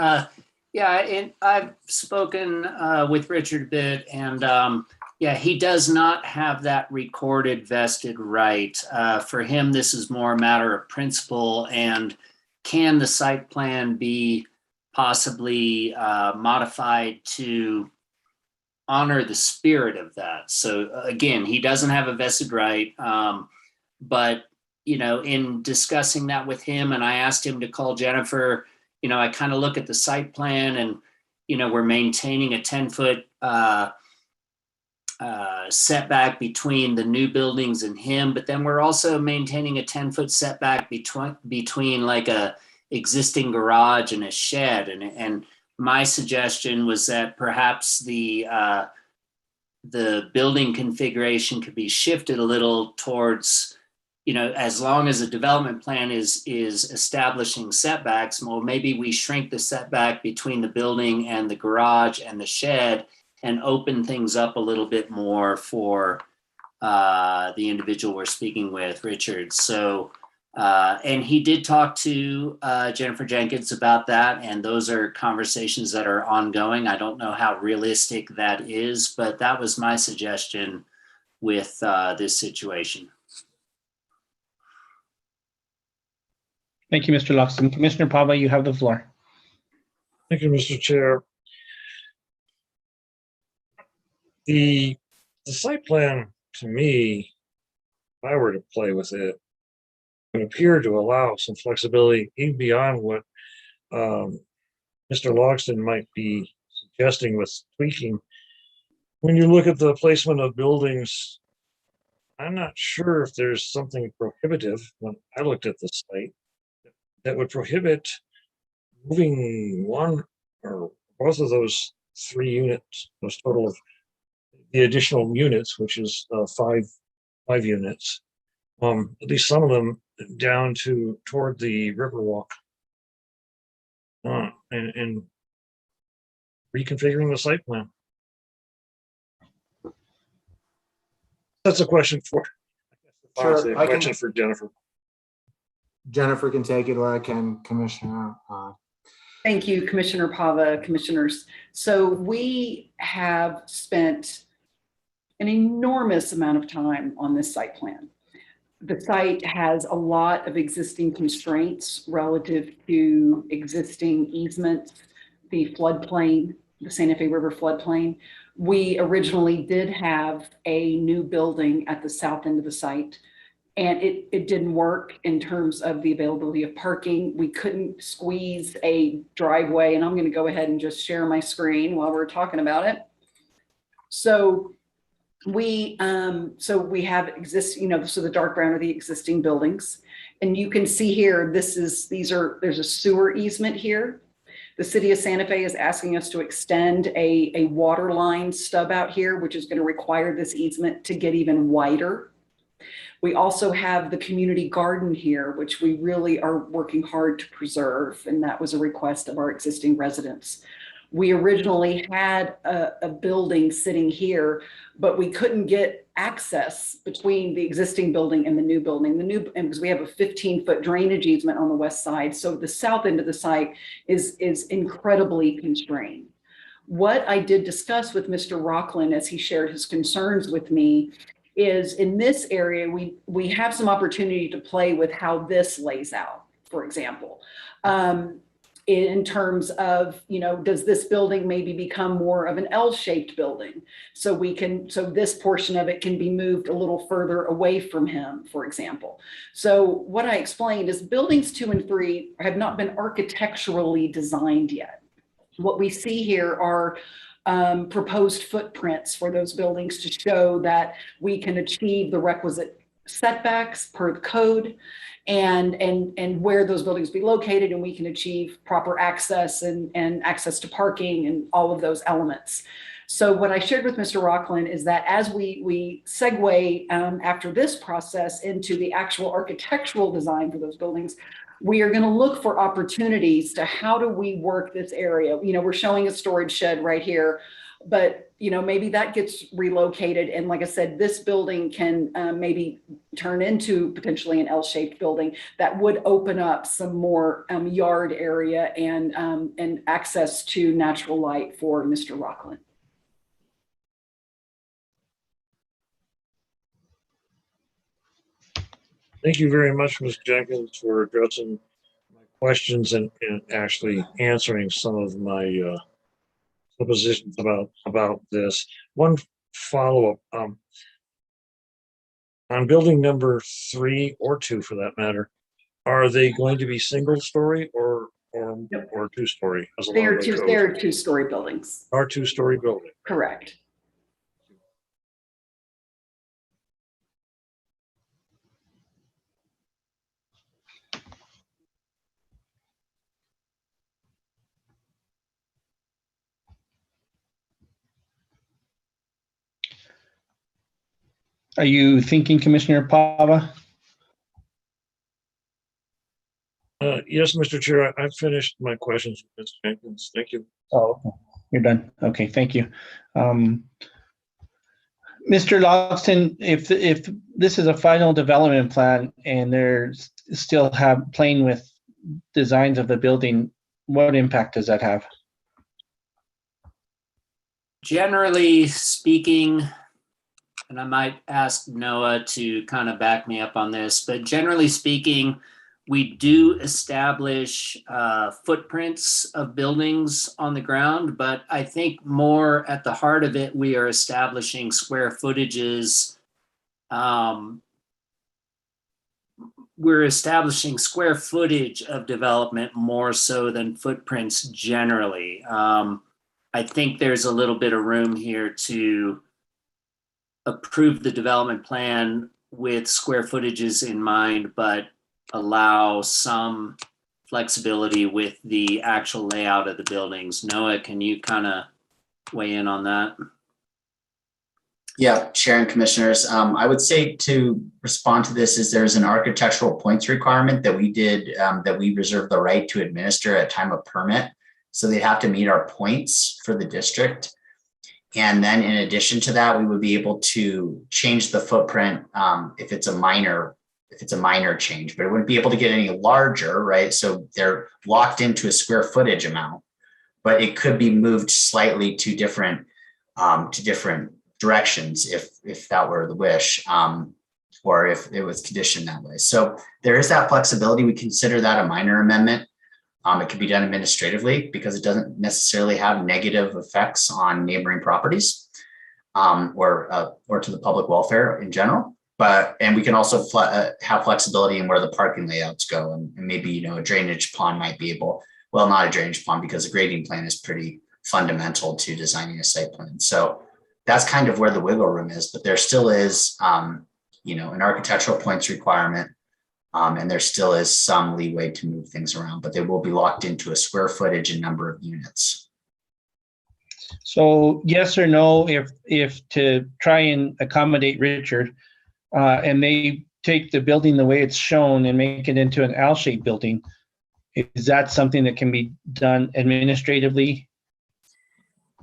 Yeah, and I've spoken with Richard a bit, and yeah, he does not have that recorded vested right. For him, this is more a matter of principle, and can the site plan be possibly modified to honor the spirit of that? So again, he doesn't have a vested right, but you know, in discussing that with him, and I asked him to call Jennifer, you know, I kind of look at the site plan and, you know, we're maintaining a 10-foot setback between the new buildings and him, but then we're also maintaining a 10-foot setback between like a existing garage and a shed. And my suggestion was that perhaps the building configuration could be shifted a little towards, you know, as long as a development plan is establishing setbacks, well, maybe we shrink the setback between the building and the garage and the shed and open things up a little bit more for the individual we're speaking with, Richard. So, and he did talk to Jennifer Jenkins about that, and those are conversations that are ongoing. I don't know how realistic that is, but that was my suggestion with this situation. Thank you, Mr. Logston. Commissioner Pava, you have the floor. Thank you, Mr. Chair. The site plan, to me, if I were to play with it, would appear to allow some flexibility even beyond what Mr. Logston might be suggesting with tweaking. When you look at the placement of buildings, I'm not sure if there's something prohibitive when I looked at the site that would prohibit moving one or both of those 3 units, those total of the additional units, which is five units, at least some of them down toward the Riverwalk, and reconfiguring the site plan. That's a question for Possibly a Sure, I question can, for Jennifer. Jennifer can take it, or I can, Commissioner. Thank you, Commissioner Pava, commissioners. So we have spent an enormous amount of time on this site plan. The site has a lot of existing constraints relative to existing easements, the floodplain, the Santa Fe River floodplain. We originally did have a new building at the south end of the site, and it didn't work in terms of the availability of parking. We couldn't squeeze a driveway, and I'm going to go ahead and just share my screen while we're talking about it. So we have so the dark brown are the existing buildings, and you can see here, there's a sewer easement here. The city of Santa Fe is asking us to extend a water line stub out here, which is going to require this easement to get even wider. We also have the community garden here, which we really are working hard to preserve, and that was a request of our existing residents. We originally had a building sitting here, but we couldn't get access between the existing building and the new building. And because we have a 15-foot drainage easement on the west side, so the south end of the site is incredibly constrained. What I did discuss with Mr. Rockland as he shared his concerns with me is in this area, we have some opportunity to play with how this lays out, for example. In terms of, does this building maybe become more of an L-shaped building? So this portion of it can be moved a little further away from him, for example. So what I explained is buildings 2 and 3 have not been architecturally designed yet. What we see here are proposed footprints for those buildings to show that we can achieve the requisite setbacks per the code, and where those buildings be located, and we can achieve proper access and access to parking and all of those elements. So what I shared with Mr. Rockland is that as we segue after this process into the actual architectural design for those buildings, we are going to look for opportunities to how do we work this area. We're showing a storage shed right here, but maybe that gets relocated. And like I said, this building can maybe turn into potentially an L-shaped building that would open up some more yard area and access to natural light for Mr. Rockland. Thank you very much, Ms. Jenkins, for addressing my questions and actually answering some of my suppositions about this. One follow-up. On building number 3 or 2, for that matter, are they going to be single-story or 2-story? They're 2-story buildings. Are 2-story buildings. Correct. Are you thinking, Commissioner Pava? Yes, Mr. Chair, I've finished my questions, Ms. Jenkins. Thank you. Oh, okay. You're done. Okay, thank you. Mr. Logston, if this is a final development plan and there's still playing with designs of the building, what impact does that have? Generally speaking, and I might ask Noah to kind of back me up on this, but generally speaking, we do establish footprints of buildings on the ground, but I think more at the heart of it, we are establishing square footages. We're establishing square footage of development more so than footprints generally. I think there's a little bit of room here to approve the development plan with square footages in mind, but allow some flexibility with the actual layout of the buildings. Noah, can you kind of weigh in on that? Yeah, Chair and Commissioners, I would say to respond to this is there's an architectural points requirement that we did, that we reserve the right to administer at time of permit. So they have to meet our points for the district. And then in addition to that, we would be able to change the footprint if it's a minor change, but it wouldn't be able to get any larger, right? So they're locked into a square footage amount, but it could be moved slightly to different directions if that were the wish, or if it was conditioned that way. So there is that flexibility. We consider that a minor amendment. It can be done administratively because it doesn't necessarily have negative effects on neighboring properties or to the public welfare in general. And we can also have flexibility in where the parking layouts go, and maybe a drainage pond might be able, well, not a drainage pond because the grading plan is pretty fundamental to designing a site plan. So that's kind of where the wiggle room is, but there still is an architectural points requirement. And there still is some leeway to move things around, but they will be locked into a square footage and number of units. So yes or no, if to try and accommodate Richard, and they take the building the way it's shown and make it into an L-shaped building, is that something that can be done administratively?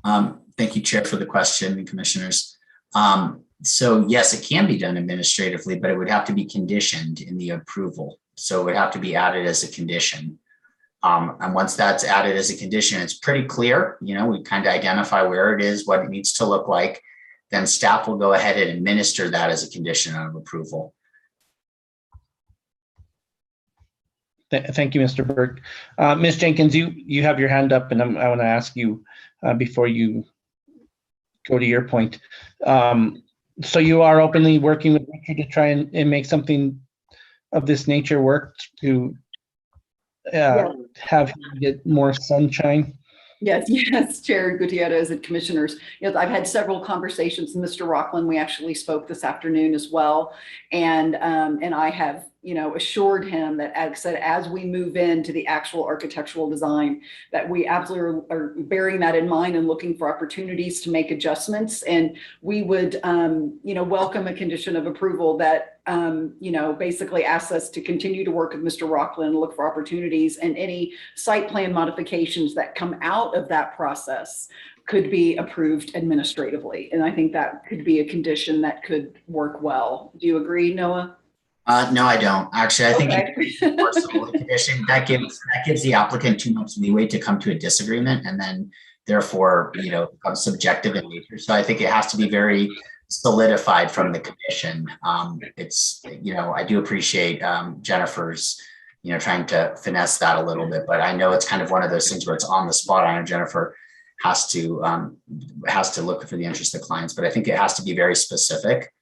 Thank you, Chair, for the question, and Commissioners. So yes, it can be done administratively, but it would have to be conditioned in the approval. So it would have to be added as a condition. And once that's added as a condition, it's pretty clear, we kind of identify where it is, what it needs to look like. Then staff will go ahead and administer that as a condition of approval. Thank you, Mr. Burke. Ms. Jenkins, you have your hand up, and I want to ask you before you go to your point. So you are openly working with Richard to try and make something of this nature work to have him get more sunshine? Yes, Chair Gutierrez and Commissioners. I've had several conversations with Mr. Rockland. We actually spoke this afternoon as well. And I have, assured him that as we move into the actual architectural design, that we absolutely are bearing that in mind and looking for opportunities to make adjustments. And we would, welcome a condition of approval that, basically asks us to continue to work with Mr. Rockland and look for opportunities, and any site plan modifications that come out of that process could be approved administratively. And I think that could be a condition that could work well. Do you agree, Noah? No, I don't. Actually, I think Okay. condition that gives the applicant too much leeway to come to a disagreement, and then therefore, becomes subjective in nature. So I think it has to be very solidified from the commission. I do appreciate Jennifer's, trying to finesse that a little bit, but I know it's kind of one of those things where it's on the spot. I know Jennifer has to look for the interest of clients, but I think it has to be very specific.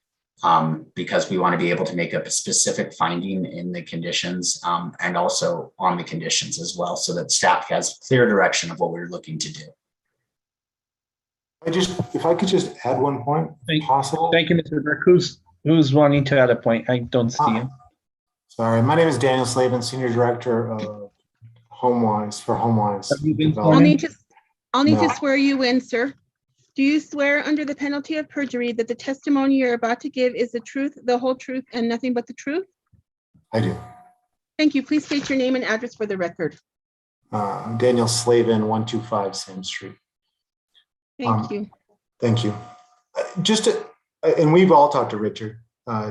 Because we want to be able to make a specific finding in the conditions and also on the conditions as well, so that staff has clear direction of what we're looking to do. If I could just add one point, possible. Thank you, Mr. Burke. Who's wanting to add a point? I don't see him. Sorry, my name is Daniel Slavin, Senior Director of HomeWise for HomeWise. I'll need to swear you in, sir. Do you swear under the penalty of perjury that the testimony you're about to give is the truth, the whole truth, and nothing but the truth? I do. Thank you. Please state your name and address for the record. Daniel Slavin, 125 Sam Street. Thank you. Thank you. And we've all talked to Richard.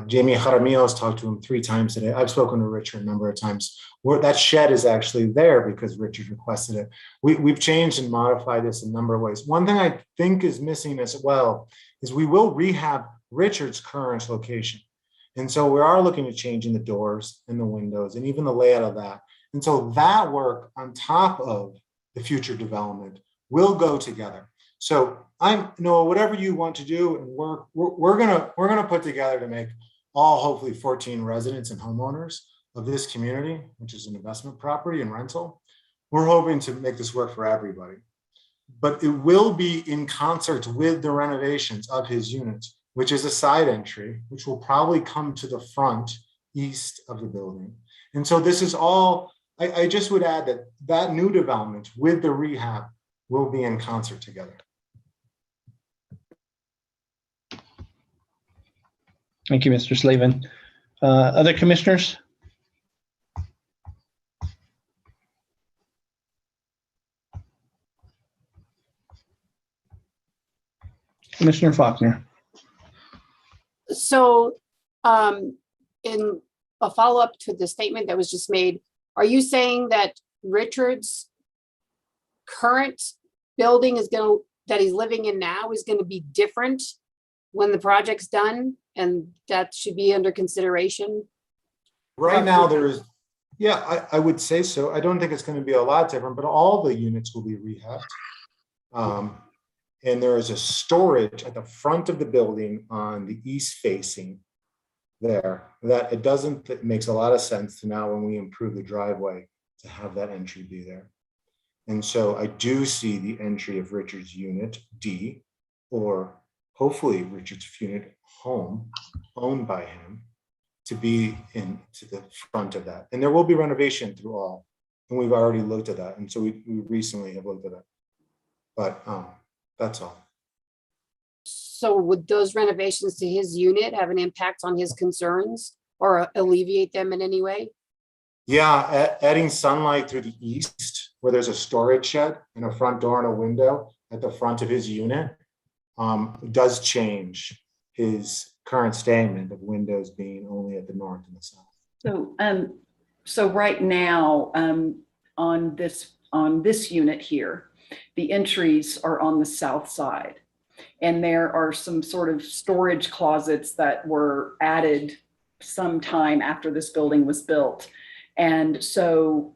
Jamie Jaramillo has talked to him 3 times today. I've spoken to Richard a number of times. That shed is actually there because Richard requested it. We've changed and modified this in a number of ways. One thing I think is missing as well is we will rehab Richard's current location. And so we are looking at changing the doors and the windows and even the layout of that. And so that work on top of the future development will go together. So whatever you want to do, and we're gonna put together to make all hopefully 14 residents and homeowners of this community, which is an investment property and rental. We're hoping to make this work for everybody, but it will be in concert with the renovations of his units, which is a side entry, which will probably come to the front east of the building. And so this is all, I just would add that new development with the rehab will be in concert together. Thank you, Mr. Slavin. Other commissioners? Commissioner Faulkner. So, in a follow-up to the statement that was just made, are you saying that Richard's current building that he's living in now is gonna be different when the project's done, and that should be under consideration? Right now, there is, yeah, I would say so. I don't think it's going to be a lot different, but all the units will be rehabbed. And there is a storage at the front of the building on the east facing there that it makes a lot of sense to now, when we improve the driveway, to have that entry be there. And so I do see the entry of Richard's unit D, or hopefully Richard's unit home owned by him, to be into the front of that. And there will be renovation through all, and we've already looked at that. And so we recently have looked at that, but that's all. So would those renovations to his unit have an impact on his concerns or alleviate them in any way? Yeah, adding sunlight through the east, where there's a storage shed and a front door and a window at the front of his unit, does change his current statement of windows being only at the north and the south. So right now, on this unit here, the entries are on the south side, and there are some sort of storage closets that were added sometime after this building was built. And so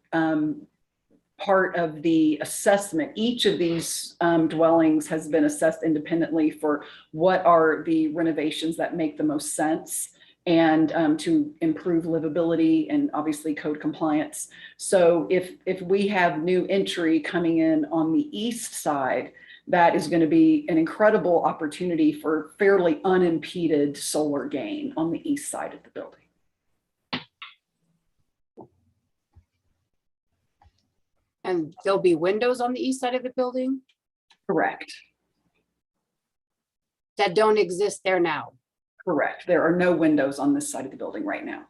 part of the assessment, each of these dwellings has been assessed independently for what are the renovations that make the most sense, and to improve livability and obviously code compliance. So if we have new entry coming in on the east side, that is going to be an incredible opportunity for fairly unimpeded solar gain on the east side of the building. And there'll be windows on the east side of the building? Correct. That don't exist there now? Correct. There are no windows on this side of the building right now.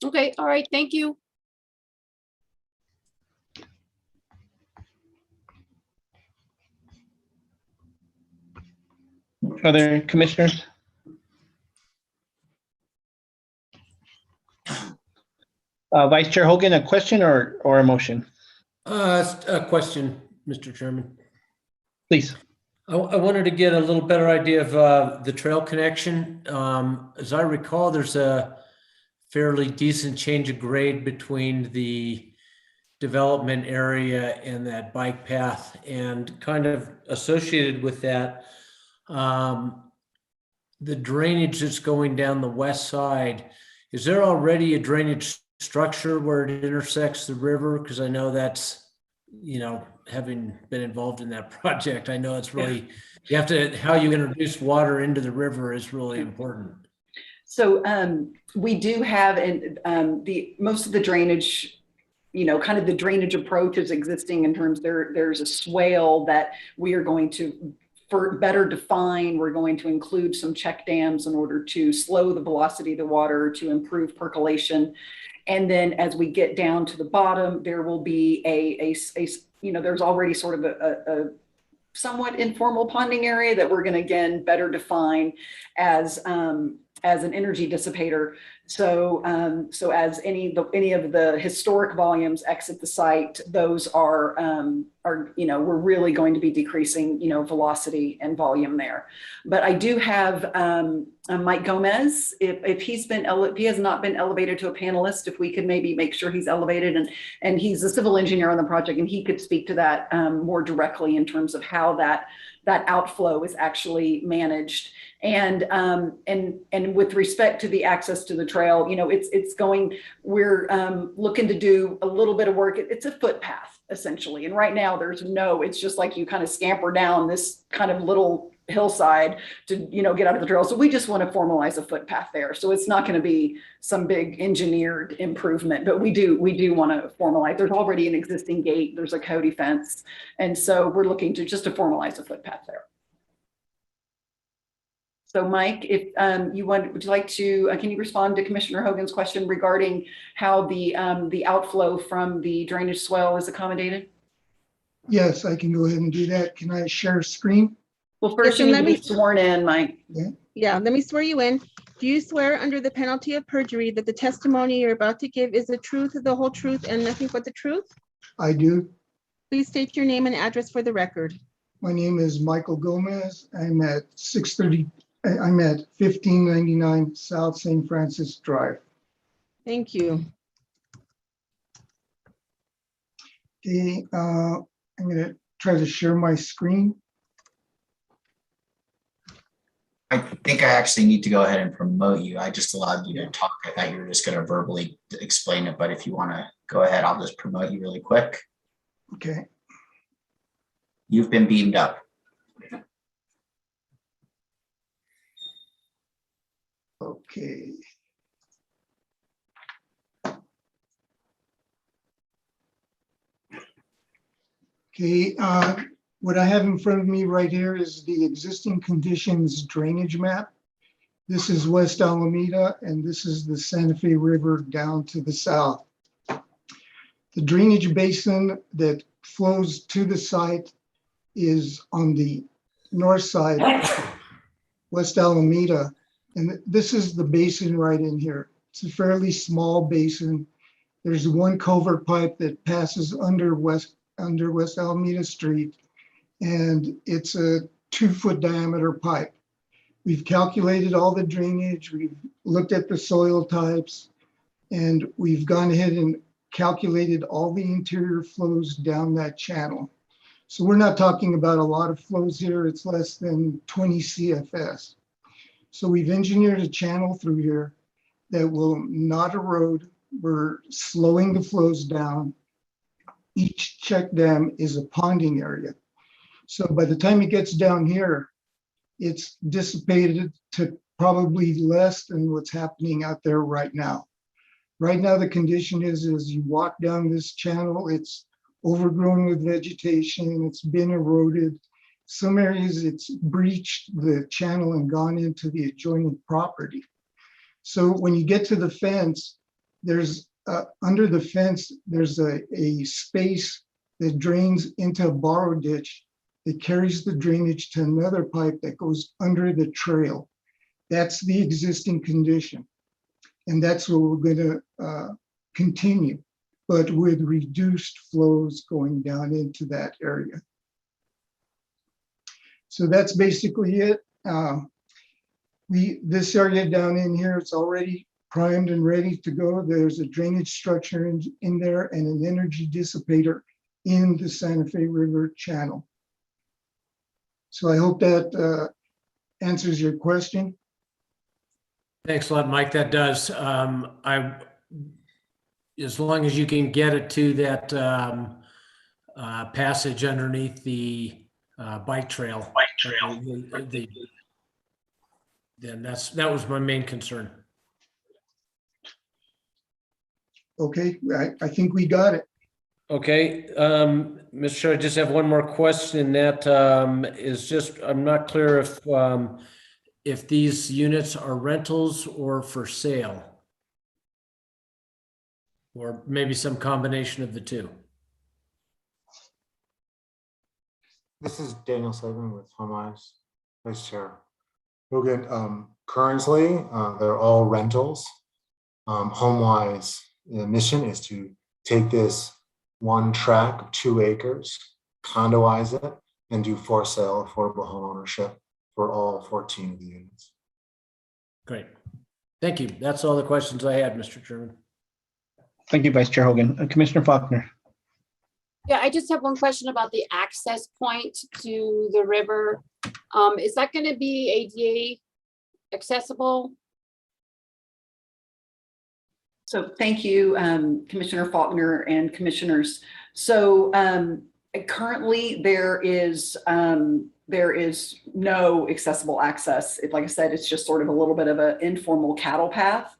Okay, all right, thank you. Other commissioners? Vice Chair Hogan, a question or a motion? A question, Mr. Chairman. Please. I wanted to get a little better idea of the trail connection. As I recall, there's a fairly decent change of grade between the development area and that bike path, and kind of associated with that, the drainage that's going down the west side. Is there already a drainage structure where it intersects the river? Because I know that's, having been involved in that project, I know it's really, how you introduce water into the river is really important. So we do have, most of the drainage, kind of the drainage approach is existing in terms there's a swale that we are going to better define. We're going to include some check dams in order to slow the velocity of the water, to improve percolation. And then as we get down to the bottom, there will be there's already sort of a somewhat informal ponding area that we're going to, again, better define as an energy dissipator. So as any of the historic volumes exit the site, those are we're really going to be decreasing, velocity and volume there. But I do have Mike Gomez, if he has not been elevated to a panelist, if we could maybe make sure he's elevated, and he's a civil engineer on the project, and he could speak to that more directly in terms of how that outflow is actually managed. And with respect to the access to the trail, we're looking to do a little bit of work. It's a footpath essentially. And right now it's just like you kind of scamper down this kind of little hillside to, get out of the trail. So we just want to formalize a footpath there. So it's not going to be some big engineered improvement, but we do want to formalize. There's already an existing gate. There's a Cody fence. And so we're looking to formalize a footpath there. So Mike, if would you like to, can you respond to Commissioner Hogan's question regarding how the outflow from the drainage swell is accommodated? Yes, I can go ahead and do that. Can I share screen? Well, first Yes, you and need to let be me- sworn in, Mike. Yeah, let me swear you in. Do you swear under the penalty of perjury that the testimony you're about to give is the truth, the whole truth, and nothing but the truth? I do. Please state your name and address for the record. My name is Michael Gomez. I'm at 1599 South St. Francis Drive. Thank you. Okay, I'm gonna try to share my screen. I think I actually need to go ahead and promote you. I just allowed you to talk. I thought you were just going to verbally explain it, but if you want to go ahead, I'll just promote you really quick. Okay. You've been beamed up. Okay. Okay, what I have in front of me right here is the existing conditions drainage map. This is West Alameda, and this is the Santa Fe River down to the south. The drainage basin that flows to the site is on the north side, West Alameda, and this is the basin right in here. It's a fairly small basin. There's one culvert pipe that passes under West Alameda Street, and it's a 2-foot diameter pipe. We've calculated all the drainage, we've looked at the soil types, and we've gone ahead and calculated all the interior flows down that channel. So we're not talking about a lot of flows here, it's less than 20 CFS. So we've engineered a channel through here that will not erode. We're slowing the flows down. Each check dam is a ponding area. So by the time it gets down here, it's dissipated to probably less than what's happening out there right now. Right now, the condition is you walk down this channel, it's overgrown with vegetation, it's been eroded. Some areas it's breached the channel and gone into the adjoining property. So when you get to the fence, there's under the fence, there's a space that drains into a borrow ditch that carries the drainage to another pipe that goes under the trail. That's the existing condition. And that's what we're going to continue, but with reduced flows going down into that area. So that's basically it. This area down in here, it's already primed and ready to go. There's a drainage structure in there and an energy dissipator in the Santa Fe River channel. So I hope that answers your question. Thanks a lot, Mike. That does. As long as you can get it to that passage underneath the bike trail, then that was my main concern. Okay, I think we got it. Okay, Mr. Chair, I just have one more question. That is just, I'm not clear if these units are rentals or for sale, or maybe some combination of the two. This is Daniel Slavin with HomeWise, Vice Chair. Logan, currently, they're all rentals. HomeWise, the mission is to take this one tract of 2 acres, condoize it, and do for sale affordable home ownership for all 14 of the units. Great. Thank you. That's all the questions I had, Mr. Chairman. Thank you, Vice Chair Hogan. Commissioner Faulkner. Yeah, I just have one question about the access point to the river. Is that going to be ADA accessible? So thank you, Commissioner Faulkner and commissioners. So currently there is no accessible access. Like I said, it's just sort of a little bit of an informal cattle path.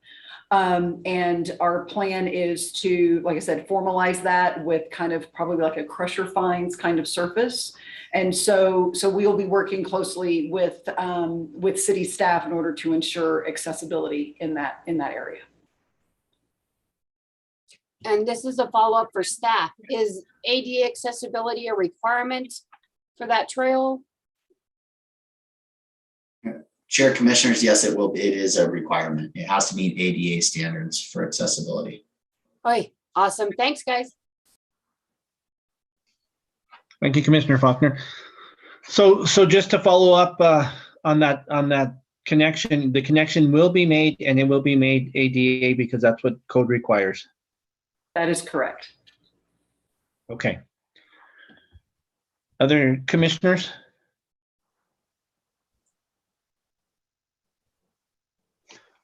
And our plan is to, like I said, formalize that with kind of probably like a crusher fines kind of surface. And so we'll be working closely with city staff in order to ensure accessibility in that area. And this is a follow-up for staff. Is ADA accessibility a requirement for that trail? Chair Commissioners, yes, it will be. It is a requirement. It has to meet ADA standards for accessibility. Oi, awesome. Thanks, guys. Thank you, Commissioner Faulkner. So just to follow up on that connection, the connection will be made, and it will be made ADA because that's what code requires. That is correct. Okay. Other commissioners?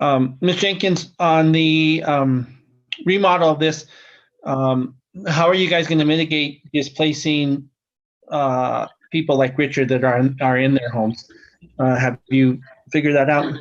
Ms. Jenkins, on the remodel of this, how are you guys going to mitigate displacing people like Richard that are in their homes? Have you figured that out?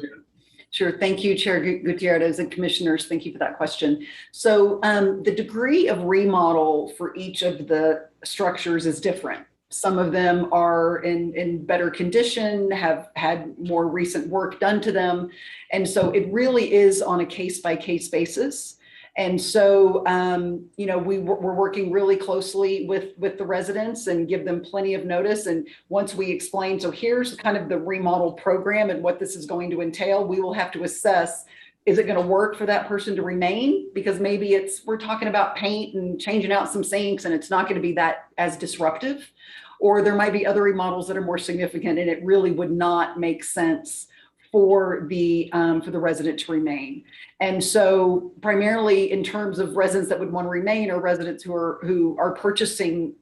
Sure. Thank you, Chair Gutierrez and commissioners. Thank you for that question. So the degree of remodel for each of the structures is different. Some of them are in better condition, have had more recent work done to them. And so it really is on a case-by-case basis. And so, we're working really closely with the residents and give them plenty of notice. And once we explain, so here's kind of the remodel program and what this is going to entail, we will have to assess, is it going to work for that person to remain? Because maybe we're talking about paint and changing out some sinks and it's not going to be that as disruptive. Or there might be other remodels that are more significant and it really would not make sense for the resident to remain. And so primarily in terms of residents that would want to remain are residents who are purchasing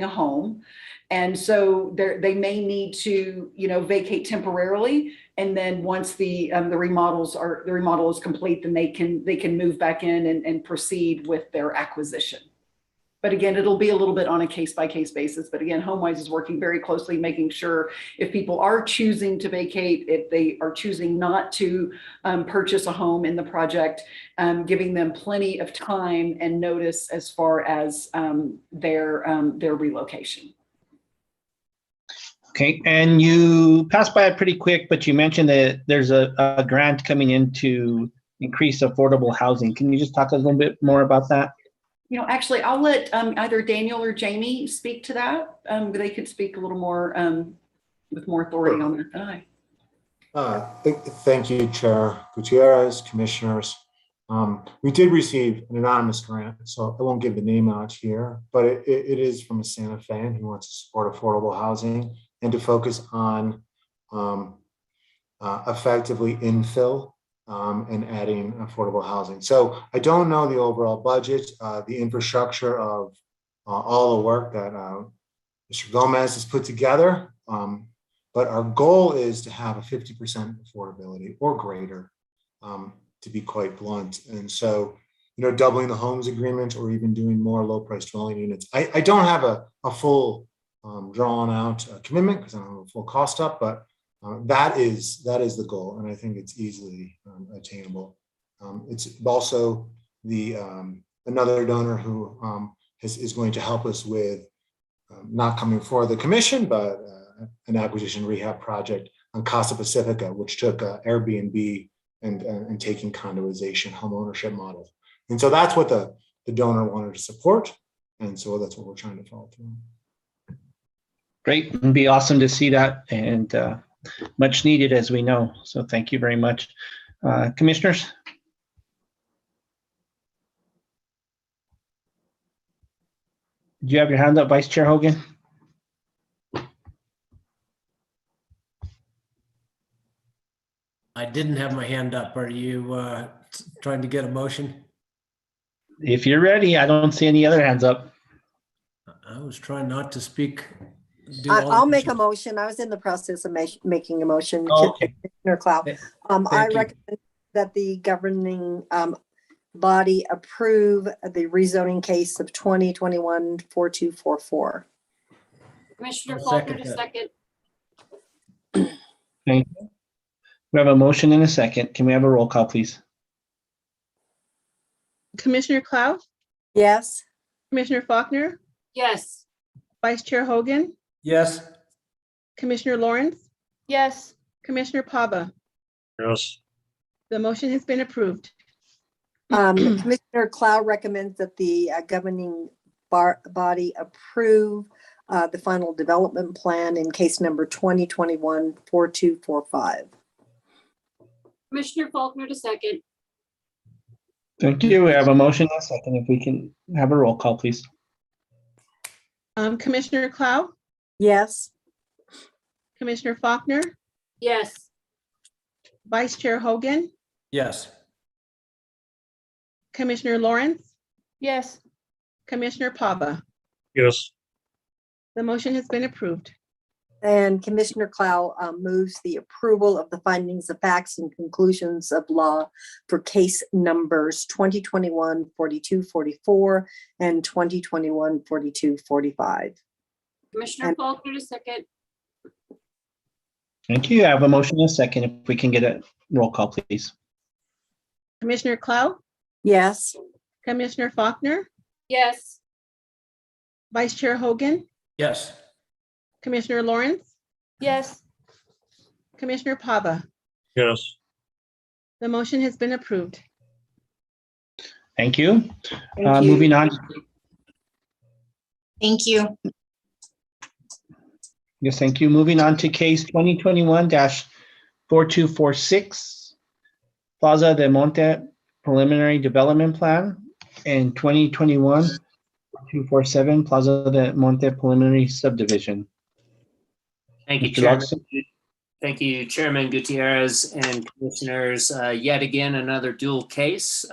a home. And so they may need to, vacate temporarily. And then once the remodel is complete, then they can move back in and proceed with their acquisition. But again, it'll be a little bit on a case-by-case basis. But again, HomeWise is working very closely, making sure if people are choosing to vacate, if they are choosing not to purchase a home in the project, giving them plenty of time and notice as far as their relocation. Okay, and you passed by it pretty quick, but you mentioned that there's a grant coming in to increase affordable housing. Can you just talk a little bit more about that? Actually, I'll let either Daniel or Jamie speak to that. They could speak a little more with more authority on that than I. Thank you, Chair Gutierrez, commissioners. We did receive an anonymous grant, so I won't give the name out here, but it is from a Santa Fe who wants to support affordable housing and to focus on effectively infill and adding affordable housing. So I don't know the overall budget, the infrastructure of all the work that Mr. Gomez has put together. But our goal is to have a 50% affordability or greater, to be quite blunt. And so, doubling the homes agreement or even doing more low price dwelling units. I don't have a full drawn out commitment because I don't have a full cost up, but that is the goal, and I think it's easily attainable. It's also the another donor who is going to help us with not coming for the commission, but an acquisition rehab project on Casa Pacifica, which took Airbnb and taking condoization home ownership model. And so that's what the donor wanted to support, and so that's what we're trying to follow through. Great, it'd be awesome to see that, and much needed, as we know. So thank you very much. Commissioners? Do you have your hand up, Vice Chair Hogan? I didn't have my hand up. Are you trying to get a motion? If you're ready, I don't see any other hands up. I was trying not to speak. I'll make a motion. I was in the process of making a motion. Okay. Commissioner Cloud. I you. recommend that the governing body approve the rezoning case of 2021-4244. Commissioner I'll Faulkner, second that. second. Thank you. We have a motion and a second. Can we have a roll call, please? Commissioner Cloud, Yes. Commissioner Faulkner, Yes. Vice Chair Hogan, Yes. Commissioner Lawrence, Yes. Commissioner Pava. Yes. The motion has been approved. Commissioner Cloud recommends that the governing body approve the final development plan in case number 2021-4245. Commissioner Faulkner to second. Thank you. We have a motion and a second. If we can have a roll call, please. Commissioner Clow, Yes. Commissioner Faulkner, Yes. Vice Chair Hogan, Yes. Commissioner Lawrence, Yes. Commissioner Pava. Yes. The motion has been approved. And Commissioner Clow moves the approval of the findings of facts and conclusions of law for case numbers 2021-4244 and 2021-4245. Commissioner Faulkner to second. Thank you. I have a motion and a second. If we can get a roll call, please. Commissioner Clow, Yes. Commissioner Faulkner, Yes. Vice Chair Hogan, Yes. Commissioner Lawrence, Yes. Commissioner Pava. Yes. The motion has been approved. Thank you. Thank you. Moving on. Thank you. Yes, thank you. Moving on to case 2021-4246, Plaza del Monte Preliminary Development Plan, and 2021-4247, Plaza del Monte Preliminary Subdivision. Thank you, Mr. Chairman. Logsdon? Thank you, Chairman Gutierrez and Commissioners. Yet again, another dual case,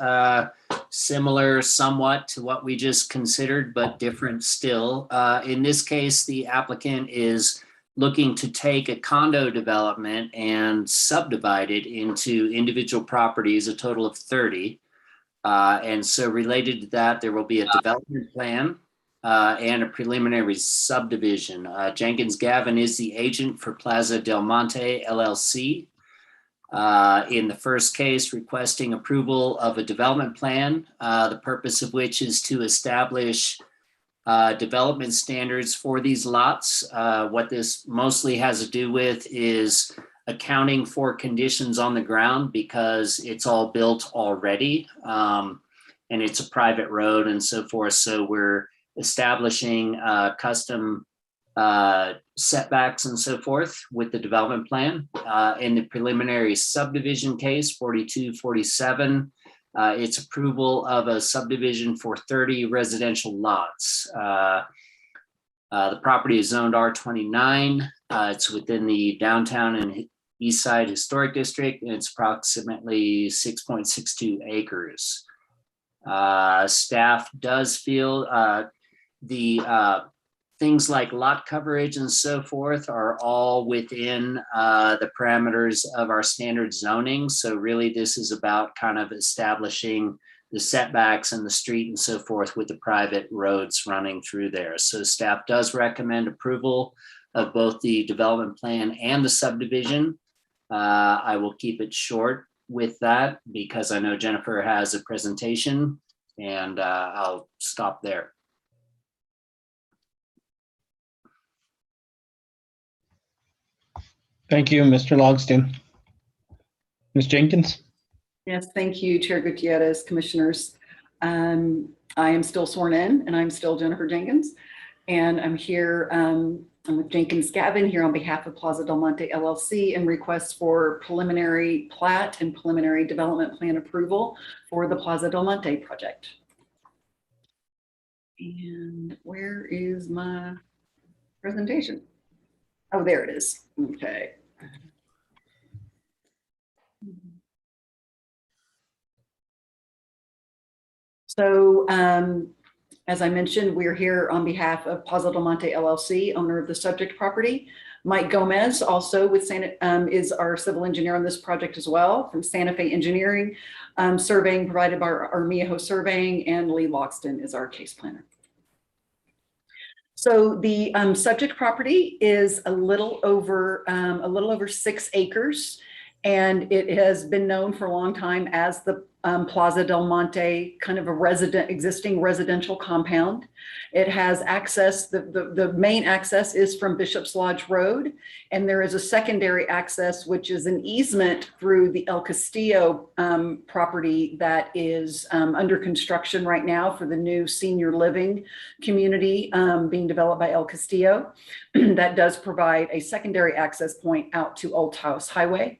similar somewhat to what we just considered, but different still. In this case, the applicant is looking to take a condo development and subdivide it into individual properties, a total of 30. And so related to that, there will be a development plan and a preliminary subdivision. Jenkins Gavin is the agent for Plaza del Monte LLC. In the first case, requesting approval of a development plan, the purpose of which is to establish development standards for these lots. What this mostly has to do with is accounting for conditions on the ground because it's all built already and it's a private road and so forth. So we're establishing custom setbacks and so forth with the development plan. In the preliminary subdivision case, 4247, it's approval of a subdivision for 30 residential lots. The property is zoned R29. It's within the downtown and east side historic district, and it's approximately 6.62 acres. Staff does feel the things like lot coverage and so forth are all within the parameters of our standard zoning. So really this is about kind of establishing the setbacks and the street and so forth with the private roads running through there. So staff does recommend approval of both the development plan and the subdivision. I will keep it short with that because I know Jennifer has a presentation and I'll stop there. Thank you, Mr. Logsdon. Ms. Jenkins? Yes, thank you, Chair Gutierrez, Commissioners. I am still sworn in and I'm still Jennifer Jenkins. And I'm here, I'm with Jenkins Gavin here on behalf of Plaza del Monte LLC and requests for preliminary plat and preliminary development plan approval for the Plaza del Monte project. And where is my presentation? Oh, there it is. Okay. So as I mentioned, we're here on behalf of Plaza del Monte LLC, owner of the subject property. Mike Gomez, also with is our civil engineer on this project as well, from Santa Fe Engineering, surveying provided by our Miajo Surveying, and Lee Logsdon is our case planner. So the subject property is a little over 6 acres, and it has been known for a long time as the Plaza del Monte, kind of a existing residential compound. It has access, the main access is from Bishop's Lodge Road, and there is a secondary access, which is an easement through the El Castillo property that is under construction right now for the new senior living community being developed by El Castillo. That does provide a secondary access point out to Old House Highway.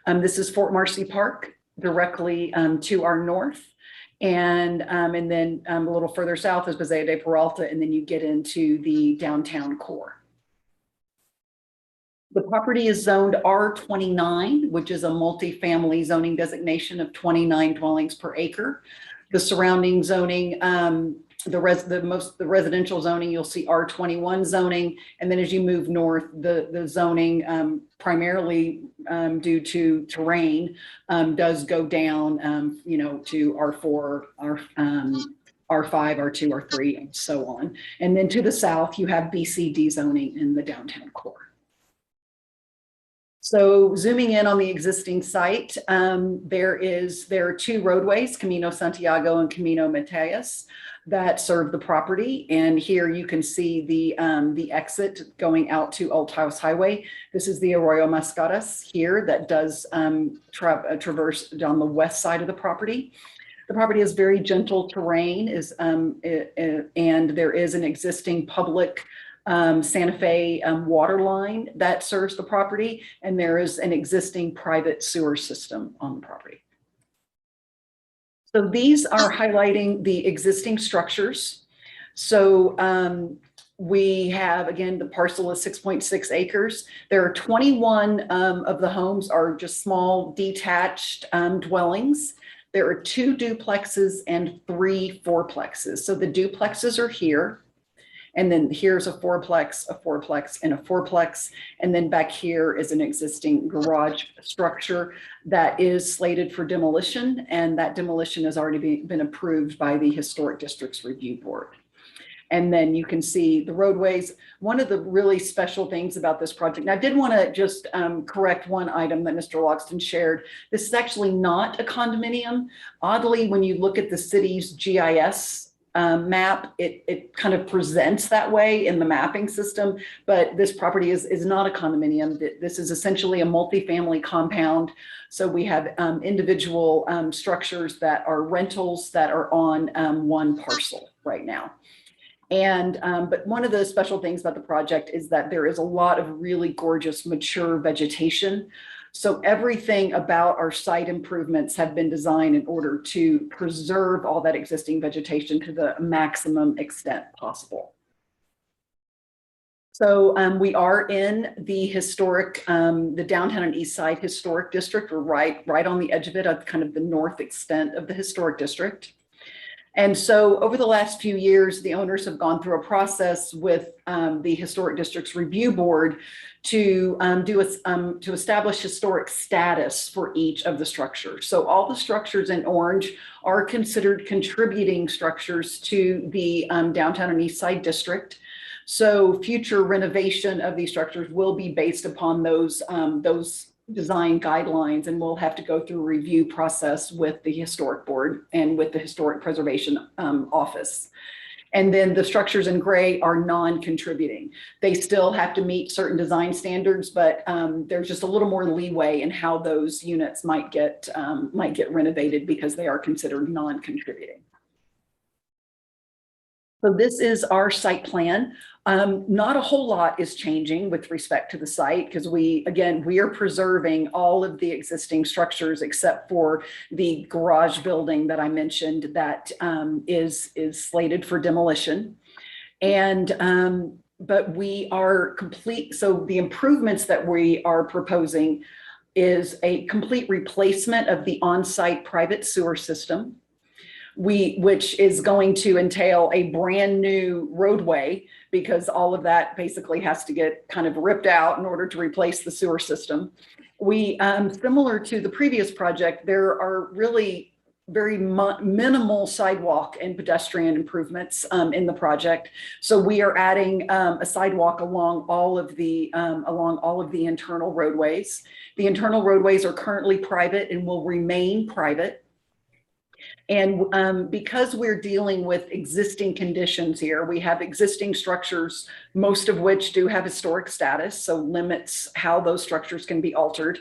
This is Fort Marcy Park, directly to our north. And then a little further south is Paseo de Peralta, and then you get into the downtown core. The property is zoned R29, which is a multifamily zoning designation of 29 dwellings per acre. The surrounding zoning, the residential zoning, you'll see R21 zoning. And then as you move north, the zoning, primarily due to terrain, does go down, to R4, R5, R2, R3, and so on. And then to the south, you have BCD zoning in the downtown core. So zooming in on the existing site, there are two roadways, Camino Santiago and Camino Mateus, that serve the property. And here you can see the exit going out to Old House Highway. This is the Arroyo Mascaras here that does traverse down the west side of the property. The property is very gentle terrain, and there is an existing public Santa Fe water line that serves the property, and there is an existing private sewer system on the property. So these are highlighting the existing structures. So we have, again, the parcel is 6.6 acres. There are 21 of the homes are just small detached dwellings. There are 2 duplexes and 3 fourplexes. So the duplexes are here. And then here's a fourplex, and a fourplex. And then back here is an existing garage structure that is slated for demolition. And that demolition has already been approved by the Historic Districts Review Board. And then you can see the roadways. One of the really special things about this project, and I did want to just correct one item that Mr. Loxton shared. This is actually not a condominium. Oddly, when you look at the city's GIS map, it kind of presents that way in the mapping system, but this property is not a condominium. This is essentially a multifamily compound. So we have individual structures that are rentals that are on one parcel right now. And but one of the special things about the project is that there is a lot of really gorgeous mature vegetation. So everything about our site improvements have been designed in order to preserve all that existing vegetation to the maximum extent possible. So we are in the historic, the downtown and east side historic district. We're right on the edge of it, at kind of the north extent of the historic district. And so over the last few years, the owners have gone through a process with the Historic Districts Review Board to establish historic status for each of the structures. So all the structures in orange are considered contributing structures to the downtown and east side district. So future renovation of these structures will be based upon those design guidelines, and we'll have to go through a review process with the historic board and with the historic preservation office. And then the structures in gray are non-contributing. They still have to meet certain design standards, but there's just a little more leeway in how those units might get renovated because they are considered non-contributing. So this is our site plan. Not a whole lot is changing with respect to the site because we are preserving all of the existing structures except for the garage building that I mentioned that is slated for demolition. And but we are complete. So the improvements that we are proposing is a complete replacement of the on-site private sewer system, which is going to entail a brand new roadway because all of that basically has to get kind of ripped out in order to replace the sewer system. We, similar to the previous project, there are really very minimal sidewalk and pedestrian improvements in the project. So we are adding a sidewalk along all of the internal roadways. The internal roadways are currently private and will remain private. And because we're dealing with existing conditions here, we have existing structures, most of which do have historic status, so limits how those structures can be altered.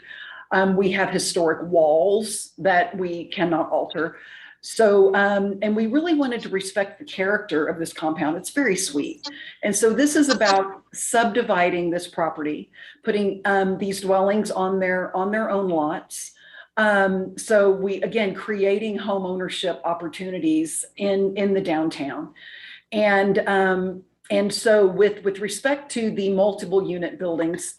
We have historic walls that we cannot alter. So, and we really wanted to respect the character of this compound. It's very sweet. And so this is about subdividing this property, putting these dwellings on their own lots. So we, again, creating home ownership opportunities in the downtown. And so with respect to the multiple unit buildings,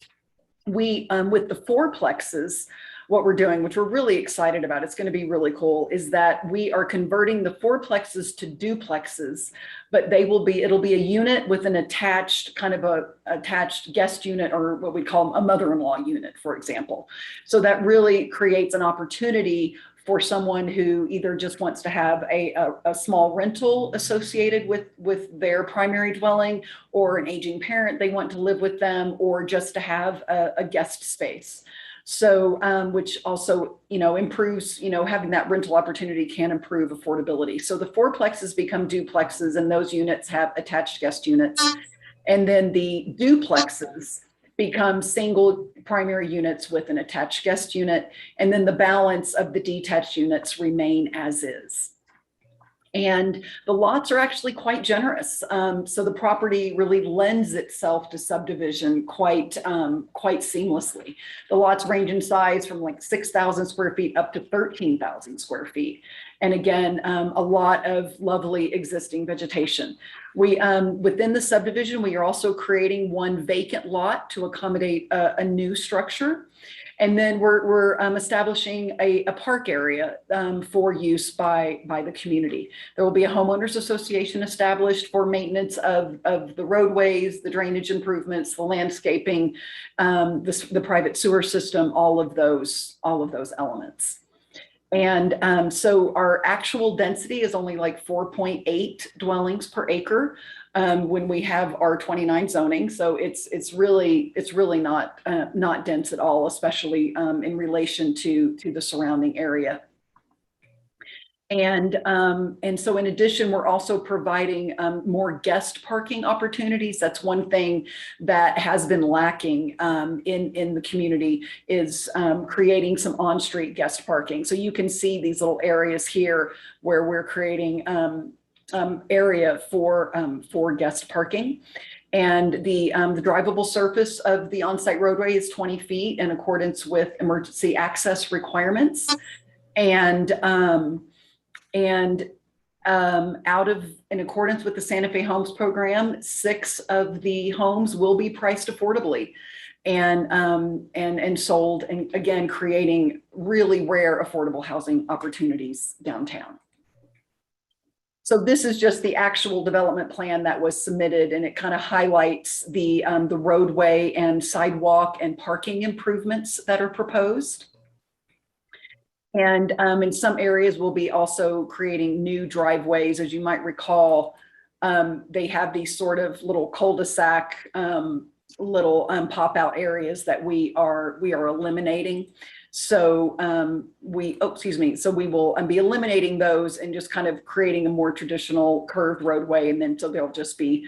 we, with the fourplexes, what we're doing, which we're really excited about, it's going to be really cool, is that we are converting the fourplexes to duplexes, but it'll be a unit with an attached, kind of a attached guest unit, or what we call a mother-in-law unit, for example. So that really creates an opportunity for someone who either just wants to have a small rental associated with their primary dwelling, or an aging parent, they want to live with them, or just to have a guest space. So, which also, improves, having that rental opportunity can improve affordability. So the fourplexes become duplexes, and those units have attached guest units. And then the duplexes become single primary units with an attached guest unit. And then the balance of the detached units remain as is. And the lots are actually quite generous. So the property really lends itself to subdivision quite seamlessly. The lots range in size from like 6,000 square feet up to 13,000 square feet. And again, a lot of lovely existing vegetation. We, within the subdivision, we are also creating one vacant lot to accommodate a new structure. And then we're establishing a park area for use by the community. There will be a homeowners association established for maintenance of the roadways, the drainage improvements, the landscaping, the private sewer system, all of those elements. And so our actual density is only like 4.8 dwellings per acre when we have our 29 zoning. So it's really not dense at all, especially in relation to the surrounding area. And so in addition, we're also providing more guest parking opportunities. That's one thing that has been lacking in the community, is creating some on-street guest parking. So you can see these little areas here where we're creating area for guest parking. And the drivable surface of the on-site roadway is 20 feet in accordance with emergency access requirements. And in accordance with the Santa Fe Homes program, 6 of the homes will be priced affordably and sold, and again, creating really rare affordable housing opportunities downtown. So this is just the actual development plan that was submitted, and it kind of highlights the roadway and sidewalk and parking improvements that are proposed. And in some areas, we'll be also creating new driveways. As you might recall, they have these sort of little cul-de-sac, little pop-out areas that we are eliminating. So so we will be eliminating those and just kind of creating a more traditional curved roadway. And then so there'll just be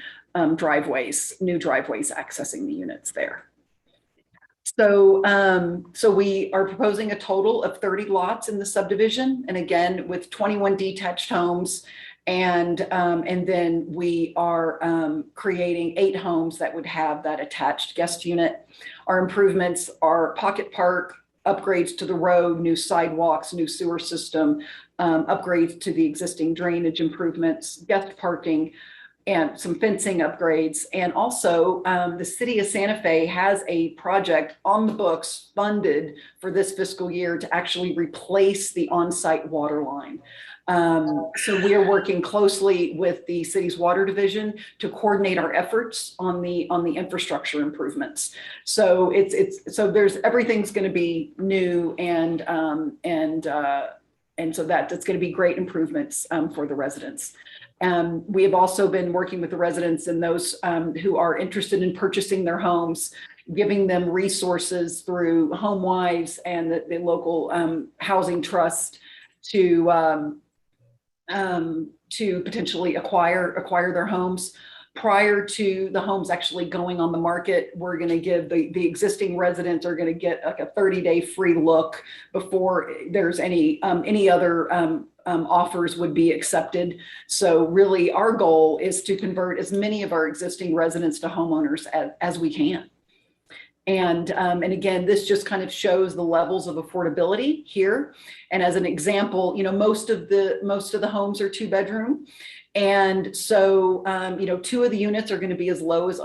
driveways, new driveways accessing the units there. So, so we are proposing a total of 30 lots in the subdivision, and again, with 21 detached homes, and then we are creating 8 homes that would have that attached guest unit. Our improvements are pocket park, upgrades to the road, new sidewalks, new sewer system, upgrades to the existing drainage improvements, guest parking, and some fencing upgrades. And also the city of Santa Fe has a project on the books funded for this fiscal year to actually replace the on-site water line. So we are working closely with the city's water division to coordinate our efforts on the infrastructure improvements. So so everything's going to be new, and so that's going to be great improvements for the residents. We have also been working with the residents and those who are interested in purchasing their homes, giving them resources through HomeWise and the local housing trust to potentially acquire their homes. Prior to the homes actually going on the market, we're going to give the existing residents are going to get like a 30-day free look before there's any other offers would be accepted. So really our goal is to convert as many of our existing residents to homeowners as we can. And again, this just kind of shows the levels of affordability here. And as an example, you know, most of the homes are 2-bedroom. And so, you know, 2 of the units are going to be as low as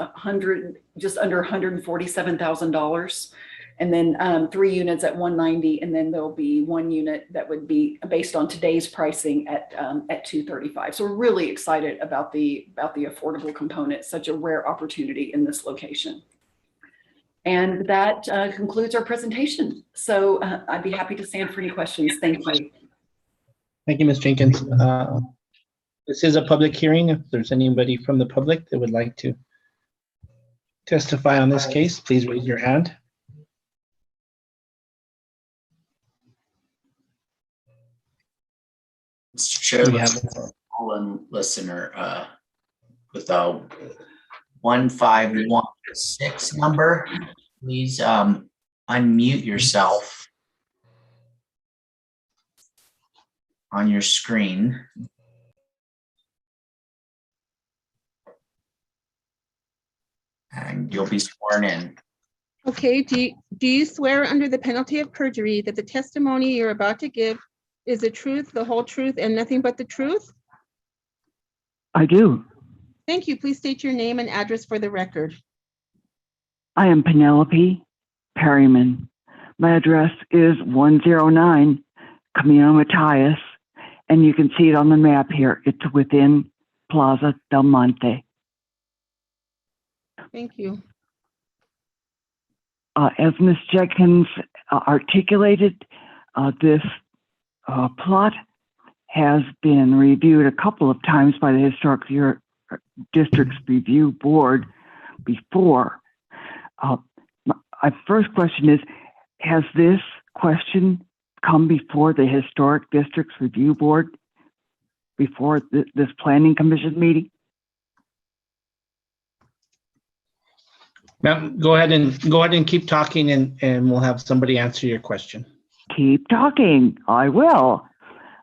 just under $147,000. And then 3 units at $190,000. And then there'll be 1 unit that would be based on today's pricing at $235,000. So we're really excited about the affordable component, such a rare opportunity in this location. And that concludes our presentation. So I'd be happy to stand for any questions. Thank you. Thank you, Ms. Jenkins. This is a public hearing. If there's anybody from the public that would like to testify on this case, please raise your hand. Mr. Chair, let's call in listener with a 1516 number. Please unmute yourself on your screen. And you'll be sworn in. Okay, do you swear under the penalty of perjury that the testimony you're about to give is the truth, the whole truth, and nothing but the truth? I do. Thank you. Please state your name and address for the record. I am Penelope Perryman. My address is 109 Camino Matias, and you can see it on the map here. It's within Plaza Del Monte. Thank you. As Ms. Jenkins articulated, this plot has been reviewed a couple of times by the Historic Districts Review Board before. My first question is, has this question come before the Historic Districts Review Board before this Planning Commission meeting? Now, go ahead and keep talking, and we'll have somebody answer your question. Keep talking. I will.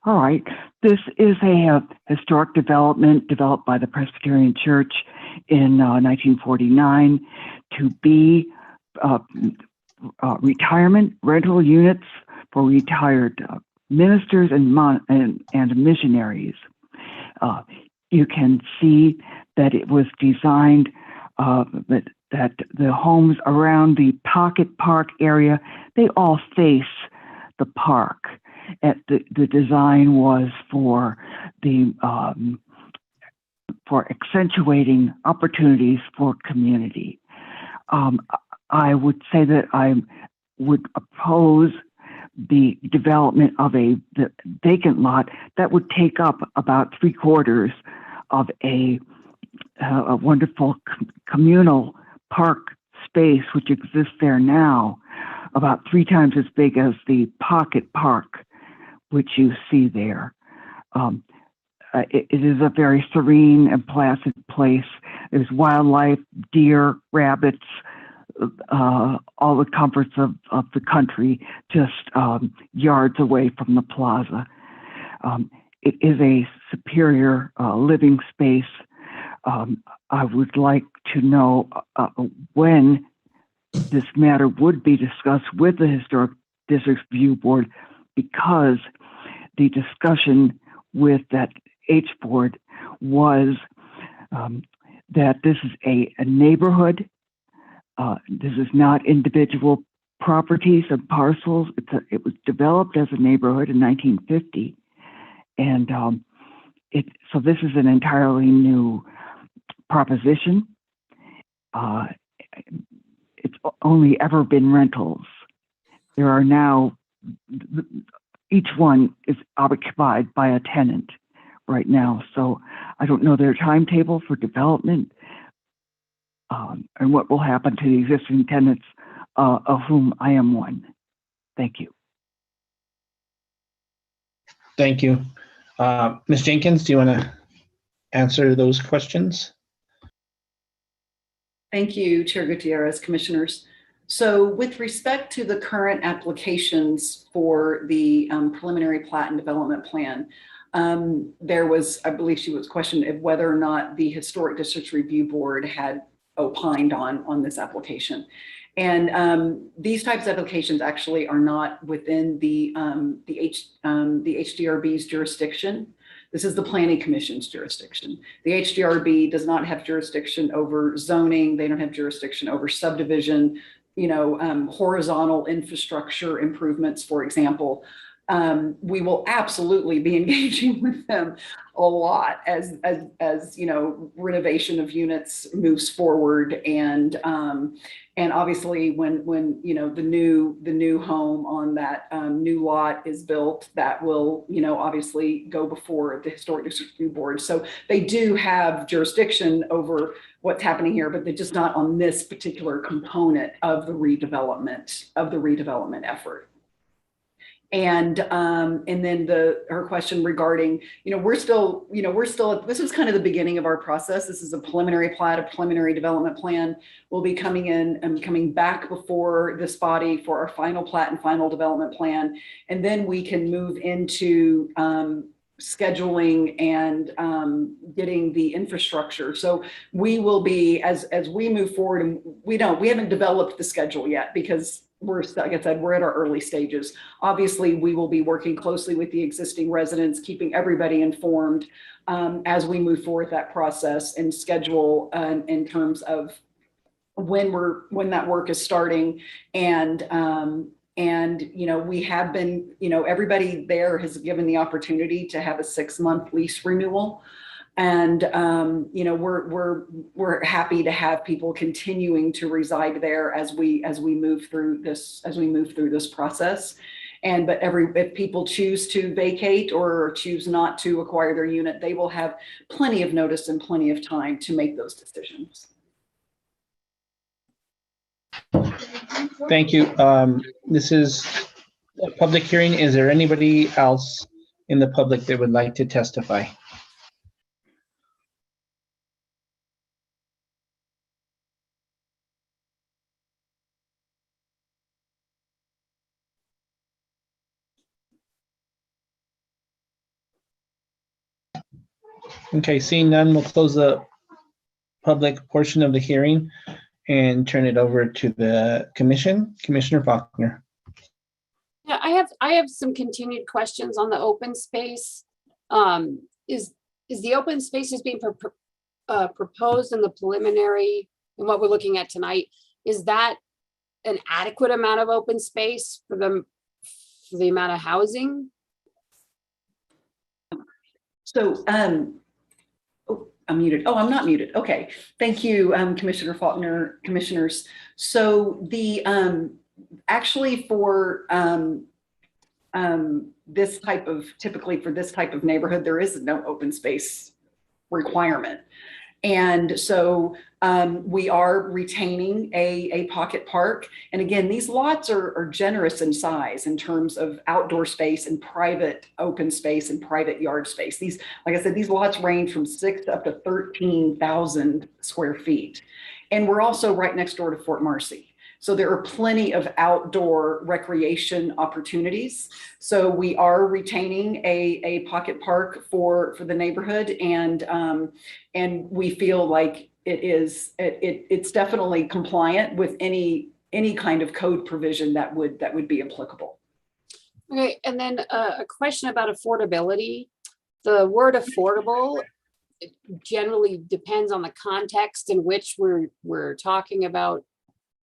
All right. This is a historic development developed by the Presbyterian Church in 1949 to be retirement rental units for retired ministers and missionaries. You can see that it was designed that the homes around the Pocket Park area, they all face the park. The design was for accentuating opportunities for community. I would say that I would oppose the development of the vacant lot that would take up about 3/4 of a wonderful communal park space which exists there now, about 3 times as big as the Pocket Park, which you see there. It is a very serene and placid place. There's wildlife, deer, rabbits, all the comforts of the country, just yards away from the plaza. It is a superior living space. I would like to know when this matter would be discussed with the Historic Districts Review Board, because the discussion with that H board was that this is a neighborhood. This is not individual properties and parcels. It was developed as a neighborhood in 1950. And so this is an entirely new proposition. It's only ever been rentals. There are now, each one is occupied by a tenant right now. So I don't know their timetable for development and what will happen to the existing tenants, of whom I am one. Thank you. Thank you. Ms. Jenkins, do you want to answer those questions? Thank you, Chair Gutierrez, Commissioners. So with respect to the current applications for the preliminary plat and development plan, there was, I believe she was questioned of whether or not the Historic Districts Review Board had opined on this application. And these types of applications actually are not within the HDRB's jurisdiction. This is the Planning Commission's jurisdiction. The HDRB does not have jurisdiction over zoning. They don't have jurisdiction over subdivision, horizontal infrastructure improvements, for example. We will absolutely be engaging with them a lot as renovation of units moves forward, and obviously when the new home on that new lot is built, that will obviously go before the Historic District Review Board. So they do have jurisdiction over what's happening here, but they're just not on this particular component of the redevelopment effort. And then her question regarding, we're still, this is kind of the beginning of our process. This is a preliminary plat, a preliminary development plan. We'll be coming in and coming back before this body for our final plat and final development plan. And then we can move into scheduling and getting the infrastructure. So we will be, as we move forward, and we haven't developed the schedule yet because like I said, we're at our early stages. Obviously, we will be working closely with the existing residents, keeping everybody informed as we move forward that process and schedule in terms of when that work is starting. And we have been, everybody there has given the opportunity to have a 6-month lease renewal. And we're happy to have people continuing to reside there as we move through this process. But if people choose to vacate or choose not to acquire their unit, they will have plenty of notice and plenty of time to make those decisions. Thank you. This is a public hearing. Is there anybody else in the public that would like to testify? Okay, seeing none, we'll close the public portion of the hearing and turn it over to the commission. Commissioner Faulkner. Yeah, I have some continued questions on the open space. Is the open spaces being proposed in the preliminary and what we're looking at tonight, is that an adequate amount of open space for the amount of housing? So, I'm muted. Oh, I'm not muted. Okay. Thank you, Commissioner Faulkner, commissioners. So the, actually for typically for this type of neighborhood, there is no open space requirement. And so we are retaining a pocket park. And again, these lots are generous in size in terms of outdoor space and private open space and private yard space. These, like I said, these lots range from 6 up to 13,000 square feet. And we're also right next door to Fort Marcy. So there are plenty of outdoor recreation opportunities. So we are retaining a pocket park for the neighborhood, and we feel like it's definitely compliant with any kind of code provision that would be applicable. Okay, and then a question about affordability. The word affordable generally depends on the context in which we're talking about,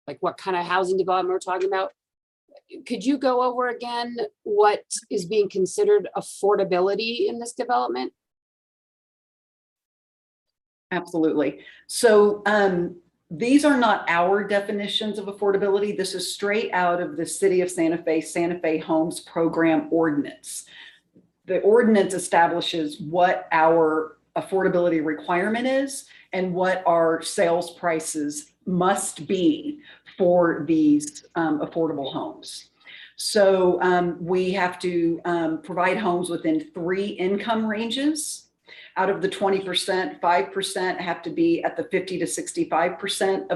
like what kind of housing development we're talking about. Could you go over again what is being considered affordability in this development? Absolutely. So these are not our definitions of affordability. This is straight out of the City of Santa Fe Homes Program Ordinance. The ordinance establishes what our affordability requirement is and what our sales prices must be for these affordable homes. So we have to provide homes within 3 income ranges. Out of the 20%, 5% have to be at the 50 to 65%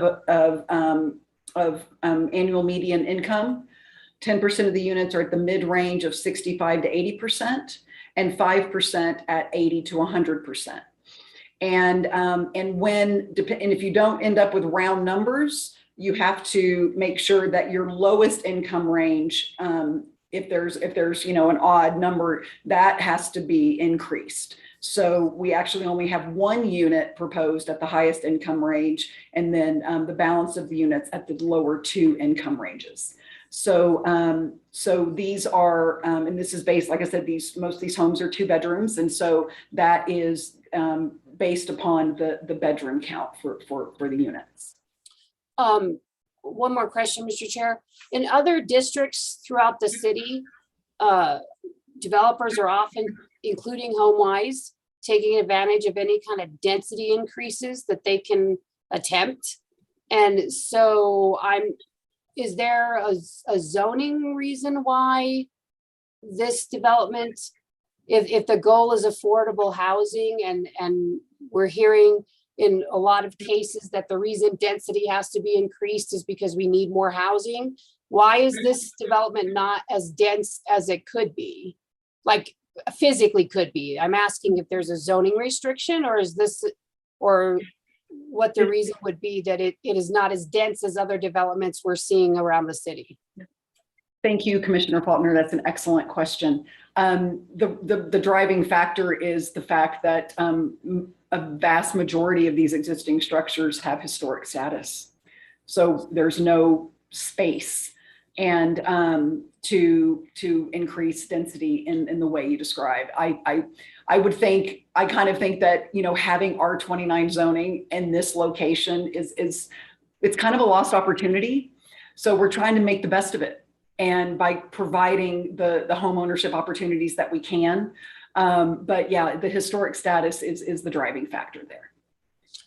annual median income. 10% of the units are at the mid-range of 65 to 80%, and 5% at 80 to 100%. And if you don't end up with round numbers, you have to make sure that your lowest income range, if there's an odd number, that has to be increased. So we actually only have one unit proposed at the highest income range, and then the balance of the units at the lower two income ranges. So these are, and this is based, like I said, most of these homes are 2 bedrooms, and so that is based upon the bedroom count for the units. One more question, Mr. Chair. In other districts throughout the city, developers are often, including HomeWise, taking advantage of any kind of density increases that they can attempt. And so is there a zoning reason why this development, if the goal is affordable housing, and we're hearing in a lot of cases that the reason density has to be increased is because we need more housing, why is this development not as dense as it could be? Like physically could be. I'm asking if there's a zoning restriction, or is this, or what the reason would be that it is not as dense as other developments we're seeing around the city. Thank you, Commissioner Faulkner. That's an excellent question. The driving factor is the fact that a vast majority of these existing structures have historic status. So there's no space and to increase density in the way you describe. I kind of think that, having R29 zoning in this location it's kind of a lost opportunity. So we're trying to make the best of it, and by providing the home ownership opportunities that we can. But yeah, the historic status is the driving factor there.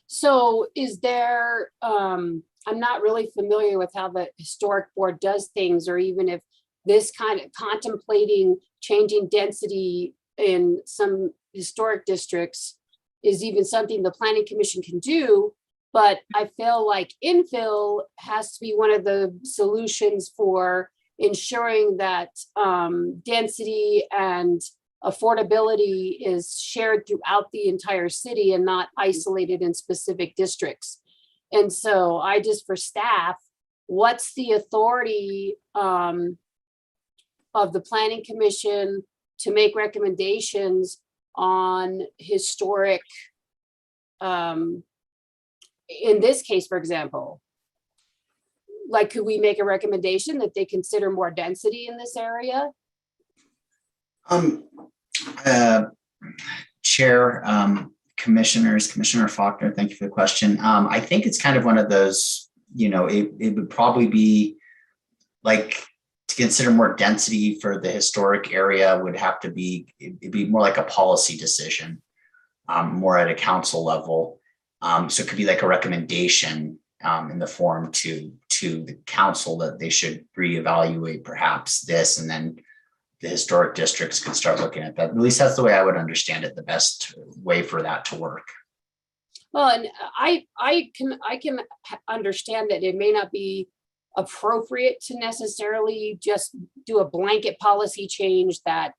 So is there, I'm not really familiar with how the historic board does things, or even if this kind of contemplating changing density in some historic districts is even something the planning commission can do. But I feel like infill has to be one of the solutions for ensuring that density and affordability is shared throughout the entire city and not isolated in specific districts. And so for staff, what's the authority of the planning commission to make recommendations on historic, in this case, for example, like, could we make a recommendation that they consider more density in this area? Chair, commissioners, Commissioner Faulkner, thank you for the question. I think it's kind of one of those, it would probably be like, to consider more density for the historic area would have to be, it'd be more like a policy decision, more at a council level. So it could be like a recommendation in the form to the council that they should reevaluate perhaps this, and then the historic districts can start looking at that. At least that's the way I would understand it, the best way for that to work. Well, and I can understand that it may not be appropriate to necessarily just do a blanket policy change that,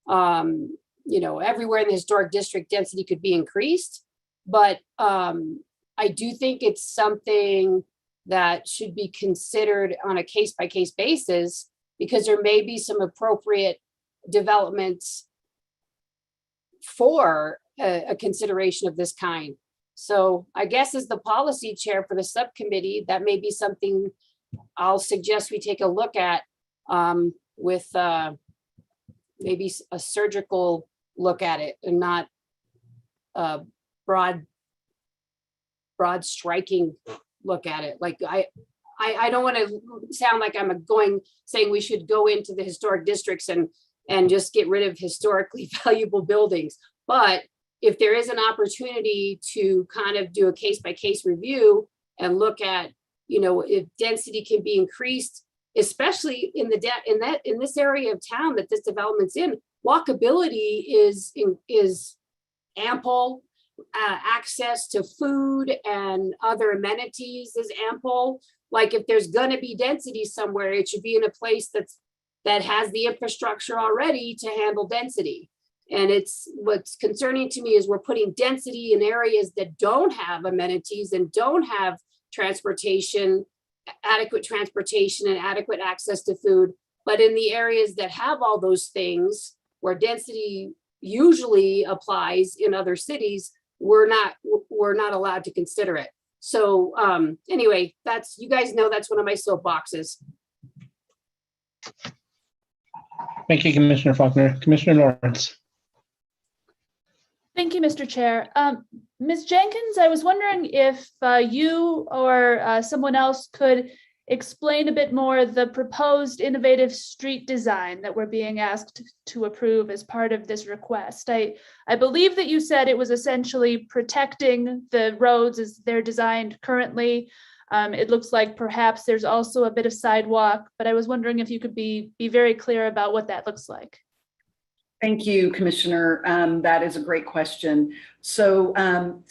everywhere in the historic district density could be increased. But I do think it's something that should be considered on a case-by-case basis, because there may be some appropriate developments for a consideration of this kind. So I guess as the policy chair for the subcommittee, that may be something I'll suggest we take a look at with maybe a surgical look at it, and not a broad striking look at it. Like I don't want to sound like I'm saying we should go into the historic districts and just get rid of historically valuable buildings. But if there is an opportunity to kind of do a case-by-case review and look at, if density can be increased, especially in this area of town that this development's in, walkability is ample. Access to food and other amenities is ample. like if there's gonna be density somewhere, it should be in a place that has the infrastructure already to handle density. And what's concerning to me is we're putting density in areas that don't have amenities and don't have transportation, adequate transportation and adequate access to food. But in the areas that have all those things, where density usually applies in other cities, we're not allowed to consider it. So anyway, you guys know that's one of my soapboxes. Thank you, Commissioner Faulkner. Commissioner Lawrence. Thank you, Mr. Chair. Ms. Jenkins, I was wondering if you or someone else could explain a bit more the proposed innovative street design that we're being asked to approve as part of this request. I believe that you said it was essentially protecting the roads as they're designed currently. It looks like perhaps there's also a bit of sidewalk, but I was wondering if you could be very clear about what that looks like. Thank you, Commissioner. That is a great question. So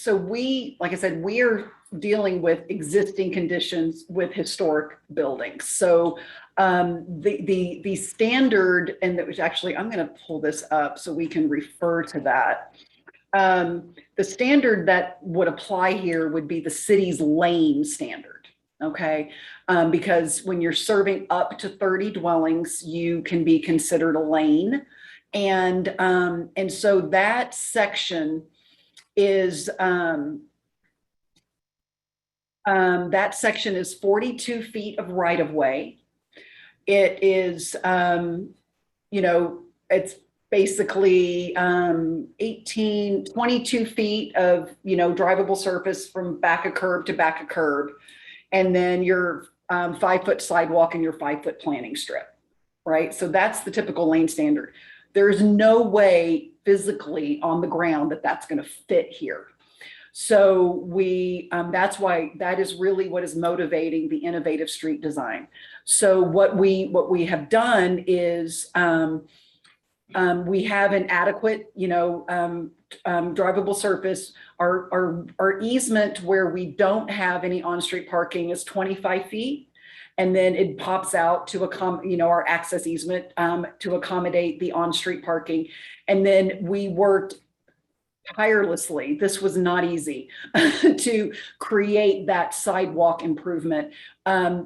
we, like I said, we are dealing with existing conditions with historic buildings. So the standard, and that was actually, I'm going to pull this up so we can refer to that. The standard that would apply here would be the city's lane standard. Okay, because when you're serving up to 30 dwellings, you can be considered a lane. And so that section is 42 feet of right of way. It is, it's basically 22 feet of, drivable surface from back of curb to back of curb. And then your 5-foot sidewalk and your 5-foot planting strip, right? So that's the typical lane standard. There's no way physically on the ground that that's going to fit here. So that's why that is really what is motivating the innovative street design. So what we have done is we have an adequate, drivable surface. Our easement where we don't have any on-street parking is 25 feet. And then it pops out to our access easement to accommodate the on-street parking. And then we worked tirelessly. This was not easy to create that sidewalk improvement.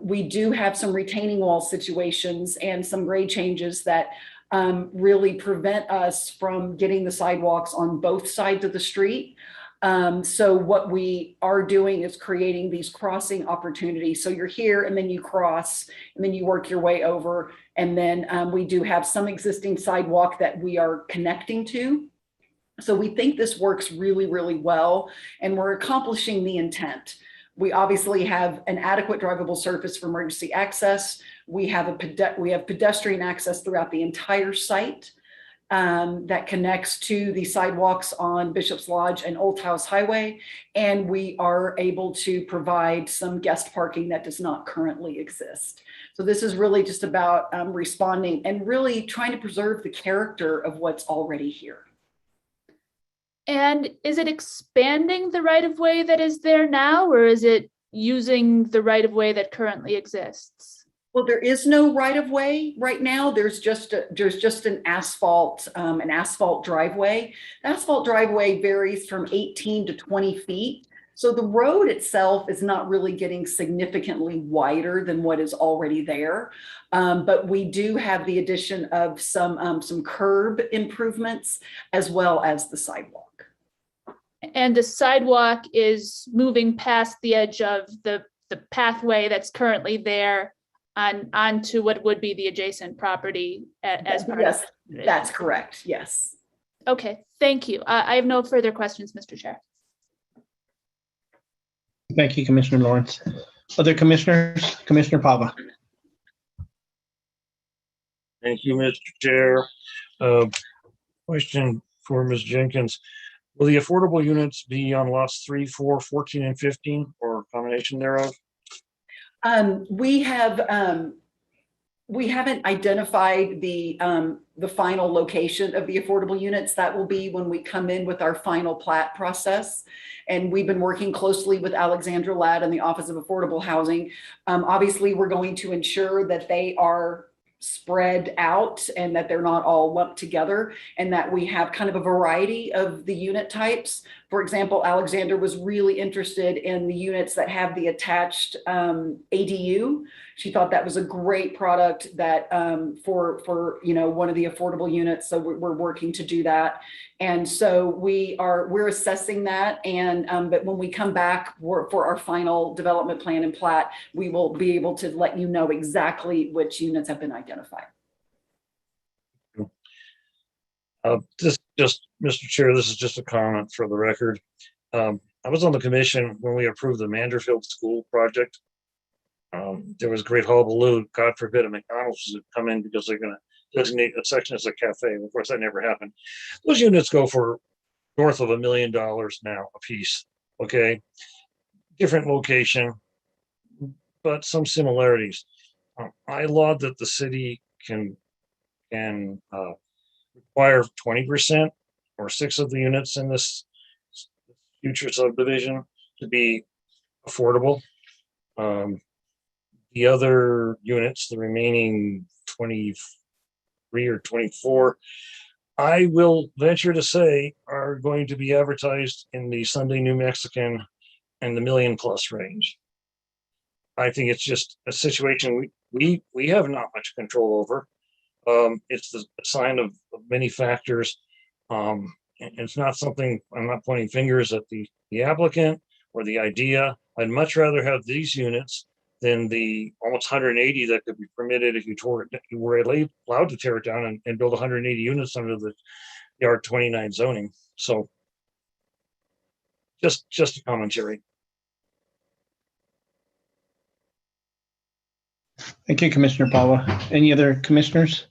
We do have some retaining wall situations and some grade changes that really prevent us from getting the sidewalks on both sides of the street. So what we are doing is creating these crossing opportunities. So you're here and then you cross and then you work your way over. And then we do have some existing sidewalk that we are connecting to. So we think this works really, really well, and we're accomplishing the intent. We obviously have an adequate drivable surface for emergency access. We have pedestrian access throughout the entire site. That connects to the sidewalks on Bishop's Lodge and Old House Highway. And we are able to provide some guest parking that does not currently exist. So this is really just about responding and really trying to preserve the character of what's already here. And is it expanding the right-of-way that is there now, or is it using the right-of-way that currently exists? Well, there is no right of way right now. There's just an asphalt driveway. The asphalt driveway varies from 18 to 20 feet. So the road itself is not really getting significantly wider than what is already there. But we do have the addition of some curb improvements as well as the sidewalk. And the sidewalk is moving past the edge of the pathway that's currently there onto what would be the adjacent property as part yes, of it. That's correct. Yes. Okay, thank you. I have no further questions, Mr. Chair. Thank you, Commissioner Lawrence. Other commissioners? Commissioner Pava. Thank you, Mr. Chair. Question for Ms. Jenkins. Will the affordable units be on lots 3, 4, 14, and 15, or a combination thereof? We have we haven't identified the final location of the affordable units. That will be when we come in with our final plat process. And we've been working closely with Alexandra Ladd and the Office of Affordable Housing. Obviously, we're going to ensure that they are spread out and that they're not all lumped together, and that we have kind of a variety of the unit types. For example, Alexander was really interested in the units that have the attached ADU. She thought that was a great product that for one of the affordable units. So we're working to do that. And so we're assessing that. And but when we come back for our final development plan and plat, we will be able to let you know exactly which units have been identified. Mr. Chair, this is just a comment for the record. I was on the commission when we approved the Manderfield School project. There was great hullabaloo. God forbid a McDonald's would come in because they're going to designate a section as a cafe. Of course, that never happened. Those units go for north of $1 million now a piece. Okay, different location, but some similarities. I laud that the city can require 20% or 6 of the units in this future subdivision to be affordable. The other units, the remaining 23 or 24, I will venture to say are going to be advertised in the Sunday New Mexican and the $1 million+ range. I think it's just a situation we have not much control over. It's the sign of many factors. It's not something, I'm not pointing fingers at the applicant or the idea. I'd much rather have these units than the almost 180 that could be permitted if you were allowed to tear it down and build 180 units under the R29 zoning. So just a commentary. Thank you, Commissioner Paula. Any other commissioners?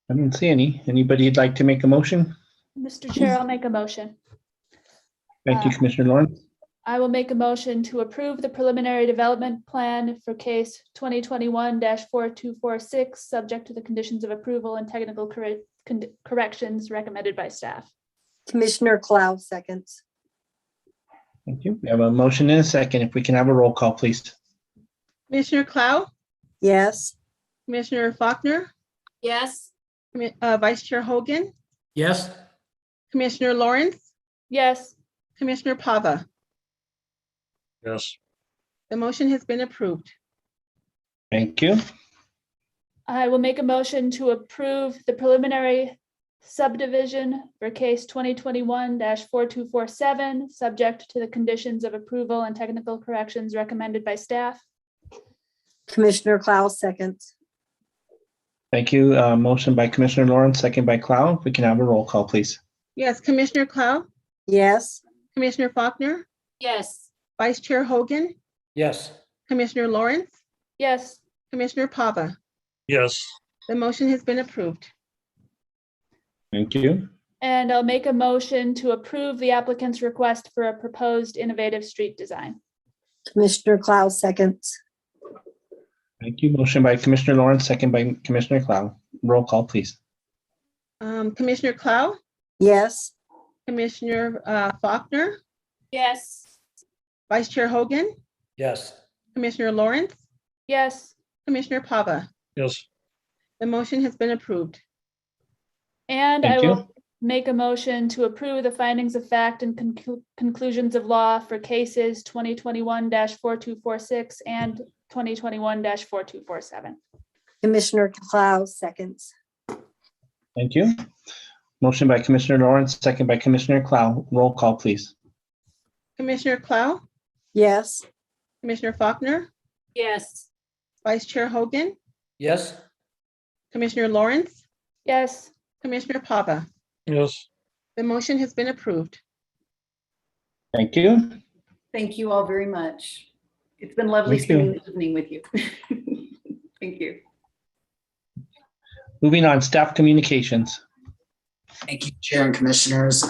I don't see any. Anybody you'd like to make a motion? Mr. Chair, I'll make a motion. Thank you, Commissioner Lawrence. I will make a motion to approve the preliminary development plan for case 2021-4246, subject to the conditions of approval and technical corrections recommended by staff. Commissioner Clow seconds. Thank you. We have a motion and a second. If we can have a roll call, please. Commissioner Clow, Yes. Commissioner Faulkner, Yes. Vice Chair Hogan, Yes, Commissioner Lawrence, Yes. Commissioner Pava. Yes. The motion has been approved. Thank you. I will make a motion to approve the preliminary subdivision for case 2021-4247, subject to the conditions of approval and technical corrections recommended by staff. Commissioner Clow seconds. Thank you. Motion by Commissioner Lawrence, second by Clow. If we can have a roll call, please. Yes, Commissioner Clow, Yes. Commissioner Faulkner, Yes. Vice Chair Hogan, yes, Commissioner Lawrence, Yes. Commissioner Pava. Yes. The motion has been approved. Thank you. And I'll make a motion to approve the applicant's request for a proposed innovative street design. Commissioner Clow seconds. Thank you. Motion by Commissioner Lawrence, second by Commissioner Clow. Roll call, please. Commissioner Clow, Yes. Commissioner Faulkner, Yes. Vice Chair Hogan, yes, Commissioner Lawrence, Yes. Commissioner Pava. Yes. The motion has been approved. And I Thank you. will make a motion to approve the findings of fact and conclusions of law for cases 2021-4246 and 2021-4247. Commissioner Clow seconds. Thank you. Motion by Commissioner Lawrence, second by Commissioner Clow. Roll call, please. Commissioner Clow, Yes. Commissioner Faulkner, Yes. Vice Chair Hogan, yes, Commissioner Lawrence, Yes. Commissioner Pava. Yes. The motion has been approved. Thank you. Thank you all very much. It's been lovely Thank you. spending the evening with you. Thank you. Moving on, staff communications. Thank you, Chair and Commissioners.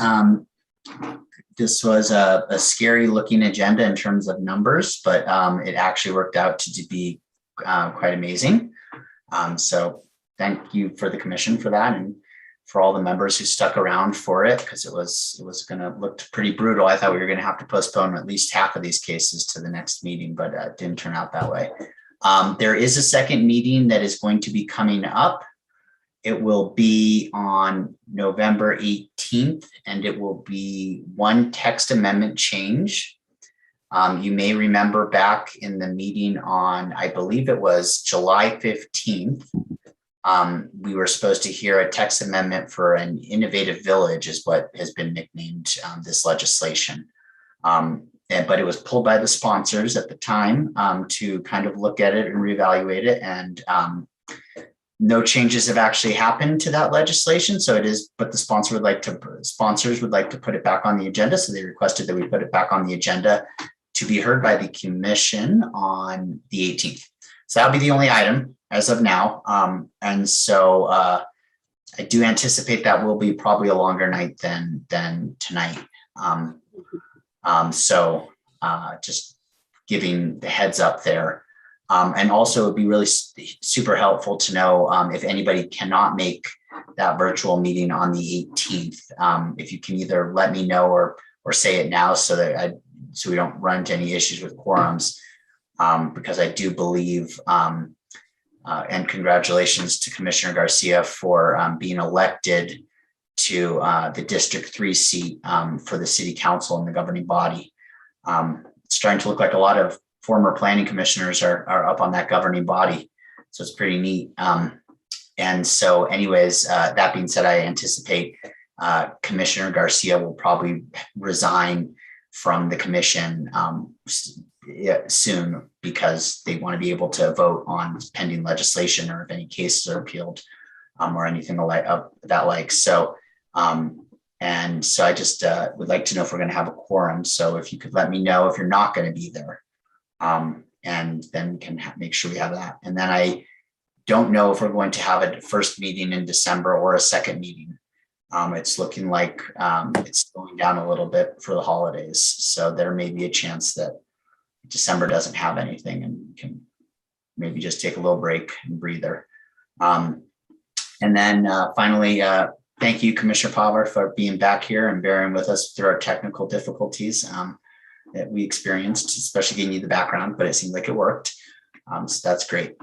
This was a scary looking agenda in terms of numbers, but it actually worked out to be quite amazing. So thank you for the commission for that, and for all the members who stuck around for it, because it was going to look pretty brutal. I thought we were going to have to postpone at least half of these cases to the next meeting, but it didn't turn out that way. There is a second meeting that is going to be coming up. It will be on November 18th, and it will be one text amendment change. You may remember back in the meeting on, I believe it was July 15th, we were supposed to hear a text amendment for an innovative village, is what has been nicknamed this legislation. But it was pulled by the sponsors at the time to kind of look at it and reevaluate it. And no changes have actually happened to that legislation. So it is, but the sponsors would like to put it back on the agenda. So they requested that we put it back on the agenda to be heard by the commission on the 18th. So that'll be the only item as of now. And so I do anticipate that will be probably a longer night than tonight. So just giving the heads up there. And also it'd be really super helpful to know if anybody cannot make that virtual meeting on the 18th, if you can either let me know or say it now so that so we don't run into any issues with quorums, because I do believe, and congratulations to Commissioner Garcia for being elected to the District 3 seat for the City Council and the governing body. It's starting to look like a lot of former planning commissioners are up on that governing body. So it's pretty neat. And so anyways, that being said, I anticipate Commissioner Garcia will probably resign from the commission soon, because they want to be able to vote on pending legislation or if any cases are appealed or anything of that like. So, and so I just would like to know if we're going to have a quorum. So if you could let me know if you're not going to be there. And then we can make sure we have that. And then I don't know if we're going to have a first meeting in December or a second meeting. It's looking like it's going down a little bit for the holidays. So there may be a chance that December doesn't have anything and we can maybe just take a little break and breather. And then finally, thank you, Commissioner Pava, for being back here and bearing with us through our technical difficulties that we experienced, especially getting you the background, but it seemed like it worked. So that's great.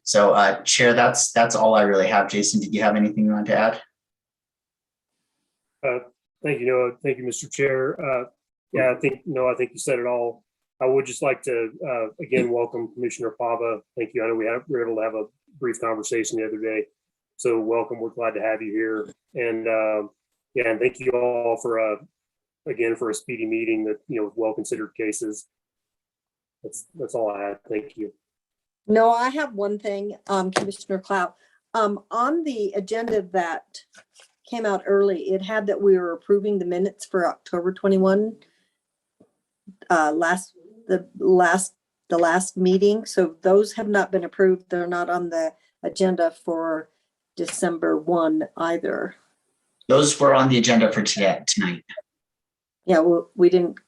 So Chair, that's all I really have. Jason, did you have anything you want to add? Thank you, Noah. Thank you, Mr. Chair. Yeah, I think you said it all. I would just like to again welcome Commissioner Pava. Thank you. I know we were able to have a brief conversation the other day. So welcome. We're glad to have you here. And yeah, and thank you all for again for a speedy meeting that with well-considered cases. That's all I had. Thank you. No, I have one thing, Commissioner Clow. On the agenda that came out early, it had that we were approving the minutes for October 21, the last meeting. So those have not been approved. They're not on the agenda for December 1 either. Those were on the agenda for tonight. Yeah, well, we didn't.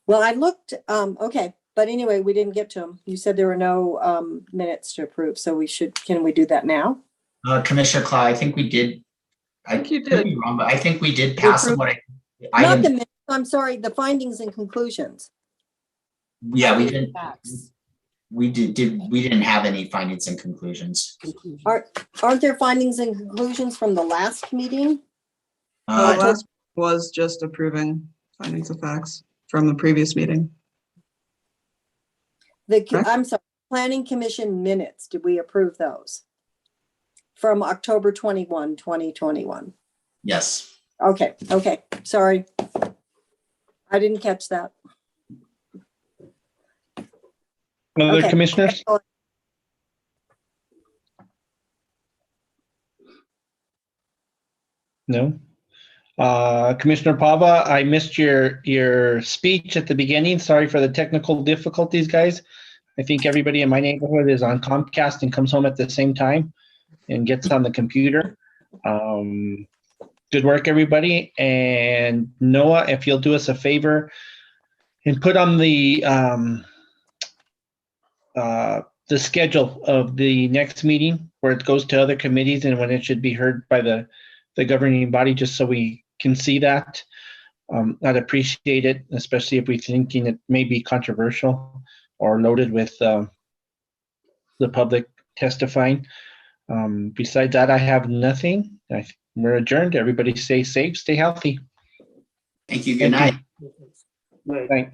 Well, I looked. Okay, but anyway, we didn't get to them. You said there were no minutes to approve, so we should. Can we do that now? Commissioner Clow, I think we did. I think you did. Wrong, but I think we did pass them. Not the minutes. I'm sorry. The findings and conclusions. Yeah, we didn't. We didn't have any findings and conclusions. Aren't there findings and conclusions from the last meeting? Last was just approving findings of facts from the previous meeting. I'm sorry, Planning Commission minutes, did we approve those? From October 21, 2021? Yes. Okay, sorry. I didn't catch that. Other commissioners? No. Commissioner Pava, I missed your speech at the beginning. Sorry for the technical difficulties, guys. I think everybody in my neighborhood is on Comcast and comes home at the same time. and gets on the computer. Good work, everybody. And Noah, if you'll do us a favor and put on the schedule of the next meeting where it goes to other committees and when it should be heard by the governing body, just so we can see that. I'd appreciate it, especially if we're thinking it may be controversial or loaded with the public testifying. Besides that, I have nothing. We're adjourned. Everybody stay safe, stay healthy. Thank you. Good night. Right. Thank